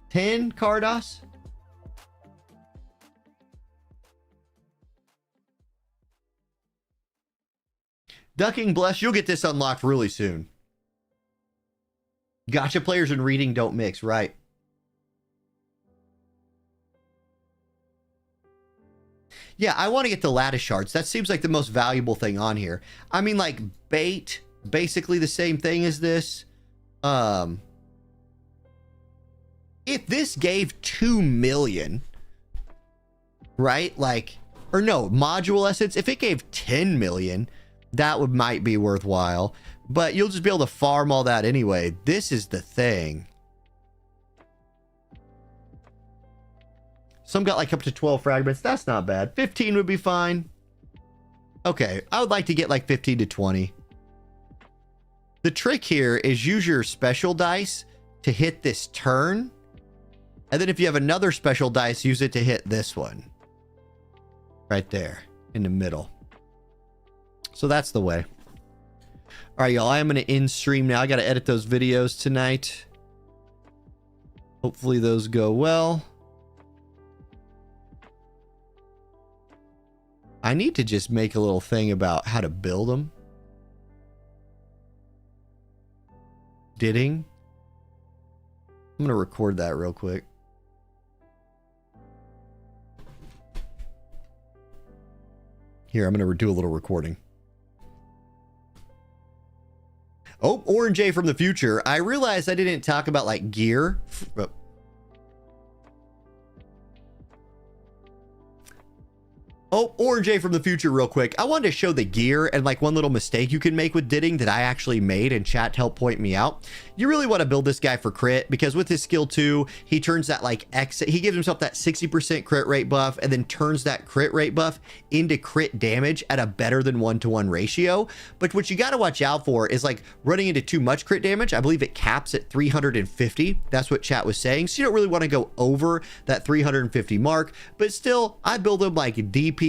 10, Cardos? Ducking Bless, you'll get this unlocked really soon. Gotcha players and reading don't mix, right? Yeah, I want to get the lattice shards. That seems like the most valuable thing on here. I mean, like, bait... Basically the same thing as this. If this gave 2 million, right? Like, or no, module essence. If it gave 10 million, that might be worthwhile. But you'll just be able to farm all that anyway. This is the thing. Some got like up to 12 fragments. That's not bad. 15 would be fine. Okay, I would like to get like 15 to 20. The trick here is use your special dice to hit this turn. And then if you have another special dice, use it to hit this one. Right there in the middle. So that's the way. All right, y'all. I am going to end stream now. I got to edit those videos tonight. Hopefully those go well. I need to just make a little thing about how to build them. Didding. I'm going to record that real quick. Here, I'm going to do a little recording. Oh, Orange A from the future. I realized I didn't talk about like gear. Oh, Orange A from the future real quick. I wanted to show the gear and like one little mistake you can make with didding that I actually made and chat helped point me out. You really want to build this guy for crit because with his skill 2, he turns that like he gives himself that 60% crit rate buff and then turns that crit rate buff into crit damage at a better than 1-to-1 ratio. But what you got to watch out for is like running into too much crit damage. I believe it caps at 350. That's what chat was saying. So you don't really want to go over that 350 mark, but still I build him like DPS.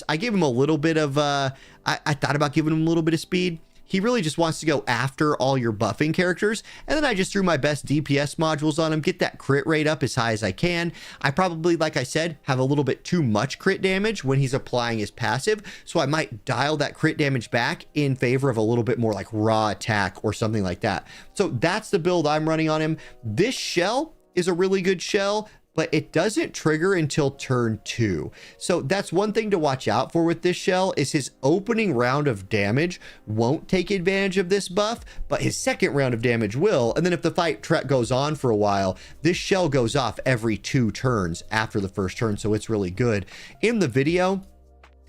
I gave him a little bit of, I thought about giving him a little bit of speed. He really just wants to go after all your buffing characters. And then I just threw my best DPS modules on him, get that crit rate up as high as I can. I probably, like I said, have a little bit too much crit damage when he's applying his passive. So I might dial that crit damage back in favor of a little bit more like raw attack or something like that. So that's the build I'm running on him. This shell is a really good shell, but it doesn't trigger until turn 2. So that's one thing to watch out for with this shell is his opening round of damage won't take advantage of this buff, but his second round of damage will. And then if the fight goes on for a while, this shell goes off every 2 turns after the first turn. So it's really good. In the video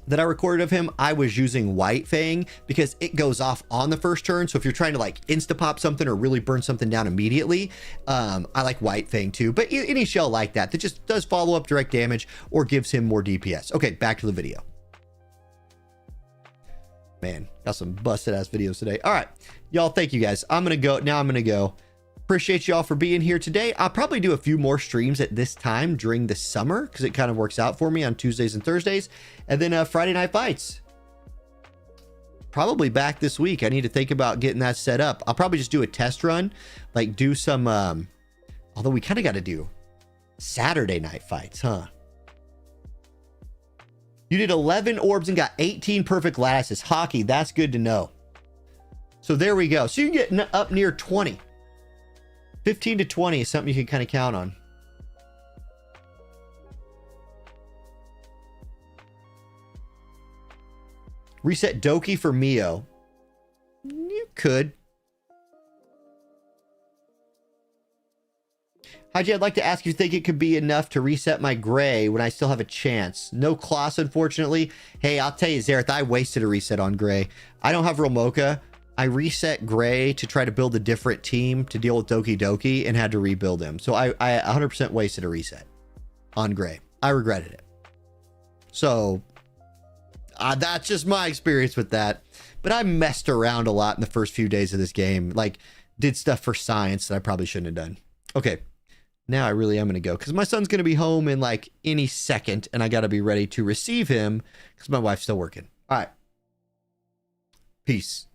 that I recorded of him, I was using White Fang because it goes off on the first turn. So if you're trying to like insta-pop something or really burn something down immediately, I like White Fang too. But any shell like that just does follow up direct damage or gives him more DPS. Okay, back to the video. Man, got some busted ass videos today. All right, y'all, thank you guys. I'm gonna go. Appreciate y'all for being here today. I'll probably do a few more streams at this time during the summer because it kind of works out for me on Tuesdays and Thursdays. And then Friday night fights. Probably back this week. I need to think about getting that set up. I'll probably just do a test run, like do some, although we kind of got to do Saturday night fights, huh? You did 11 orbs and got 18 perfect lattices. Hockey, that's good to know. So there we go. So you can get up near 20. 15 to 20 is something you can kind of count on. Reset Doki for Mio. You could. Haji, I'd like to ask if you think it could be enough to reset my gray when I still have a chance. No Kloss, unfortunately. Hey, I'll tell you, Zareth, I wasted a reset on gray. I don't have Romoka. I reset Gray to try to build a different team to deal with Doki Doki and had to rebuild him. So I 100% wasted a reset on Gray. I regretted it. So that's just my experience with that. But I messed around a lot in the first few days of this game. Like, did stuff for science that I probably shouldn't have done. Okay, now I really am going to go because my son's going to be home in like any second and I got to be ready to receive him because my wife's still working. All right. Peace.